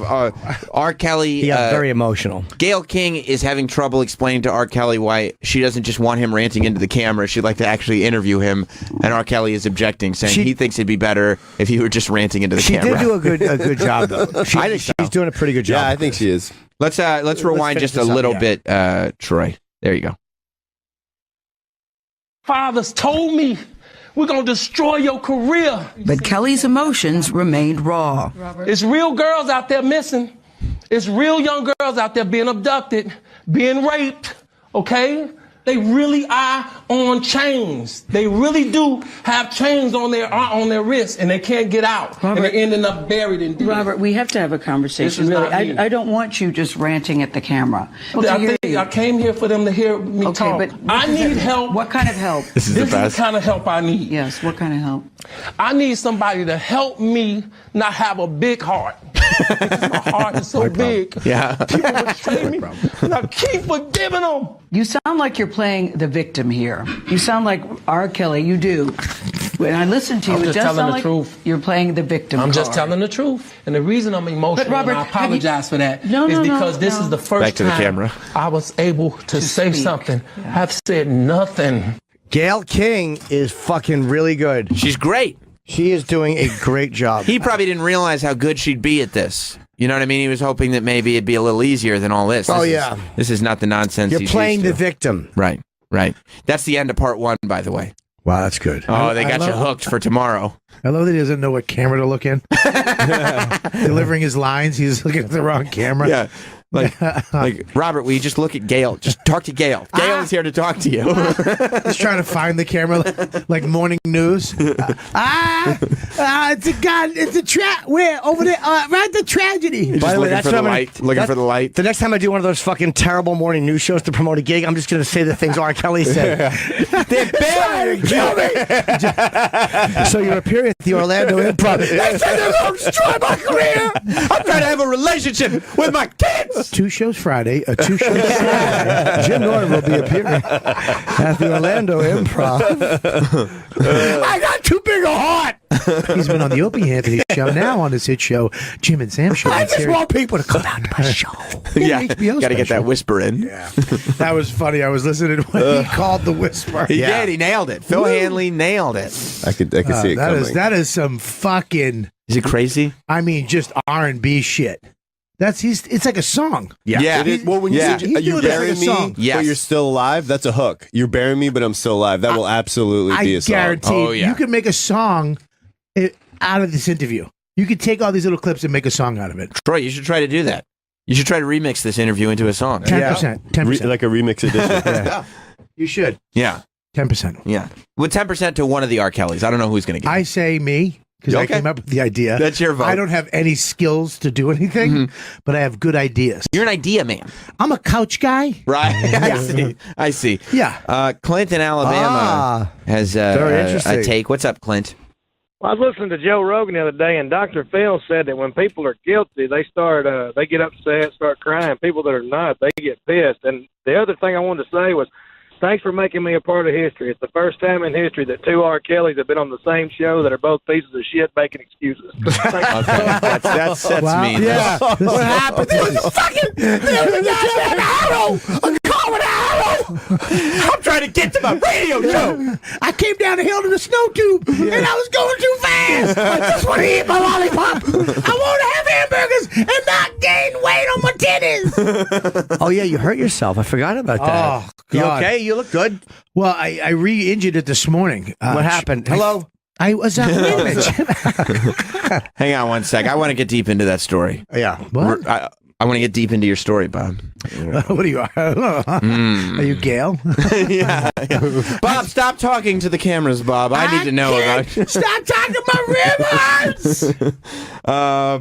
R. Kelly. He got very emotional. Gayle King is having trouble explaining to R. Kelly why she doesn't just want him ranting into the camera. She'd like to actually interview him, and R. Kelly is objecting, saying he thinks it'd be better if he were just ranting into the camera. She did do a good job, though. I think she's doing a pretty good job. Yeah, I think she is. Let's rewind just a little bit, Troy. There you go. Fathers told me, we're going to destroy your career. But Kelly's emotions remained raw. It's real girls out there missing. It's real young girls out there being abducted, being raped, okay? They really are on chains. They really do have chains on their wrists, and they can't get out. Robert, and they're ending up buried in deep. Robert, we have to have a conversation. Really, I don't want you just ranting at the camera. I came here for them to hear me talk. But I need help. What kind of help? This is the kind of help I need. Yes, what kind of help? I need somebody to help me not have a big heart. Because my heart is so big. Yeah. People betray me, and I keep forgiving them. You sound like you're playing the victim here. You sound like R. Kelly. You do. When I listen to you, I'm it just does telling sound the like truth. you're playing the victim I'm just card. telling the truth. And the reason I'm emotional, But Robert, and I apologize for that, No, is no, because no, this no. is the first Back to the time camera. I was able to say speak. something. I've said nothing. Gayle King is fucking really good. She's great. She is doing a great job. He probably didn't realize how good she'd be at this. You know what I mean? He was hoping that maybe it'd be a little easier than all this. This is not the nonsense. You're he's playing used the to. victim. Right. That's the end of part 1, by the way. Wow, that's good. Oh, they got you hooked for tomorrow. I love that he doesn't know what camera to look in. Delivering his lines, he's looking at the wrong camera. Yeah. Like Robert, will you just look at Gayle? Just talk to Gayle. Gayle is here to talk to you. He's trying to find the camera like morning news. It's a trap. Where? Over there. Right, the tragedy. By the way, that's looking for the light. The next time I do one of those fucking terrible morning news shows to promote a gig, I'm just going to say the things R. Kelly said. They're trying to kill me. So you're appearing at the Orlando Improv. They said they're going to destroy my career. I'm trying to have a relationship with my kids. 2 shows Friday, 2 shows Saturday. Jim Norton will be appearing at the Orlando Improv. I got too big a heart. He's been on the Opie Anthony show, now on his hit show, Jim and Sam show. I just want people to come out to my show. Yeah, got to get that whisper in. Yeah. That was funny. I was listening when he called the whisper. He did. He nailed it. Phil Hanley nailed it. I could see it coming. That is some fucking. Is it crazy? I mean, just R&B shit. It's like a song. Yeah. It is, well, when you say you bury me, but Yes. you're still alive, that's a hook. You're burying me, but I'm still alive. That will absolutely be a song. I guarantee you could make a song out of this interview. You could take all these little clips and make a song out of it. Troy, you should try to do that. You should try to remix this interview into a song. 10%. 10%. Like a remix edition. You should. Yeah. 10%. Yeah. With 10% to one of the R. Kellys. I don't know who's going to get it. I say me. Because I came up with the idea. That's your vote. I don't have any skills to do anything, but I have good ideas. You're an idea man. I'm a couch guy. Right. I see. Yeah. Clint in Alabama has a take. What's up, Clint? Well, I was listening to Joe Rogan the other day, and Dr. Phil said that when people are guilty, they get upset, start crying. People that are not, they get pissed. And the other thing I wanted to say was, thanks for making me a part of history. It's the first time in history that 2 R. Kellys have been on the same show that are both pieces of shit making excuses. That's mean. Yeah. What happened? There was a goddamn arrow! A car with an arrow! I'm trying to get to my radio show! I came down the hill to the snow tube, and I was going too fast. I just want to eat my lollipop. I want to have hamburgers and not gain weight on my titties. Oh, yeah, you hurt yourself. I forgot about that. Oh, You God. okay? You look good. Well, I re-injured it this morning. What happened? Hello? I was wait a minute. Hang on one sec. I want to get deep into that story. Yeah. What? I want to get deep into your story, Bob. What are you? Are you Gail? Yeah. Bob, stop talking to the cameras, Bob. I need to know about you. Stop talking about rivers.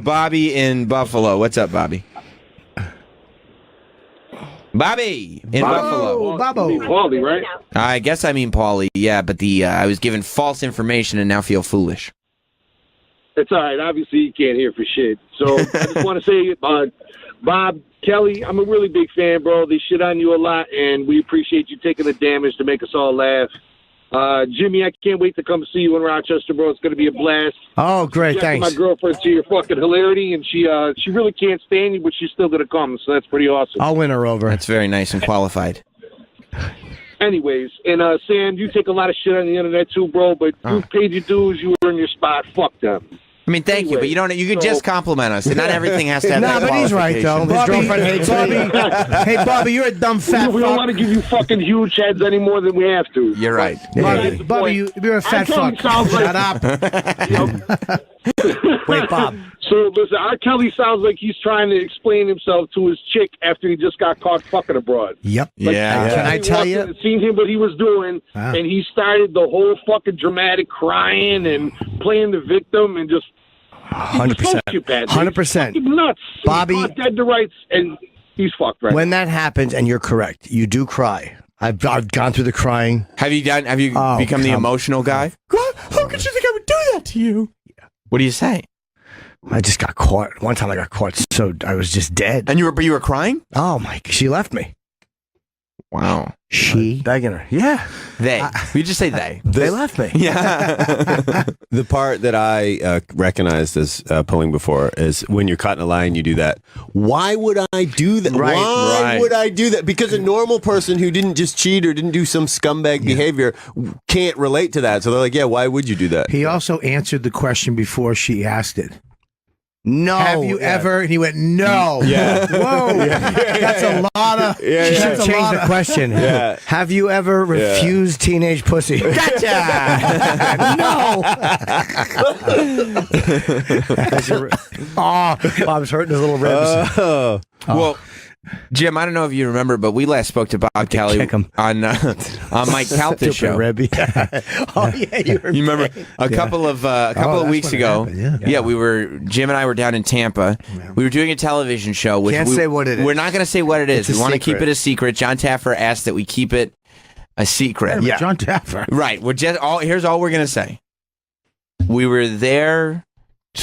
Bobby in Buffalo. What's up, Bobby? Bobby in Buffalo. Paulie, right? I guess I mean Paulie, yeah, but I was given false information and now feel foolish. It's all right. Obviously, you can't hear for shit. So I just want to say, Bob, Kelly, I'm a really big fan, bro. They shit on you a lot, and we appreciate you taking the damage to make us all laugh. Jimmy, I can't wait to come see you in Rochester, bro. It's going to be a blast. Oh, great, thanks. My girlfriend to your fucking hilarity, and she really can't stand you, but she's still going to come, so that's pretty awesome. I'll win her over. That's very nice and qualified. Anyways, and Sam, you take a lot of shit on the internet too, bro, but you paid your dues, you earned your spot. Fuck them. I mean, thank you, but you don't. You can just compliment us, and not everything has to have. No, but he's right though. His girlfriend hates me. Hey, Bobby, you're a dumb fat. We don't want to give you fucking huge heads any more than we have to. You're right. Bobby, you're a fat fuck. Shut up. Wait, Bob. So listen, R. Kelly sounds like he's trying to explain himself to his chick after he just got caught fucking abroad. Yep. Like, Can I tell you? Seen him what he was doing, and he started the whole fucking dramatic crying and playing the victim and just 100%. 100%. Nuts. Bobby, he's dead to rights, and he's fucked right. When that happens, and you're correct, you do cry. I've gone through the crying. Have you become the emotional guy? How could you think I would do that to you? What do you say? I just got caught. One time I got caught, so I was just dead. And you were crying? Oh my! She left me. Wow. She begging her. Yeah. They. We just say they. They left me. Yeah. The part that I recognized as pulling before is when you're caught in a lie and you do that. Why would I do that? Right. Why would I do that? Because a normal person who didn't just cheat or didn't do some scumbag behavior can't relate to that. So they're like, yeah, why would you do that? He also answered the question before she asked it. No. Have you ever? And he went, no. Yeah. Whoa. That's a lot of. She should change the question. Yeah. Have you ever refused teenage pussy? Gotcha. No. Bob's hurting his little ribs. Well, Jim, I don't know if you remember, but we last spoke to Bob Kelly on Mike Calta's show. Oh yeah, you remember a couple of weeks ago? Jim and I were down in Tampa. Yeah. We were doing a television show. Which Can't say what it is. We're not going to say what it is. We want to keep it a secret. John Taffer asked that we keep it a secret. Yeah, John Taffer. Right. Here's all we're going to say. We were there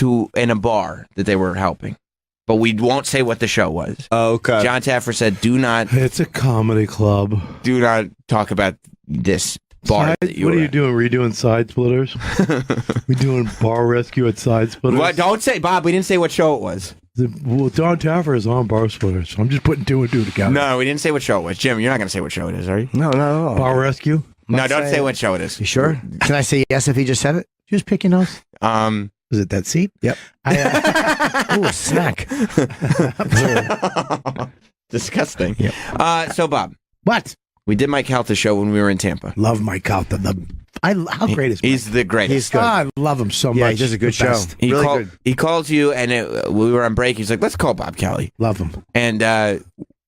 in a bar that they were helping. But we won't say what the show was. Oh, okay. John Taffer said, "Do not." It's a comedy club. Do not talk about this bar. What are you doing? Were you doing side splitters? We doing bar rescue at side splitters? What? Don't say, Bob. We didn't say what show it was. Well, John Taffer is on bar splitters. So I'm just putting two and two together. No, we didn't say what show it was. Jim, you're not going to say what show it is, are you? No. Bar rescue. No, don't say what show it is. You sure? Can I say yes if he just said it? Just pick your nose. Is it that seat? Yep. Ooh, snack. Disgusting. Yep. So, Bob. What? We did Mike Calta's show when we were in Tampa. Love Mike Calta. How great is Mike? He's the greatest. He's good. I love him so much. Yeah, he does a good show. Good. He calls you, and we were on break. He's like, let's call Bob Kelly. Love him. And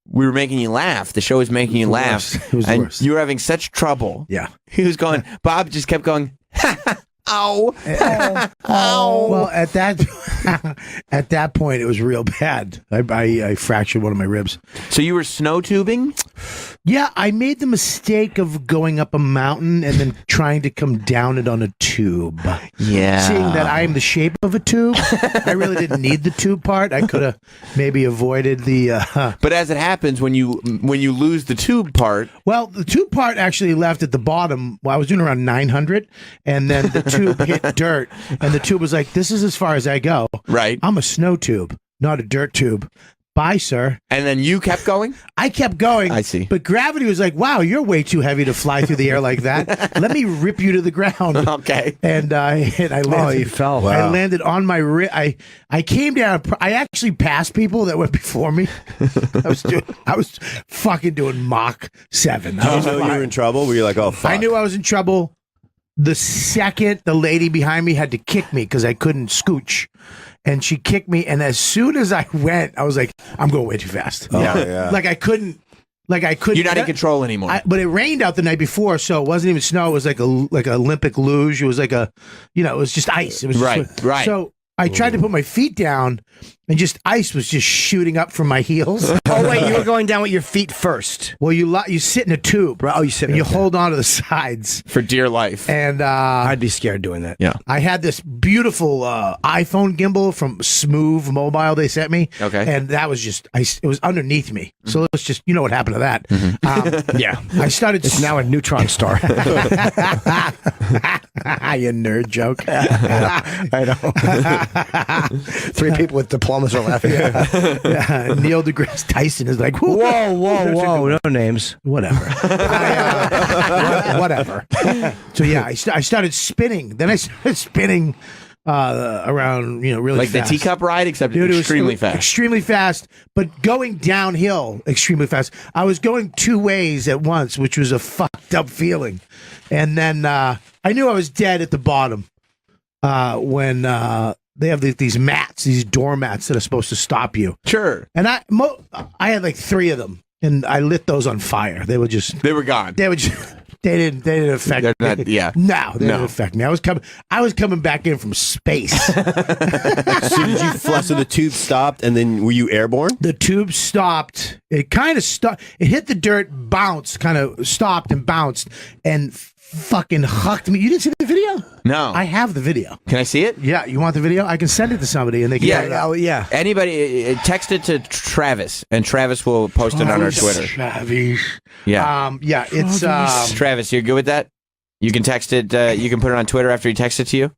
we were making you laugh. The show was making you laugh. It was the worst. You were having such trouble. Yeah. He was going, Bob just kept going, ow. Ow. Well, at that point, it was real bad. I fractured one of my ribs. So you were snow tubing? Yeah, I made the mistake of going up a mountain and then trying to come down it on a tube. Yeah. Seeing that I am the shape of a tube, I really didn't need the tube part. I could have maybe avoided the... But as it happens, when you lose the tube part... Well, the tube part actually left at the bottom. Well, I was doing around 900, and then the tube hit dirt, and the tube was like, this is as far as I go. Right. I'm a snow tube, not a dirt tube. Bye, sir. And then you kept going? I kept going. I see. But gravity was like, wow, you're way too heavy to fly through the air like that. Let me rip you to the ground. Okay. And I landed. Oh, you fell. Wow. I landed on my I came down. I actually passed people that went before me. I was fucking doing Mach 7. Did you know you were in trouble? Were you like, oh, fuck? I knew I was in trouble the second the lady behind me had to kick me because I couldn't scooch. And she kicked me, and as soon as I went, I was like, I'm going way too fast. Yeah. Like I couldn't. You're not in control anymore. But it rained out the night before, so it wasn't even snow. It was like a Olympic luge. It was like it was just ice. It was right. So I tried to put my feet down, and just ice was just shooting up from my heels. Oh wait, you were going down with your feet first. Well, you sit in a tube. Right. Oh, you sit. And you hold on to the sides for dear life. And I'd be scared doing that. Yeah. I had this beautiful iPhone gimbal from Smooth Mobile they sent me. Okay. And that was just it was underneath me. So let's just what happened to that. Yeah. I started. It's now a neutron star. You nerd joke. I know. 3 people with diplomas are laughing. Neil deGrasse Tyson is like, whoa, no names. Whatever. Whatever. So yeah, I started spinning. Then I started spinning around, really like fast. the teacup ride, except Dude, extremely fast. Extremely fast, but going downhill extremely fast. I was going 2 ways at once, which was a fucked up feeling. And then I knew I was dead at the bottom when they have these mats, these doormats that are supposed to stop you. Sure. And I had like 3 of them, and I lit those on fire. They were gone. They were just. They didn't affect me. Not, yeah. No, they didn't affect me. I was coming back in from space. So did you fly? So the tube stopped, and then were you airborne? The tube stopped. It kind of stopped. It hit the dirt, bounced, kind of stopped and bounced, and fucking hucked me. You didn't see the video? No. I have the video. Can I see it? Yeah. You want the video? I can send it to somebody, and they can. Yeah. Anybody, text it to Travis, and Travis will post it on our Twitter. Travis. Yeah. Yeah. It's Travis, you're good with that? You can text it. You can put it on Twitter after he texts it to you.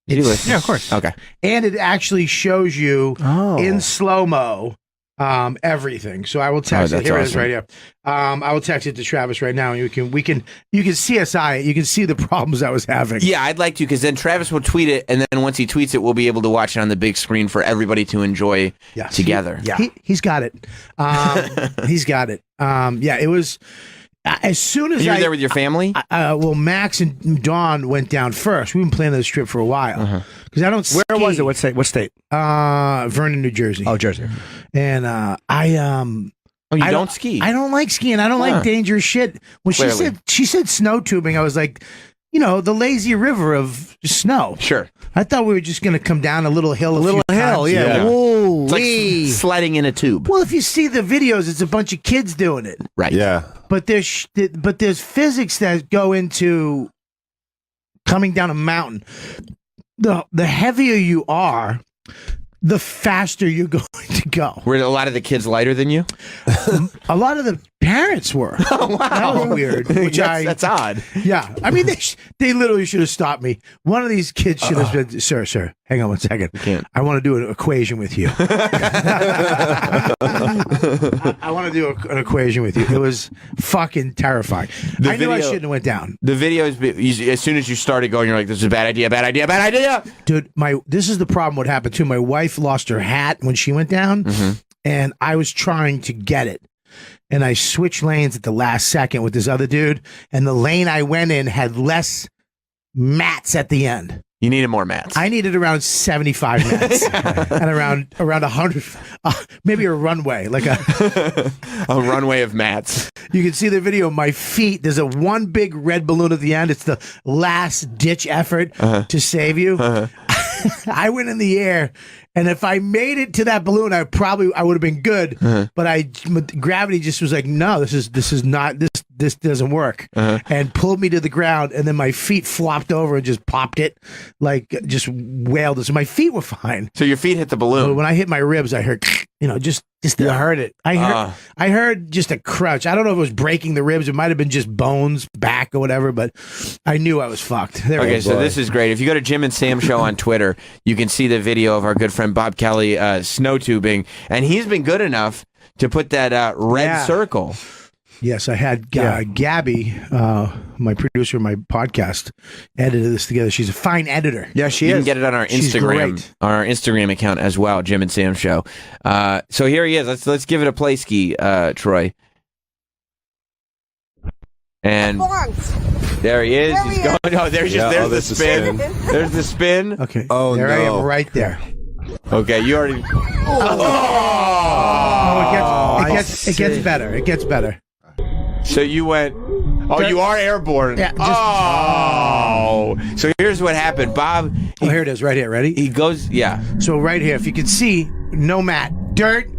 Yeah, of course. Okay. And it actually shows you in slow-mo everything. So I will text it. Here it is right here. I will text it to Travis right now, and you can CSI it. You can see the problems I was having. Yeah, I'd like to, because then Travis will tweet it, and then once he tweets it, we'll be able to watch it on the big screen for everybody to enjoy together. He's got it. He's got it. Yeah, it was. As soon as you were there with your family? Well, Max and Dawn went down first. We've been planning this trip for a while because I don't. Where was it? What state? Vernon, New Jersey. Oh, Jersey. And Oh, you don't ski? I don't like skiing. I don't like dangerous shit. When she said snow tubing, I was like, the lazy river of snow. Sure. I thought we were just going to come down a little hill. Yeah. Whoa, it's like sledding in a tube. Well, if you see the videos, it's a bunch of kids doing it. Right. Yeah. But there's physics that go into coming down a mountain. The heavier you are, the faster you're going to go. Were a lot of the kids lighter than you? A lot of the parents were. Oh, wow. That was weird. That's odd. Yeah. I mean, they literally should have stopped me. One of these kids should have said, sir, hang on one second. I want to do an equation with you. I want to do an equation with you. It was fucking terrifying. I knew I shouldn't have went down. The video is, as soon as you started going, you're like, this is a bad idea. Dude, this is the problem what happened too. My wife lost her hat when she went down, and I was trying to get it. And I switched lanes at the last second with this other dude, and the lane I went in had less mats at the end. You needed more mats. I needed around 75 mats and around 100, maybe a runway, like a runway of mats. You can see the video. My feet. There's one big red balloon at the end. It's the last ditch effort to save you. I went in the air, and if I made it to that balloon, I would have been good. But gravity just was like, no, this is not this doesn't work, and pulled me to the ground. And then my feet flopped over and just popped it, like just wailed it. So my feet were fine. So your feet hit the balloon. But when I hit my ribs, I heard, just you heard it. I heard just a crunch. I don't know if it was breaking the ribs. It might have been just bones back or whatever, but I knew I was fucked. Okay, so this is great. If you go to Jim and Sam Show on Twitter, you can see the video of our good friend Bob Kelly snow tubing, and he's been good enough to put that red circle. Yes, I had Gabby, my producer of my podcast, edited this together. She's a fine editor. Yeah, she is. You can get it on our Instagram account as well, Jim and Sam Show. So here he is. Let's give it a play ski, Troy. And there he is. He's going. Oh, there's the spin. There's the spin. Okay. Oh, there no. I am right there. Okay, you already. It gets better. It gets better. So you went. Oh, you are airborne. Yeah, So here's what happened, Bob. Here it is, right here. Ready? He goes, yeah. So right here, if you can see, no mat, dirt.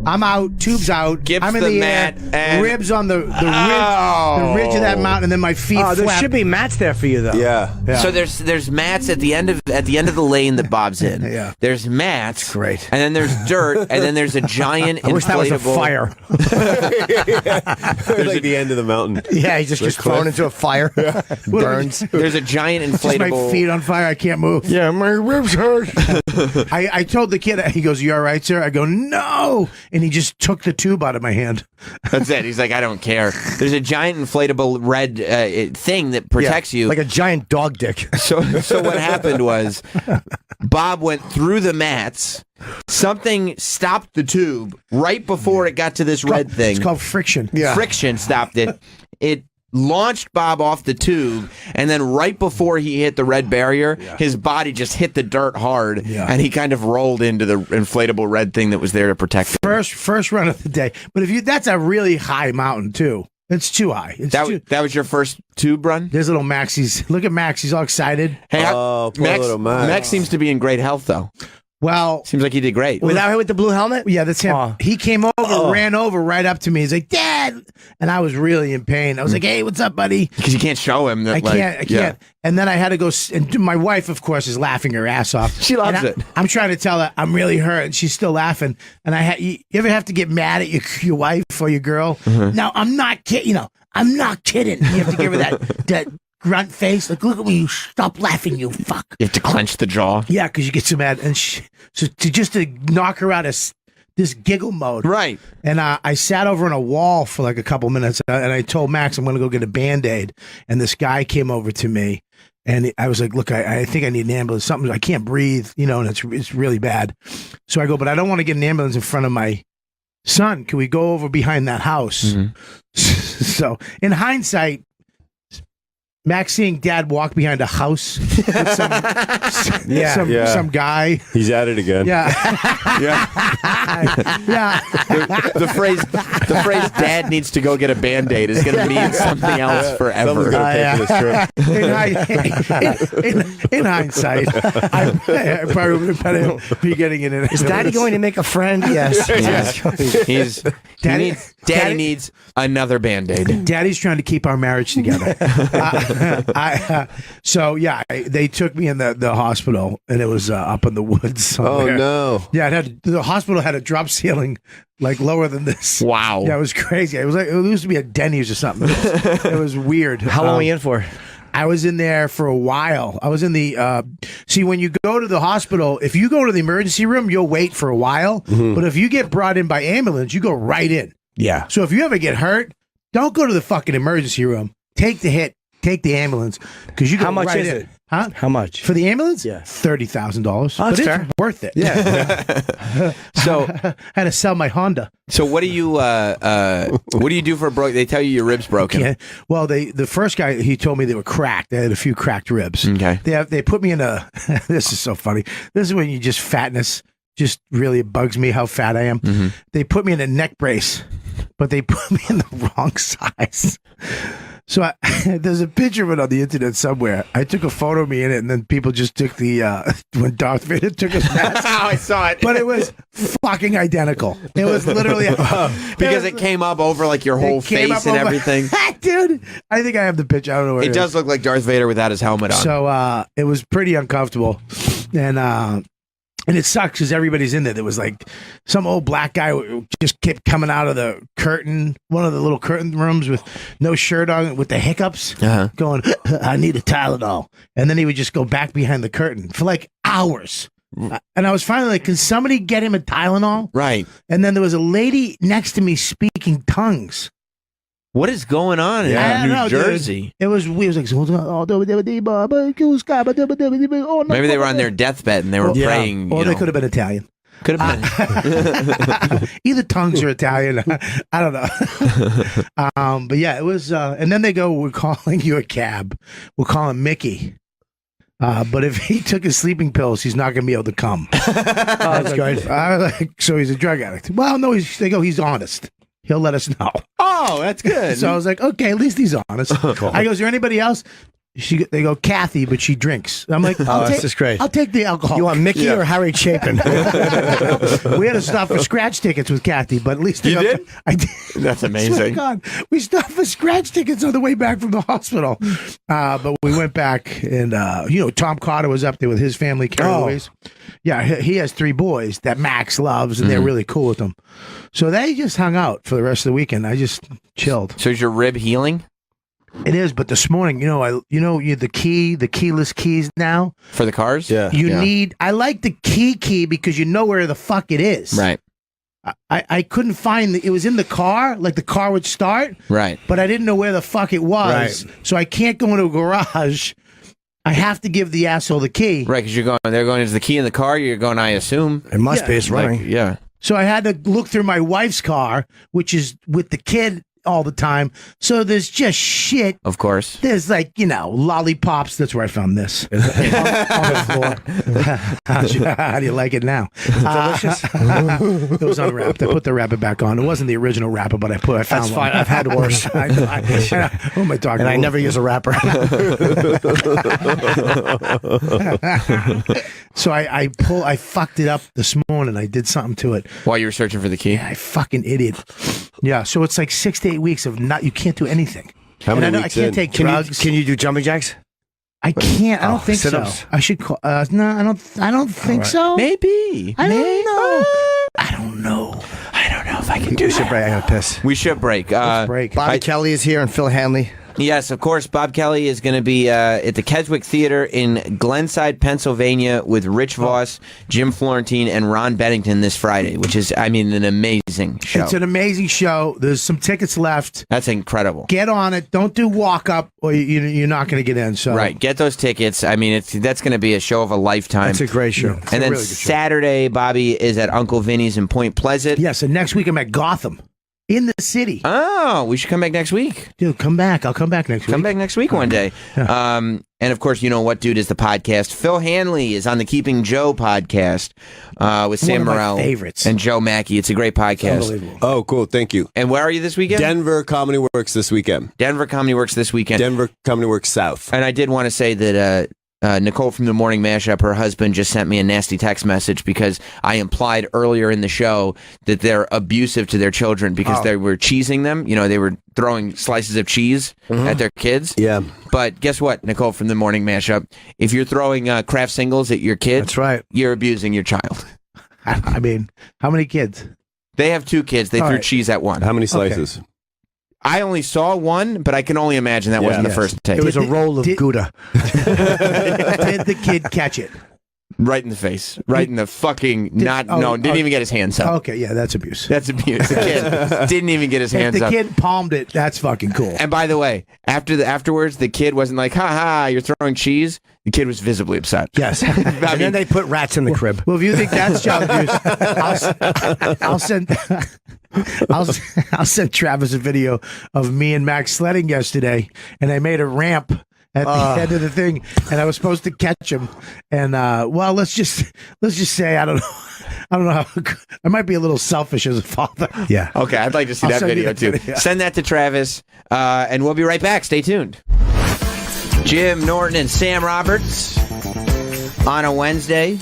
I'm out, tubes out. Gips I'm in the the mat air, and- ribs on the ridge of that mountain, and then my feet. Oh, there flap. should be mats there for you though. Yeah. So there's mats at the end of the lane that Bob's in. Yeah. There's mats. Great. And then there's dirt, and then there's a giant I wish that was a inflatable fire. Like the end of the mountain. Yeah, he just gets thrown into a fire. Burns. There's a giant Just my inflatable. feet on fire. I can't move. Yeah, my ribs hurt. I told the kid. He goes, "You all right, sir?" I go, "No," and he just took the tube out of my hand. That's it. He's like, I don't care. There's a giant inflatable red thing that protects you. Like a giant dog dick. So what happened was, Bob went through the mats. Something stopped the tube right before it got to this red thing. It's called friction. Friction stopped it. It launched Bob off the tube, and then right before he hit the red barrier, his body just hit the dirt hard, and he kind of rolled into the inflatable red thing that was there to protect him. First run of the day. But that's a really high mountain too. It's too high. That was your first tube run? There's little Maxie's. Look at Max. He's all excited. Hey, poor little Max. Max seems to be in great health, though. Well, seems like he did great. Without him with the blue helmet? Yeah, that's him. He came over, ran over right up to me. He's like, "Dad," and I was really in pain. I was like, "Hey, what's up, buddy?" Because you can't show him that. I can't. Yeah. And then I had to go. And my wife, of course, is laughing her ass off. She loves it. I'm trying to tell her I'm really hurt, and she's still laughing. And you ever have to get mad at your wife or your girl? Now I'm not kidding. I'm not kidding. You have to give her that grunt face. Like, look at me. You stop laughing, you fuck. You have to clench the jaw. Yeah, because you get so mad, and to knock her out of this giggle mode, right? And I sat over on a wall for like a couple minutes, and I told Max I'm going to go get a Band-Aid, and this guy came over to me, and I was like, "Look, I think I need an ambulance. Something I can't breathe, and it's really bad." So I go, "But I don't want to get an ambulance in front of my son. Can we go over behind that house?" So in hindsight, Max seeing Dad walk behind a house with some guy. He's at it again. Yeah. The phrase "Dad needs to go get a Band-Aid" is going to mean something else forever. Someone's gonna pay for this trip. In hindsight, I probably would have better be getting it in. Is Daddy going to make a friend? Yes. Daddy needs another Band-Aid. Daddy's trying to keep our marriage together. They took me in the hospital, and it was up in the woods somewhere. Oh no! Yeah, the hospital had a drop ceiling like lower than this. Wow! Yeah, it was crazy. It was like it used to be a Denny's or something. It was weird. How long were you in for? I was in there for a while. I was in the see, when you go to the hospital, if you go to the emergency room, you'll wait for a while. But if you get brought in by ambulance, you go right in. Yeah. So if you ever get hurt, don't go to the fucking emergency room. Take the hit. Take the ambulance because you go How much right is in. it? Huh? How much? For the ambulance? Yeah. $30,000. That's But fair. it's worth it. Yeah. So I had to sell my Honda. So what do you do for a broke? They tell you your ribs broken. Yeah. Well, the first guy, he told me they were cracked. They had a few cracked ribs. Okay. They put me in a. This is so funny. This is when you just fatness just really bugs me how fat I am. They put me in a neck brace, but they put me in the wrong size. So there's a picture of it on the internet somewhere. I took a photo of me in it, and then people just took when Darth Vader took his mask. I saw it. But it was fucking identical. It was literally because it came up over like your whole face and everything. Dude, I think I have the picture. I don't know where It does look like Darth Vader without his helmet on. So it was pretty uncomfortable, and it sucks because everybody's in there. There was like some old black guy who just kept coming out of the curtain, one of the little curtain rooms with no shirt on, with the hiccups, going, "I need a Tylenol," and then he would just go back behind the curtain for like hours. And I was finally like, "Can somebody get him a Tylenol?" Right. And then there was a lady next to me speaking tongues. What is going on in New Jersey? Dude. It was weird. It was like, Maybe they were on their deathbed and they were praying. Or they could have been Italian. Could have been. Either tongues are Italian. I don't know. But yeah, it was. And then they go, "We're calling you a cab. We'll call him Mickey. But if he took his sleeping pills, he's not going to be able to come." That's good. So he's a drug addict. Well, no, they go, "He's honest. He'll let us know." Oh, that's good. So I was like, okay, at least he's honest. I go, is there anybody else? They go, Kathy, but she drinks. I'm like, this is great. I'll take the alcohol. You want Mickey or Harry Chapin? We had to stop for scratch tickets with Kathy, but at least You did? I did. That's Swear to amazing. God, we stopped for scratch tickets on the way back from the hospital. But we went back, and Tom Carter was up there with his family caraways. Yeah, he has 3 boys that Max loves, and they're really cool with him. So they just hung out for the rest of the weekend. I just chilled. So is your rib healing? It is, but this morning, you the keyless keys now For the cars? Yeah. need. I like the key because you know where the fuck it is. Right. I couldn't find it was in the car, like the car would start, Right. but I didn't know where the fuck it was, so I can't go into a garage. I have to give the asshole the key. Right, because they're going, is the key in the car? You're going, I assume. It must be. It's running. Yeah. So I had to look through my wife's car, which is with the kid all the time. So there's just shit. Of course. There's lollipops. That's where I found this on the floor. How do you like it now? Delicious. It was unwrapped. I put the wrapper back on. It wasn't the original wrapper, but I found That's one. fine. I've had worse. Who am I talking And I about? never use a wrapper. So I fucked it up this morning. I did something to it. While you were searching for the key? Yeah, I fucking idiot. Yeah, so it's like 6 to 8 weeks of you can't do anything. How many I weeks can't in? take drugs. Can you do jumping jacks? I can't. I don't think so. sit-ups? I should call. No, I don't think so. Maybe. I don't know. I don't know. I don't know if I can do We should break. I gotta piss. We should break. Let's break. Bobby Kelly is here and Phil Hanley. Yes, of course. Bob Kelly is going to be at the Keswick Theater in Glenside, Pennsylvania, with Rich Voss, Jim Florentine, and Ron Bennington this Friday, which is, an amazing show. It's an amazing show. There's some tickets left. That's incredible. Get on it. Don't do walk up, or you're not going to get in. So Right, get those tickets. That's going to be a show of a lifetime. That's a great show. It's a And then really good show. Saturday, Bobby is at Uncle Vinny's in Point Pleasant. Yes, and next week I'm at Gotham, in the city. Oh, we should come back next week. Dude, come back. I'll come back next week. Come back next week one day. And of course, you know what, dude, is the podcast. Phil Hanley is on the Keeping Joe podcast with Sam One of my Morrell favorites. and Joe Mackey. It's a great podcast. Unbelievable. Oh, cool. Thank you. And where are you this weekend? Denver Comedy Works this weekend. Denver Comedy Works this weekend. Denver Comedy Works South. And I did want to say that Nicole from the Morning Mashup, her husband, just sent me a nasty text message because I implied earlier in the show that they're abusive to their children because they were cheesing them. They were throwing slices of cheese at their kids. Yeah. But guess what, Nicole from the Morning Mashup? If you're throwing Kraft singles at your kid, That's right. you're abusing your child. I mean, how many kids? They have 2 kids. They All threw right. cheese at one. How many slices? I only saw one, but I can only imagine that wasn't the first take. It was a roll of Gouda. Did the kid catch it? Right in the face. Right in the fucking... didn't even get his hands up. Okay, yeah, that's abuse. That's abuse. The kid didn't even get his hands If the up. kid palmed it, that's fucking cool. And by the way, afterwards, the kid wasn't like, "Ha ha, you're throwing cheese." The kid was visibly upset. Yes. And then they put rats in the crib. Well, if you think that's child abuse, I'll send Travis a video of me and Max sledding yesterday, and I made a ramp at the end of the thing, and I was supposed to catch him. And let's just say I don't know how I might be a little selfish as a father. Yeah. Okay, I'd like to see I'll that send you video the too. video. Send that to Travis, and we'll be right back. Stay tuned. Jim Norton and Sam Roberts on a Wednesday.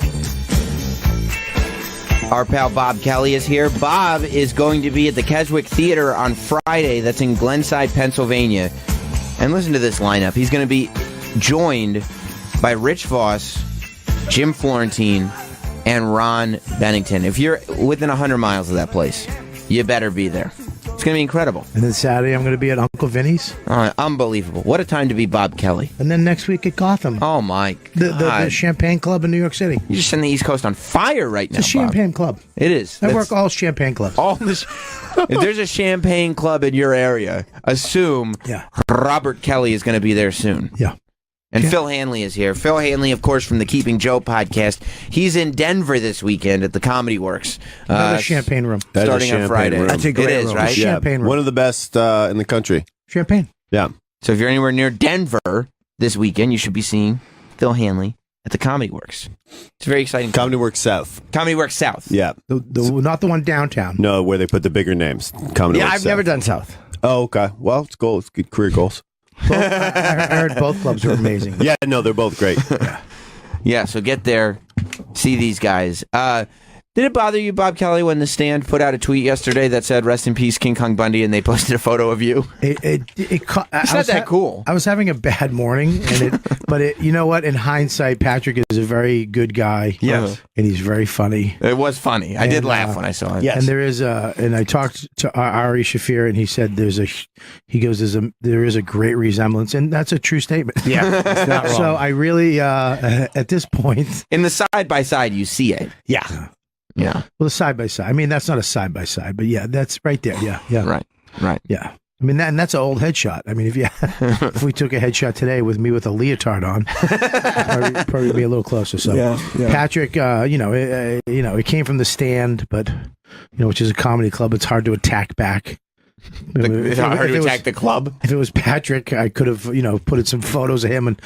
Our pal Bob Kelly is here. Bob is going to be at the Keswick Theater on Friday. That's in Glenside, Pennsylvania. And listen to this lineup. He's going to be joined by Rich Voss, Jim Florentine, and Ron Bennington. If you're within 100 miles of that place, you better be there. It's going to be incredible. And then Saturday, I'm going to be at Uncle Vinny's. Unbelievable. What a time to be Bob Kelly. And then next week at Gotham. Oh, my The God. Champagne Club in New York City. You're just setting the East Coast on fire right now, It's a Champagne Club. It is. I work all champagne clubs. All this. If there's a champagne club in your area, assume Robert Kelly is going to be there soon. Yeah. And Phil Hanley is here. Phil Hanley, of course, from the Keeping Joe podcast. He's in Denver this weekend at the Comedy Works. Another champagne room. That is a starting on champagne Friday. room. That's a great It is, room. right? Yeah, Champagne room. one of the best in the country. Champagne. Yeah. So if you're anywhere near Denver this weekend, you should be seeing Phil Hanley at the Comedy Works. It's very exciting. Comedy Works South. Comedy Works South. Yeah. Not the one downtown. No, where they put the bigger names. Comedy Yeah, Works I've South. never done South. Oh, okay. Well, it's goals. It's good career goals. I heard both clubs are amazing. Yeah, no, they're both great. Yeah, so get there, see these guys. Did it bother you, Bob Kelly, when The Stand put out a tweet yesterday that said, "Rest in peace, King Kong Bundy," and they posted a photo of you? It's not that cool. I was having a bad morning, but you know what? In hindsight, Patrick is a very good guy. Yes. And he's very funny. It was funny. I did laugh when I saw it. Yes. And there is and I talked to Ari Shafir, and he said there is a great resemblance, and that's a true statement. Yeah, it's not wrong. So I really, at this point, in the side by side, you see it. Yeah. Yeah. Well, the side by side. I mean, that's not a side by side, but yeah, that's right there. Yeah. Yeah. Right. Yeah. I mean, and that's an old headshot. I mean, if we took a headshot today with me with a leotard on, probably be a little closer. So, Patrick, it came from The Stand, but which is a comedy club. It's hard to attack back. It's hard to attack the club. If it was Patrick, I could have, put in some photos of him and,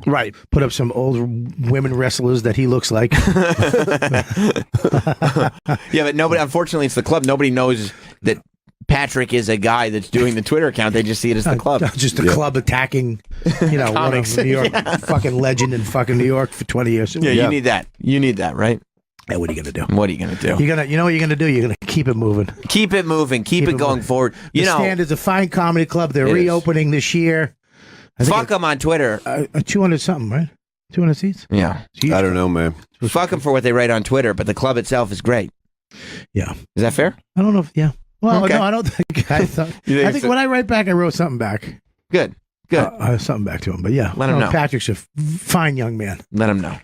right, put up some old women wrestlers that he looks like. Yeah, but nobody. Unfortunately, it's the club. Nobody knows that Patrick is a guy that's doing the Twitter account. They just see it as the club. Just the club attacking, one of New York, fucking legend in fucking New York for 20 years. Yeah, you need that. You need that, right? Yeah, what are you gonna do? What are you gonna do? You know what you're gonna do? You're gonna keep it moving. Keep it moving. Keep it going forward. The Stand is a fine comedy club. They're reopening this year. Fuck them on Twitter. 200 something, right? 200 seats. Yeah. I don't know, man. Fuck them for what they write on Twitter, but the club itself is great. Yeah. Is that fair? I don't know if Well, Okay. no, I don't think. I think when I write back, I wrote something back. Good. I have something back to him, but yeah, Let him know. Patrick's a fine young man. Let him know.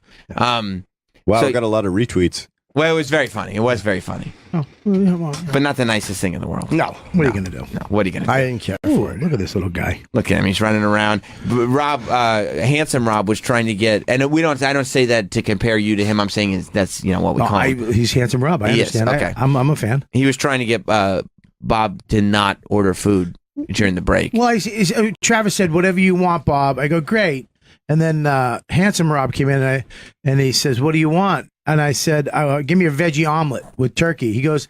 Wow, so- I got a lot of retweets. Well, it was very funny. It was very funny. Oh, well, But not the nicest thing in the world. No. What are you gonna do? No. What are you gonna do? I didn't care for it. Look at this little guy. Look at him. He's running around. Rob, handsome Rob, was trying to get, and I don't say that to compare you to him. I'm saying that's what we call him. He's handsome Rob. I He is, understand. okay. I'm a fan. He was trying to get Bob to not order food during the break. Well, Travis said, "Whatever you want, Bob." I go, "Great." And then handsome Rob came in and he says, "What do you want?" And I said, "Give me a veggie omelet with turkey." He goes,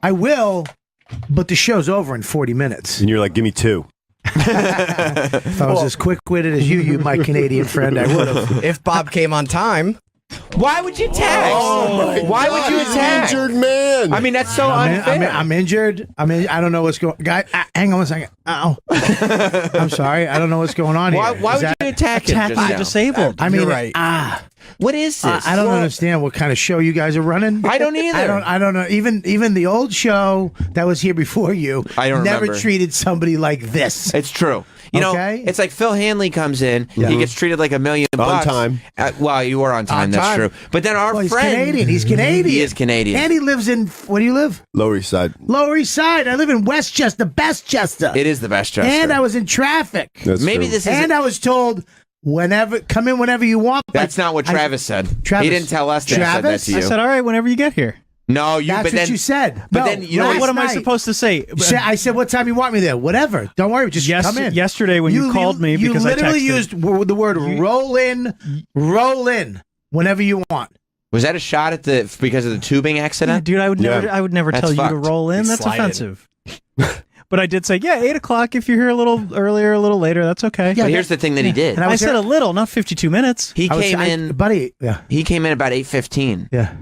"I will, but the show's over in 40 minutes." And you're like, "Give me 2." If I was as quick-witted as you, my Canadian friend, I would have. If Bob came on time. Why would you text? Why would you attack? Injured man. I mean, that's so unfair. I'm injured. I mean, I don't know what's going. Guy, hang on one second. Ow. I'm sorry. I don't know what's going on here. Why would you attack him? Attack the disabled. I mean, You're right. What is this? I don't understand what kind of show you guys are running. I don't either. I don't know. Even the old show that was here before you, I don't never remember. treated somebody like this. It's true. You know, it's like Phil Hanley comes in. Yeah. He gets treated like $1 million On time. Well, you were on time. That's true. But then our He's friend, Canadian. He's Canadian. He is Canadian. And he lives in, where do you live? Lower East Side. Lower East Side. I live in Westchester, Bestchester. It is the Bestchester. And I was in traffic. That's Maybe true. this is. And I was told, come in whenever you want. That's not what Travis said. Travis. He didn't tell us that. He said that Travis? to you. I said, all right, whenever you get here. No, you. That's but what then you said. But No, then you know last What am I night. supposed to say? I said, what time you want me there? Whatever. Don't worry. Just come in. Yesterday when you called me because you literally I texted. used the word roll in whenever you want. Was that a shot at because of the tubing accident? Dude, I would never That's tell you to fucked. roll in. He That's slided. offensive. But I did say, 8:00 if you're here a little earlier, a little later. That's okay. But here's the thing that he did. And I was said there- a little, not 52 minutes. He came in, buddy. Yeah. He came in about 8:15. Yeah.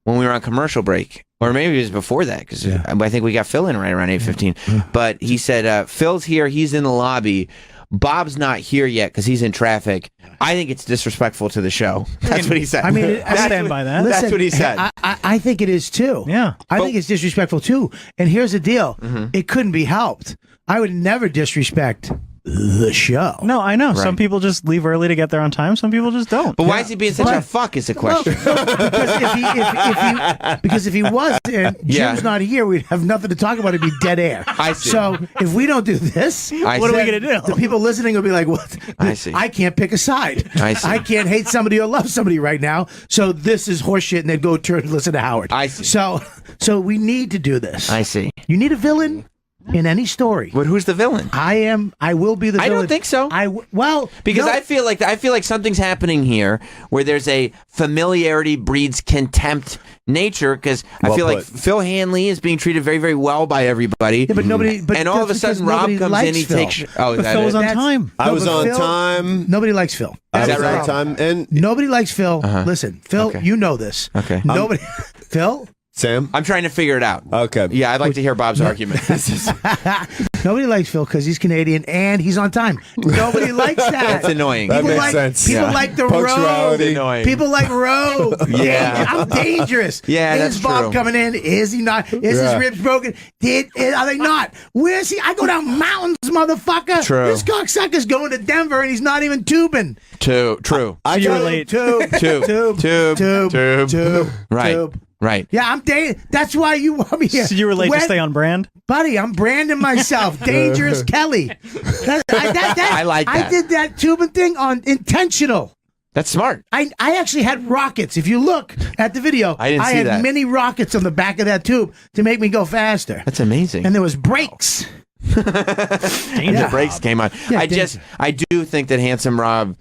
When we were on commercial break, or maybe it was before that, because I think we got Phil in right around 8:15. But he said, "Phil's here. He's in the lobby. Bob's not here yet because he's in traffic. I think it's disrespectful to the show." That's what he said. I mean, I stand by that. Listen, That's what he said. I think it is too. Yeah. I think it's disrespectful too. And here's the deal: it couldn't be helped. I would never disrespect the show. No, I know. Right. Some people just leave early to get there on time. Some people just don't. But why is he being such a fuck? Is the question. Because if he was, and Jim's not here, we'd have nothing to talk about. It'd be dead air. I see. So if we don't do this, I what see. are we going to do? The people listening will be like, "What? I see. I can't pick a side. I see. I can't hate somebody or love somebody right now. So this is horseshit." And they'd go turn and listen to Howard. I see. So we need to do this. I see. You need a villain. in any story. But who's the villain? I will be the villain. I don't think so. Because I feel like something's happening here where there's a familiarity breeds contempt nature, because I feel like Phil Hanley is being treated very, very well by everybody. Yeah, but nobody. But and all of a sudden, Rob comes in, he takes. Oh, but Phil was on time. I was on time. Nobody likes Phil. I was on time, and nobody likes Phil. Listen, Phil, you know this. Okay. Nobody. Phil. Sam? I'm trying to figure it out. Okay. Yeah, I'd like to hear Bob's argument. Nobody likes Phil because he's Canadian and he's on time. Nobody likes that. That's annoying. That makes sense. People like the road. Annoying. People like road. Yeah. I'm dangerous. Yeah, is that's Bob true. coming in? Is he not? Is his ribs broken? Are they not? Where is he? I go down mountains, motherfucker. True. This cocksucker's going to Denver and he's not even tubing. True. So you were late. Tube. Right. Tube. Right. Yeah, I'm That's why you want me here. So you were late to stay on brand? Buddy, I'm branding myself. Dangerous Kelly. I like that. I did that tubing thing on intentional. That's smart. I actually had rockets. If you look at the video, I didn't see had that. mini rockets on the back of that tube to make me go faster. That's amazing. And there was brakes. The brakes came on. Yeah, I do think that Handsome Rob,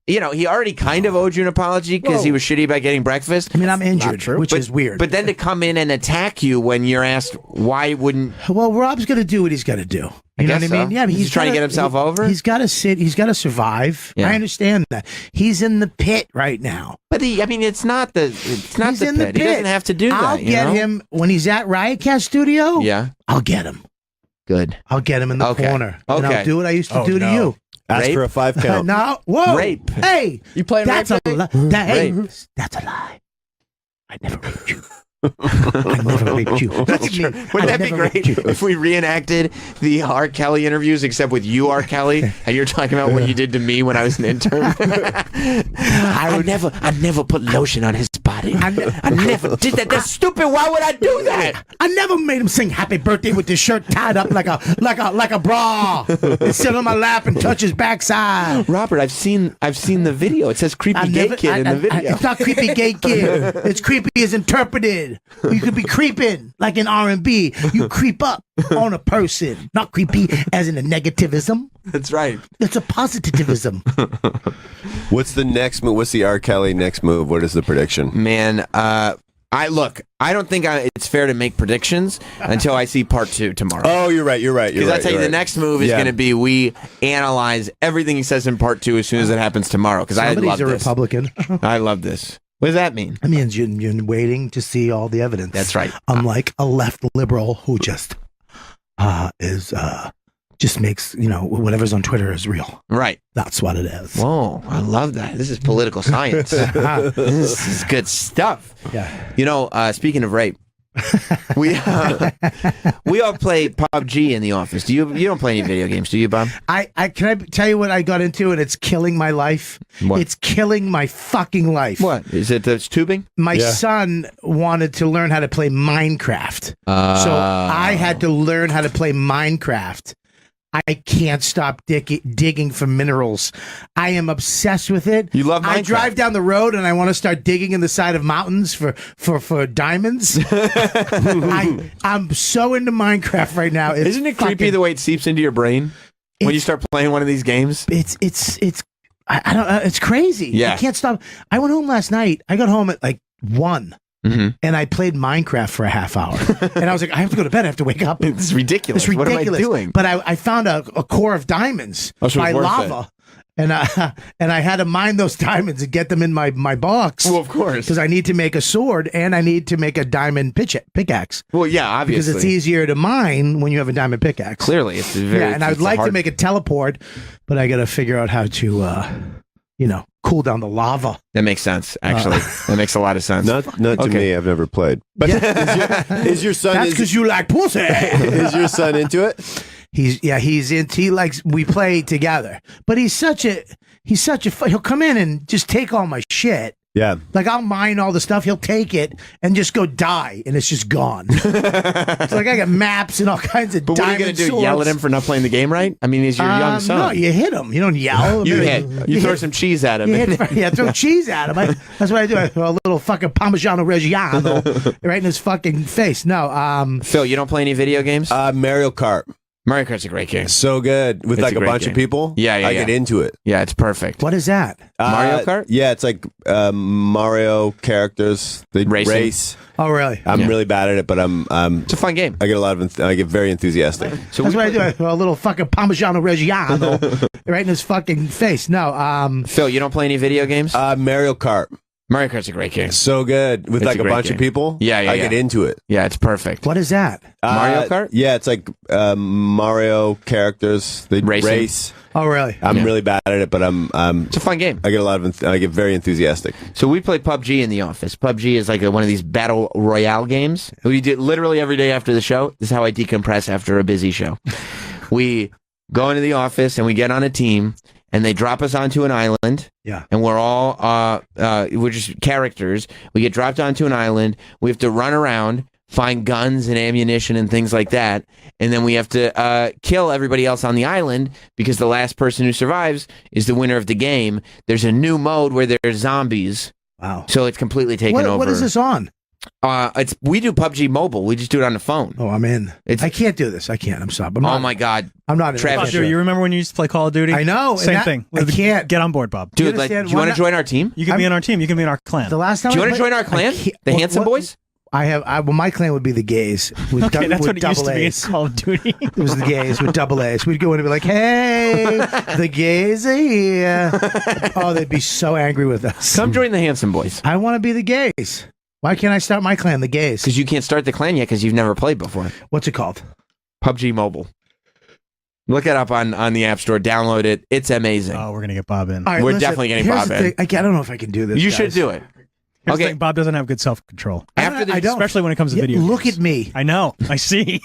he already kind of owed you an apology because he was shitty about getting breakfast. I mean, I'm injured, which is weird. But then to come in and attack you when you're asked why wouldn't... Well, Rob's going to do what he's got to do. You know what I mean? Yeah, but he's trying to get himself over? He's got to sit. He's got to survive. Yeah. I understand that. He's in the pit right now. But it's not the He's pit. in the pit. He doesn't have to do that. I'll get him when he's at Riotcast Studio. Yeah. I'll get him. Good. I'll get him in the corner. And I'll do what I used to do to you. Ask Rape? for a 5 count. No, whoa, Rape. Hey, You playing that's a rape? lie. Rape. That's a lie. I never raped you. I never raped you. That's true. Wouldn't that be great if we reenacted the R. Kelly interviews, except with you, R. Kelly, and you're talking about what you did to me when I was an intern? I never put lotion on his body. I never did that. That's stupid. Why would I do that? I never made him sing "Happy Birthday" with his shirt tied up like a bra, and sit on my lap and touch his backside. Robert, I've seen the video. It says creepy gay kid in the video. It's not creepy gay kid. It's creepy as interpreted. You could be creeping like in R&B. You creep up on a person, not creepy as in a negativism. That's right. It's a positivism. What's the next move? What's the R. Kelly next move? What is the prediction? Man, I don't think it's fair to make predictions until I see part 2 tomorrow. Oh, you're right. Because I tell you, the next move is going to be we analyze everything he says in part 2 as soon as it happens tomorrow. Because I love this. Somebody's a Republican. I love this. What does that mean? I mean, you're waiting to see all the evidence. That's right. Unlike a left liberal who just makes whatever's on Twitter is real. Right. That's what it is. Whoa, I love that. This is political science. This is good stuff. Yeah. Speaking of rape, we all play PubG in the office. You don't play any video games, do you, Bob? I can I tell you what I got into, and it's killing my life. What? It's killing my fucking life. What is it? That's tubing. My son wanted to learn how to play Minecraft, so I had to learn how to play Minecraft. I can't stop digging for minerals. I am obsessed with it. You love Minecraft. I drive down the road and I want to start digging in the side of mountains for diamonds. I'm so into Minecraft right now. Isn't it creepy the way it seeps into your brain when you start playing one of these games? I don't. It's crazy. Yeah. I can't stop. I went home last night. I got home at like 1. Mm-hmm. And I played Minecraft for a half hour. And I was like, I have to go to bed. I have to wake up. It's ridiculous. It's ridiculous. What am I doing? But I found a core of diamonds by lava. And I had to mine those diamonds and get them in my box. Well, of course. Because I need to make a sword and I need to make a diamond pickaxe. Well, yeah, obviously. Because it's easier to mine when you have a diamond pickaxe. Clearly. It's very... Yeah, and I would like to make a teleport, but I got to figure out how to, cool down the lava. That makes sense, actually. That makes a lot of sense. Not to me. I've never played. But is your son... That's because you like pussy. Is your son into it? He likes, we play together, but he'll come in and just take all my shit. Yeah. Like, I'll mine all the stuff. He'll take it and just go die, and it's just gone. It's like I got maps and all kinds of But what are you diamond going to do? Yell at him for not playing the game right? I mean, he's your young son. No, you hit him. You don't yell. You hit. You throw some cheese at him. Throw cheese at him. That's what I do. I throw a little fucking Parmigiano Reggiano right in his fucking face. No. Phil, you don't play any video games? Mario Kart. Mario Kart's a great game. So good. With It's like a a great bunch game. of people. Yeah, I get into it. Yeah, it's perfect. What is that? Mario Kart? Yeah, it's like Mario characters. They Racing. race. Oh, really? I'm really bad at it, but it's a fun game. I get a lot of. I get very enthusiastic. So that's what I do. I throw a little fucking Parmigiano Reggiano right in his fucking face. No. Phil, you don't play any video games? Mario Kart. Mario Kart's a great game. So good. With It's like a a great bunch game. of people. Yeah, I get into it. Yeah, it's perfect. What is that? Mario Kart? Yeah, it's like Mario characters. They Racing. race. Oh, really? I'm really bad at it, but It's a fun game. I get a lot of. I get very enthusiastic. So we play PubG in the office. PubG is like one of these battle royale games. We do it literally every day after the show. This is how I decompress after a busy show. We go into the office and we get on a team, and they drop us onto an island. Yeah. And we're all we're just characters. We get dropped onto an island. We have to run around, find guns and ammunition and things like that. And then we have to kill everybody else on the island, because the last person who survives is the winner of the game. There's a new mode where there's zombies. Wow. So it's completely taken over. What is this on? We do PubG Mobile. We just do it on the phone. Oh, I'm in. I can't do this. I can't. I'm sorry. Oh my God. I'm not in. Travis, Dude, you remember when you used to play Call of Duty? I know. Same and that- thing. I can't. Get on board, Bob. Dude, like, do you want to join our team? You can be on our team. You can be in our clan. The last time Do you I want to played- join our clan? I can't- The Handsome Boys? Well, my clan would be the gays. With Okay, that's with what it used double to be in A's. Call of Duty. It was the gays with double A's. We'd go in and be like, "Hey, the gays are here." Oh, they'd be so angry with us. Come join the Handsome Boys. I want to be the gays. Why can't I start my clan, the gays? Because you can't start the clan yet because you've never played before. What's it called? PubG Mobile. Look it up on the App Store. Download it. It's amazing. Oh, we're gonna get Bob in. All right, We're listen, definitely getting here's Bob the in. thing. I don't know if I can do this. You guys. should do it. Here's the Okay. thing, Bob doesn't have good self-control. After the, I don't. Especially when it comes to video Look games. at me. I know. I see.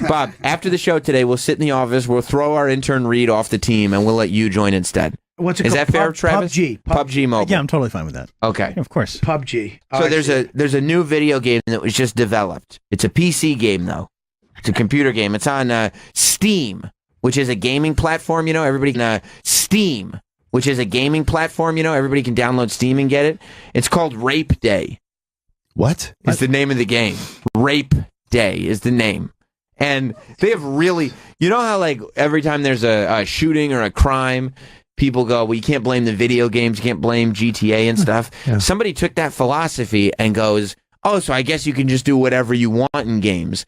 Bob, after the show today, we'll sit in the office. We'll throw our intern Reed off the team, and we'll let you join instead. What's it Is called? that fair, Travis? PubG. PubG Mobile. Yeah, I'm totally fine with that. Okay. Of course. PubG. So there's a new video game that was just developed. It's a PC game though. It's a computer game. It's on Steam, which is a gaming platform. You know, everybody can Steam, which is a gaming platform. You know, everybody can download Steam and get it. It's called Rape Day. What? Is the name of the game. Rape Day is the name. And they have really, you know how like every time there's a shooting or a crime, people go, well, you can't blame the video games, you can't blame GTA and stuff. Yeah. Somebody took that philosophy and goes, oh, so I guess you can just do whatever you want in games.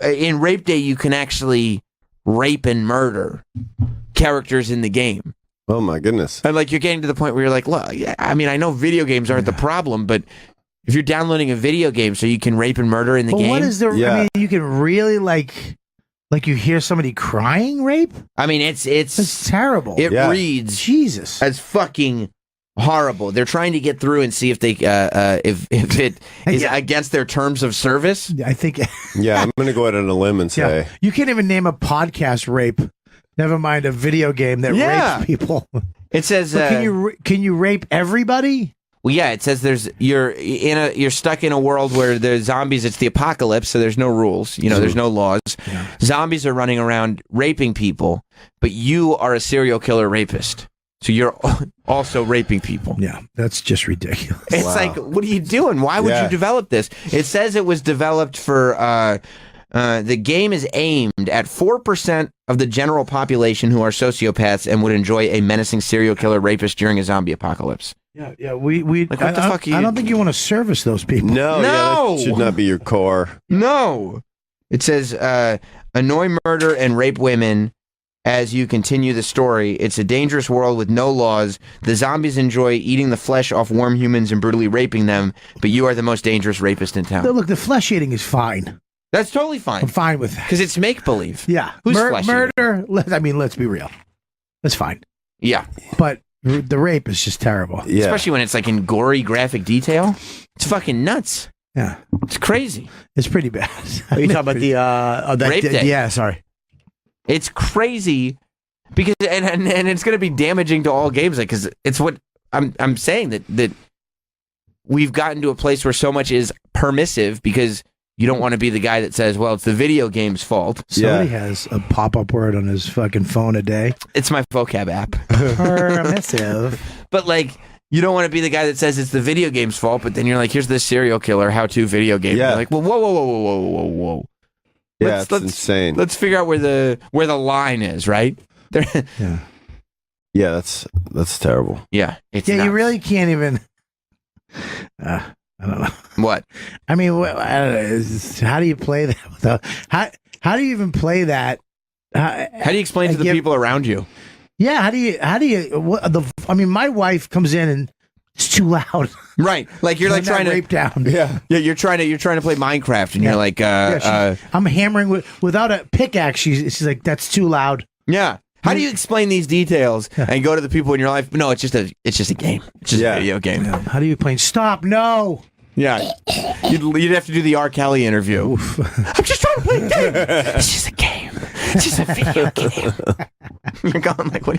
In Rape Day, you can actually rape and murder characters in the game. Oh my goodness. And like you're getting to the point where you're like, look, I mean, I know video games aren't the problem, but if you're downloading a video game so you can rape and murder in the But game. what is the? Yeah. I mean, you can really like you hear somebody crying rape. I mean, it's terrible. It Yeah. reads Jesus. as fucking horrible. They're trying to get through and see if they if it is Yeah. against their terms of service. I think. Yeah, I'm gonna go out on a limb and say. Yeah. You can't even name a podcast rape. Never mind a video game that Yeah. rapes people. It says But can you rape everybody? well, yeah, it says you're stuck in a world where there's zombies. It's the apocalypse, so there's no rules. You know, there's no laws. Yeah. Zombies are running around raping people, but you are a serial killer rapist. So you're also raping people. Yeah, that's just ridiculous. It's like, what are you doing? Why would Yeah. you develop this? It says it was developed for the game is aimed at 4% of the general population who are sociopaths and would enjoy a menacing serial killer rapist during a zombie apocalypse. Yeah. We. Like, what the fuck are you- I don't think you want to service those people. No, No! Yeah, that should not be your core. No. It says annoy, murder, and rape women as you continue the story. It's a dangerous world with no laws. The zombies enjoy eating the flesh off warm humans and brutally raping them, but you are the most dangerous rapist in town. Look, the flesh eating is fine. That's totally I'm fine. fine with that. Because it's make-believe. Yeah. Who's flesh eating? murder? Let's be real. That's fine. Yeah. But the rape is just terrible. Yeah. Especially when it's like in gory graphic detail. It's fucking nuts. Yeah. It's crazy. It's pretty bad. Are you talking about the Rape Day. Yeah, sorry. It's crazy because and it's going to be damaging to all games, like because it's what I'm saying that we've gotten to a place where so much is permissive because you don't want to be the guy that says, well, it's the video game's fault. Somebody has a pop-up word on his fucking phone a day. It's my vocab app. Permissive. But like, you don't want to be the guy that says it's the video game's fault, but then you're like, here's this serial killer how-to video game. Yeah. You're like, well, whoa. Yeah, it's insane. Let's figure out where the line is, right? Yeah, that's terrible. Yeah, it's Yeah, you nuts. really can't even. I don't know. What? I mean, I don't know. How do you play that? Without, how do you even play that? How do you explain to the people around you? Yeah, how do you? I mean, my wife comes in and it's too loud. Right, like you're like Turn that trying to rape down. Yeah, you're trying to play Minecraft, and you're like, I'm hammering without a pickaxe. She's like, that's too loud. yeah. How do you explain these details and go to the people in your life? No, it's just a game. It's just a video game. Yeah. How do you play? Stop! No. Yeah, you'd have to do the R. Kelly interview. I'm just trying to play a game. It's just a game. It's just a video game. You're going like, what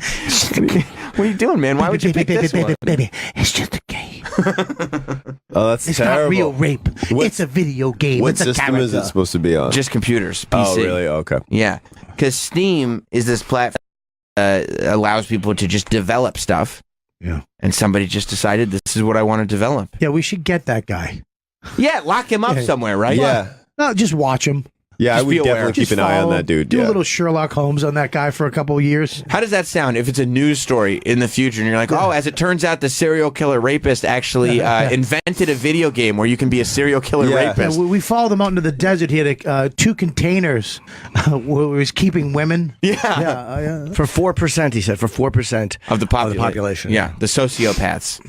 are you doing, man? Why would you pick this one? Baby, it's just a game. Oh, that's It's terrible. not real rape. It's a video game. What It's a system is it character. supposed to be on? Just computers. PC. Oh, really? Okay. Yeah, because Steam is this platform that allows people to just develop stuff. Yeah. And somebody just decided this is what I want to develop. Yeah, we should get that guy. Yeah, lock him up somewhere, right? Yeah. No, just watch him. Yeah, Just I would be aware. definitely keep Just an eye on follow- that dude. Do yeah. a little Sherlock Holmes on that guy for a couple of years. How does that sound if it's a news story in the future and you're like, oh, as it turns out, the serial killer rapist actually invented a video game where you can be a serial killer Yeah, rapist? we followed him out into the desert. He had 2 containers where he was keeping women. Yeah. For 4%, he said, for 4% of the population. Yeah, the sociopaths.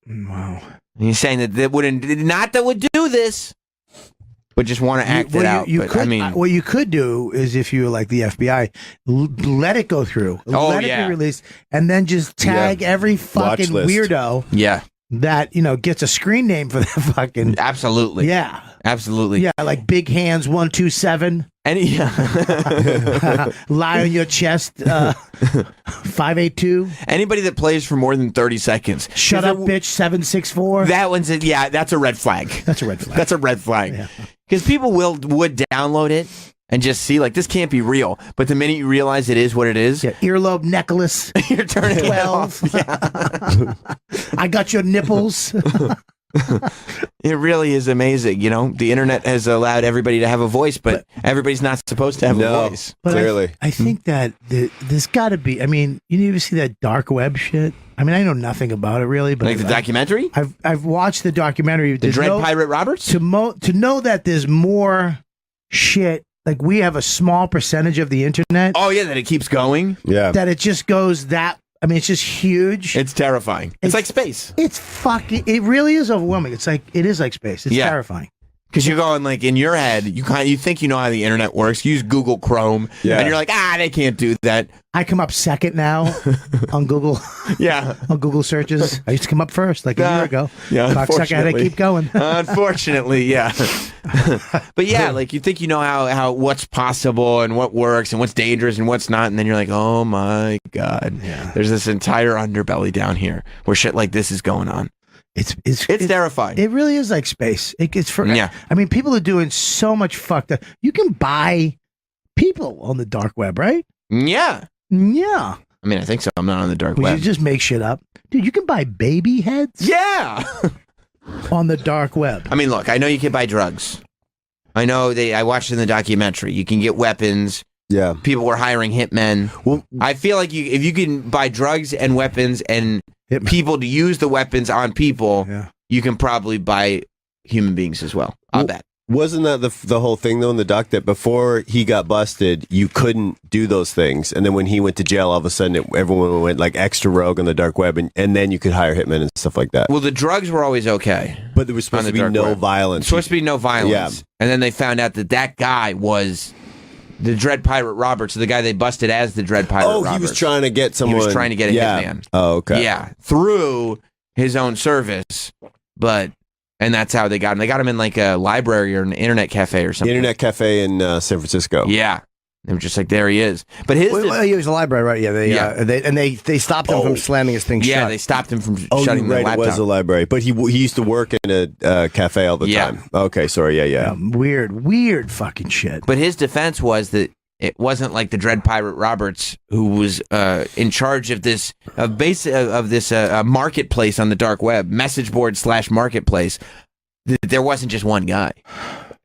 Wow. And he's saying that wouldn't, not that would do this, but just want to act it out. But, could, I mean, what you could do is, if you were like the FBI, let it go through. Let it yeah. be released, and then just tag every fucking list. weirdo yeah, that gets a screen name for that fucking. absolutely. Yeah. Absolutely. Yeah, like Big Hands 127. Lie on your chest 582. Anybody that plays for more than 30 seconds. Shut up, bitch 764. That one's that's a red flag. That's a red flag. That's a red flag. Because people would download it and just see like this can't be real. But the minute you realize it is what it is, earlobe necklace. you're turning 12. it off. I got your nipples. It really is amazing. The internet has allowed everybody to have a voice, but everybody's not supposed to have a voice. But Clearly. I think that there's got to be. I mean, you need to see that dark web shit. I mean, I know nothing about it really, but Like the documentary? I've watched the documentary. The Dread Pirate Roberts? To know that there's more shit. Like we have a small percentage of the internet. Oh yeah, that it keeps going. Yeah. That it just goes that. I mean, it's just huge. It's terrifying. It's like space. It's fucking. It really is overwhelming. It is like space. It's terrifying. Because you're going like in your head, you think you know how the internet works. You use Google Chrome, and you're like, they can't do that. I come up second now on Google. Yeah, on Google searches. I used to come up first like a year ago. Yeah, Cocksucker had to keep going. Unfortunately, yeah. But yeah, like you think you know how what's possible and what works and what's dangerous and what's not, and then you're like, oh my god, there's this entire underbelly down here where shit like this is going on. It's terrifying. It really is like space. It's for. Yeah. I mean, people are doing so much fucked up. You can buy people on the dark web, right? Yeah. Yeah. I mean, I think so. I'm not on the dark Well, web. you just make shit up, dude. You can buy baby heads. Yeah. On the dark web. I mean, look, I know you can buy drugs. I know I watched it in the documentary. You can get weapons. Yeah. People were hiring hitmen. Well, I feel like if you can buy drugs and weapons and people to use the weapons on people, you can probably buy human beings as well. I'll bet. Wasn't that the whole thing, though, in the doc, that before he got busted, you couldn't do those things? And then when he went to jail, all of a sudden, everyone went like extra rogue on the dark web, and then you could hire hitmen and stuff like that. Well, the drugs were always okay. But there was supposed to be no violence. Supposed to be no violence. Yeah. And then they found out that guy was the Dread Pirate Roberts, the guy they busted as the Dread Pirate Roberts. Oh, he was trying to get someone. He was trying to get a hitman. Oh, okay. Yeah, through his own service, and that's how they got him. They got him in like a library or an internet cafe or something. Internet cafe in San Francisco. Yeah. They were just like, there he is. But his Well, he was a library, right? Yeah, they stopped him from slamming his thing shut. yeah, they stopped him from Oh, shutting you're the right. It laptop. was a library, but he used to work in a cafe all the time. Okay, sorry. Yeah. Weird fucking shit. But his defense was that it wasn't like the Dread Pirate Roberts who was in charge of this marketplace on the dark web, message board / marketplace. There wasn't just one guy.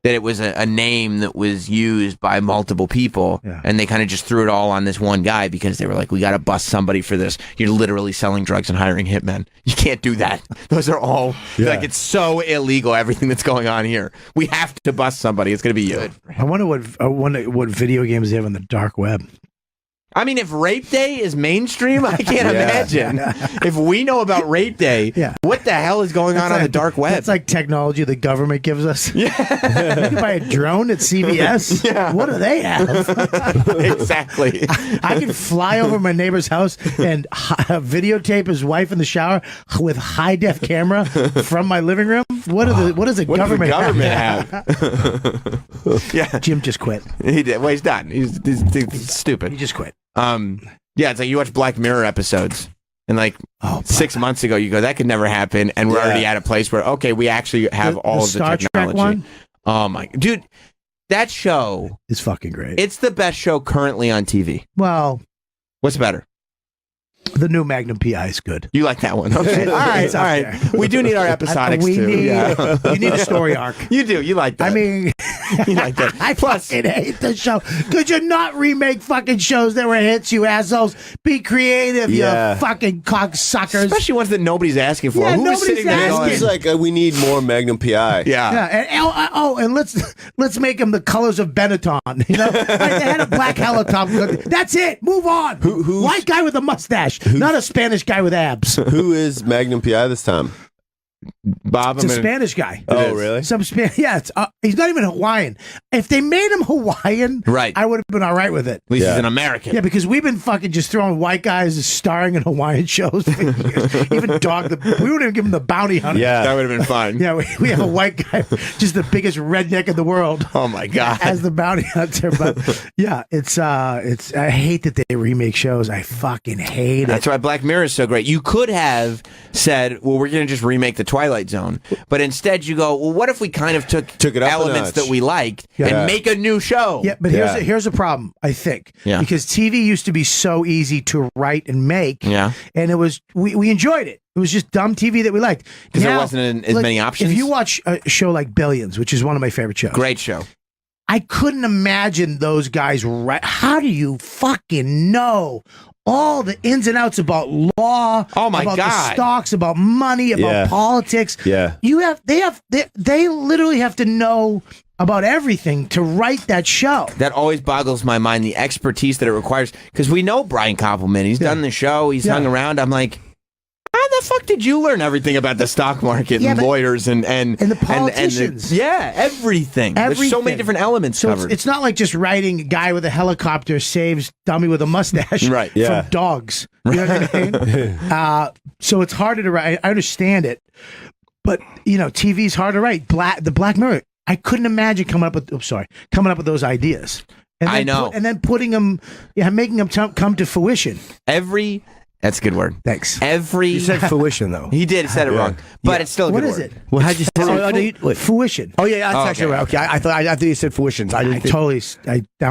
That it was a name that was used by multiple people, and they kind of just threw it all on this one guy because they were like, we got to bust somebody for this. You're literally selling drugs and hiring hitmen. You can't do that. Those are all, like, it's so illegal, everything that's going on here. We have to bust somebody. It's going to be you. I wonder what video games they have on the dark web. I mean, if Rape Day is mainstream, I can't imagine. If we know about Rape Day, what the hell is going on the dark web? It's like technology the government gives us. Yeah. You can buy a drone at CVS. Yeah. What do they have? Exactly. I can fly over my neighbor's house and videotape his wife in the shower with high def camera from my living room. What does the government have? Yeah. Jim just quit. He did. Well, he's done. He's stupid. He just quit. Yeah, it's like you watch Black Mirror episodes, and like 6 months ago, you go, that could never happen, and we're already at a place where, okay, we actually have all of the Star technology. Trek one? Oh my, dude, that show is fucking great. It's the best show currently on TV. Well, what's better? The new Magnum PI is good. You like that one? Okay, all right, all right. We do need our episodics too. You need a story arc. You do. You like that? I mean, you like that? I fucking hate the show. Could you not remake fucking shows that were hits, you assholes? Be creative, you fucking cocksuckers. Especially ones that nobody's asking for. Yeah, Who was nobody's sitting there going, It's like we need more Magnum PI. Yeah. And let's make them the colors of Benetton. You know, like they had a black helicopter. That's it. Move on. White guy with a mustache, not a Spanish guy with abs. Who is Magnum PI this time? Bob. It's a Spanish guy. Oh, really? Yeah, he's not even Hawaiian. If they made him Hawaiian, right, I would have been all right with it. At least he's an American. Yeah, because we've been fucking just throwing white guys starring in Hawaiian shows for years. Even we wouldn't even give him the bounty hunter. Yeah, that would have been fine. Yeah, we have a white guy, just the biggest redneck in the world. Oh my god, as the bounty hunter. But yeah, it's. I hate that they remake shows. I fucking hate it. That's why Black Mirror is so great. You could have said, well, we're going to just remake the Twilight Zone. But instead you go, well, what if we kind of took it up elements that we liked and make a new show? Yeah, but here's a problem, I think. Yeah. Because TV used to be so easy to write and make. Yeah. And it was we enjoyed it. It was just dumb TV that we liked. Because there wasn't as many options? If you watch a show like Billions, which is one of my favorite shows. Great show. I couldn't imagine those guys how do you fucking know all the ins and outs about law, oh my about God, the stocks, about money, about politics. Yeah. They literally have to know about everything to write that show. That always boggles my mind, the expertise that it requires. Because we know Brian Koppelman. He's done the show. He's hung around. I'm like, how the fuck did you learn everything about the stock market and lawyers and the politicians? Everything. There's so many different elements covered. It's not like just writing a guy with a helicopter saves dummy with a mustache from dogs. You know what I mean? So it's harder to write. I understand it. But, TV's hard to write. The Black Mirror, I couldn't imagine coming up with those ideas. And then I know. and then putting them, making them come to fruition. That's a good word. Thanks. You said fruition, though. He did. He said it wrong. But it's still a good word. What is it? Well, how'd you say it? Fruition. Oh, yeah, that's actually right. Okay, I thought you said fruition. Now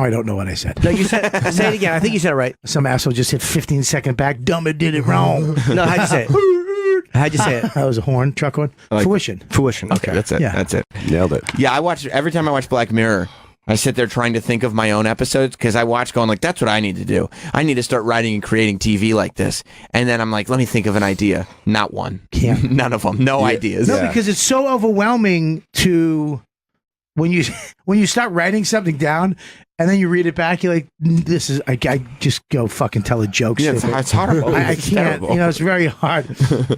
I don't know what I said. No, you said, say it again. I think you said it right. Some asshole just hit 15-second back. Dumb it did it wrong. No, how'd you say it? How'd you say it? That was a horn, truck horn. Fruition. Fruition. Okay, that's it. Yeah. That's it. Nailed it. Yeah, every time I watch Black Mirror, I sit there trying to think of my own episodes because I watch going like, that's what I need to do. I need to start writing and creating TV like this. And then I'm like, let me think of an idea. Not one. Can't. None of them. No ideas. No, because it's so overwhelming to when you start writing something down and then you read it back, you're like, this is, I just go fucking tell a joke. Yeah, it's horrible. I It's can't, terrible. it's very hard.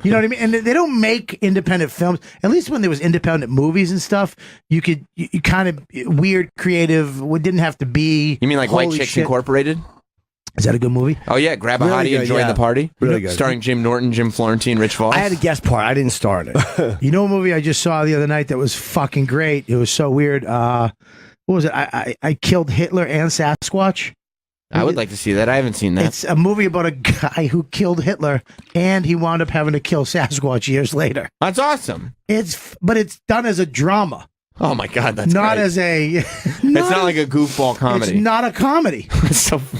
You know what I mean? And they don't make independent films. At least when there was independent movies and stuff, you kind of weird, creative, didn't have to be. You mean like White holy Chicks shit. Incorporated? Is that a good movie? Oh, yeah. Grab a Really hottie good, and join yeah. the party. Really good. Starring Jim Norton, Jim Florentine, Rich Voss. I had a guest part. I didn't star in it. You know a movie I just saw the other night that was fucking great? It was so weird. what was it? I killed Hitler and Sasquatch. I would like to see that. I haven't seen that. It's a movie about a guy who killed Hitler and he wound up having to kill Sasquatch years later. That's awesome. But it's done as a drama. Oh my God, that's not great. as a. It's not like a goofball comedy. It's not a comedy.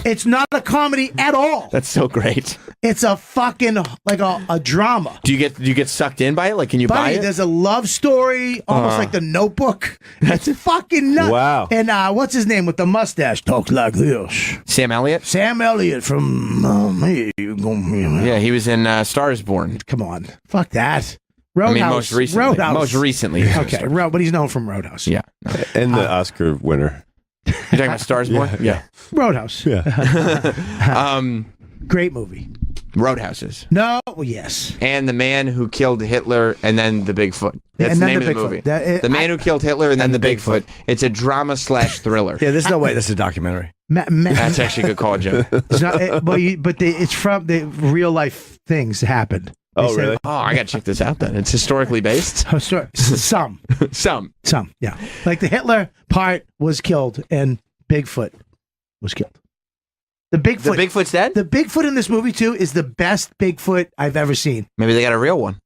It's not a comedy at all. That's so great. It's a fucking like a drama. Do you get sucked in by it? Like, can you buy it? There's a love story, almost like The Notebook. It's fucking nuts. Wow. And what's his name with the mustache? Talks like this. Sam Elliott? Sam Elliott from. Yeah, he was in Star is Born. Come on, fuck that. Roadhouse. I mean, most recently. Roadhouse. Most recently. Okay, but he's known from Roadhouse. Yeah. And the Oscar winner. You're talking about Stars Born? Yeah. Roadhouse. Yeah. Great movie. Roadhouses. No, well, yes. And the man who killed Hitler and then the Bigfoot. That's And the then name the of the Bigfoot. movie. The man who killed Hitler and then the Bigfoot. It's a drama / thriller. Yeah, there's no way this is a documentary. That's actually a good call, Jim. It's not, it's from the real life things happened. Oh, really? Oh, I got to check this out then. It's historically based? Some. Yeah. Like the Hitler part was killed and Bigfoot was killed. The Bigfoot's dead? The Bigfoot in this movie, too, is the best Bigfoot I've ever seen. Maybe they got a real one.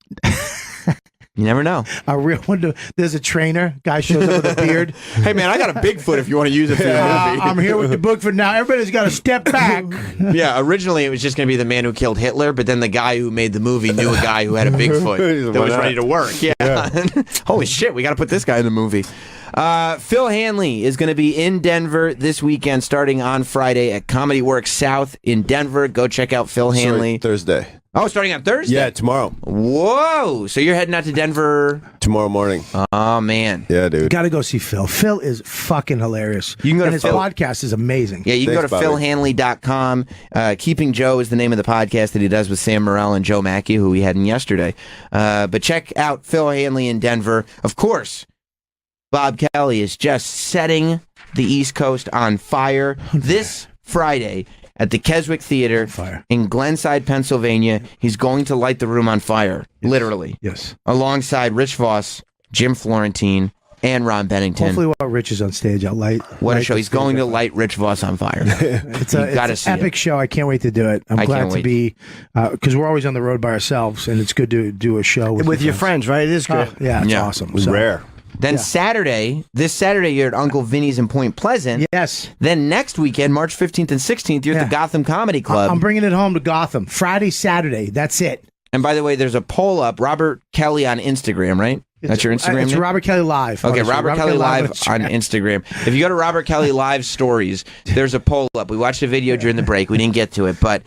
You never know. A real one. There's a trainer. Guy shows up with a beard. Hey, man, I got a Bigfoot if you want to use it for your movie. I'm here with the Bigfoot now. Everybody's got to step back. Yeah, originally it was just going to be the man who killed Hitler, but then the guy who made the movie knew a guy who had a Bigfoot that was ready to work. Yeah. Holy shit, we got to put this guy in the movie. Phil Hanley is going to be in Denver this weekend starting on Friday at Comedy Works South in Denver. Go check out Phil Hanley. Thursday. Oh, starting on Thursday? Yeah, tomorrow. Whoa. So you're heading out to Denver tomorrow morning. Oh, man. Yeah, dude. Got to go see Phil. Phil is fucking hilarious. You can go and to his Phil. podcast is amazing. Yeah, you can go to philhanley.com. Keeping Joe is the name of the podcast that he does with Sam Morrell and Joe Mackey, who we had in yesterday. But check out Phil Hanley in Denver. Of course, Bob Kelly is just setting the East Coast on fire this Friday at the Keswick Theater in Glenside, Pennsylvania. He's going to light the room on fire, literally. Yes. Alongside Rich Voss, Jim Florentine, and Ron Bennington. Hopefully while Rich is on stage, I'll light. What a show. He's going to light Rich Voss on fire. It's an epic show. I can't wait to do it. I'm I glad can't to wait. be, because we're always on the road by ourselves, and it's good to do a show With your friends, right? It is good. Yeah, it's awesome. So- Rare. Then this Saturday, you're at Uncle Vinny's in Point Pleasant. Yes. Then next weekend, March 15th and 16th, you're at the Gotham Comedy Club. I'm bringing it home to Gotham. Friday, Saturday. That's it. And by the way, there's a poll up. Robert Kelly on Instagram, right? That's your Instagram It's name? Robert Kelly Live. Okay, honestly. Robert Kelly Live on Instagram. If you go to Robert Kelly Live Stories, there's a poll up. We watched a video during the break. We didn't get to it, but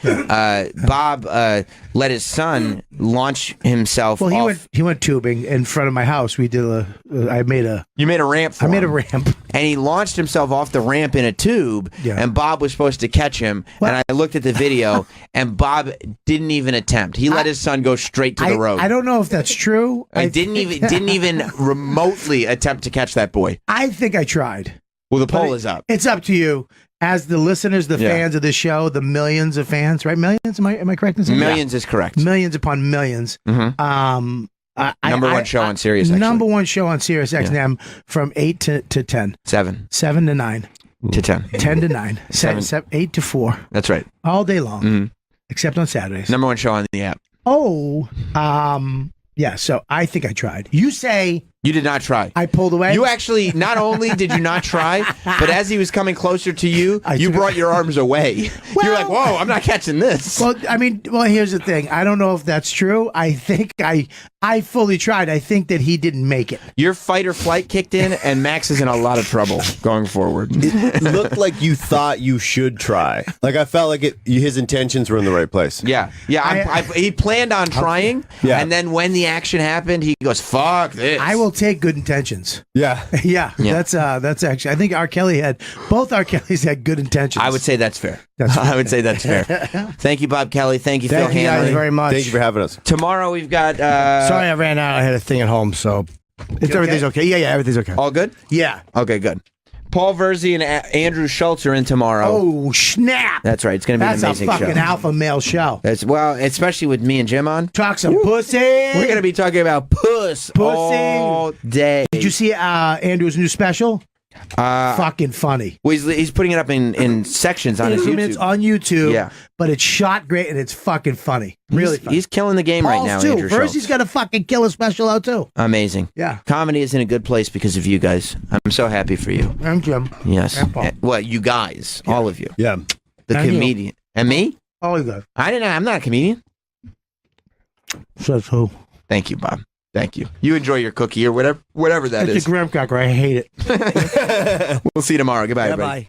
Bob let his son launch himself Well, off. he went tubing in front of my house. We did You made a ramp for I made him. a ramp. And he launched himself off the ramp in a tube, Yeah. and Bob was supposed to catch him. And I looked at the video, and Bob didn't even attempt. He let his son go straight to the road. I don't know if that's true. I didn't even remotely attempt to catch that boy. I think I tried. Well, the But poll is up. It's up to you. As the listeners, the Yeah. fans of this show, the millions of fans, right? Millions? Am I correct in saying that? Millions is correct. Millions upon millions. Mhm. Number one show on Sirius, actually. Number one show on Sirius XM from 8 to 10. 7 7 to 9. to 10. 10 to 9. 8 to 4. That's right. All day long. Mhm. Except on Saturdays. Number one show on the app. Oh, yeah, so I think I tried. You say You did not try. I pulled away. You actually, not only did you not try, but as he was coming closer to you, you brought your arms away. You're like, whoa, I'm not catching this. Well, here's the thing. I don't know if that's true. I think I fully tried. I think that he didn't make it. Your fight or flight kicked in, and Max is in a lot of trouble going forward. It looked like you thought you should try. Like I felt like his intentions were in the right place. Yeah. He planned on trying, and then when the action happened, he goes, fuck this. I will take good intentions. Yeah. Yeah. That's actually, I think both R. Kellys had good intentions. I would say that's fair. I would say that's fair. Thank you, Bob Kelly. Thank you, Phil Thank you Hanley. guys very much. Thank you for having us. Tomorrow we've got... Sorry I ran out. I had a thing at home, so everything's okay. Yeah, everything's okay. All good? Yeah. Okay, good. Paul Verzi and Andrew Schultz are in tomorrow. Oh, snap. That's right. It's going to be That's an amazing a fucking show. alpha male show. Well, especially with me and Jim on. Talk some pussy. We're going to be talking about puss all day. Did you see Andrew's new special? Fucking funny. Well, he's putting it up in sections on his It's YouTube. on YouTube. Yeah. But it's shot great and it's fucking funny. Really funny. He's killing the game right now, too. Andrew First, Schultz. he's got a fucking killer special out too. Amazing. Yeah. Comedy is in a good place because of you guys. I'm so happy for you. And Jim. Yes. And Paul. Well, you guys, all of you. Yeah. The And you. comedian. And me? All you guys. I'm not a comedian. Says who? Thank you, Bob. Thank you. You enjoy your cookie or whatever that It's is. a graham cracker. I hate it. We'll see you tomorrow. Goodbye, everybody. Bye.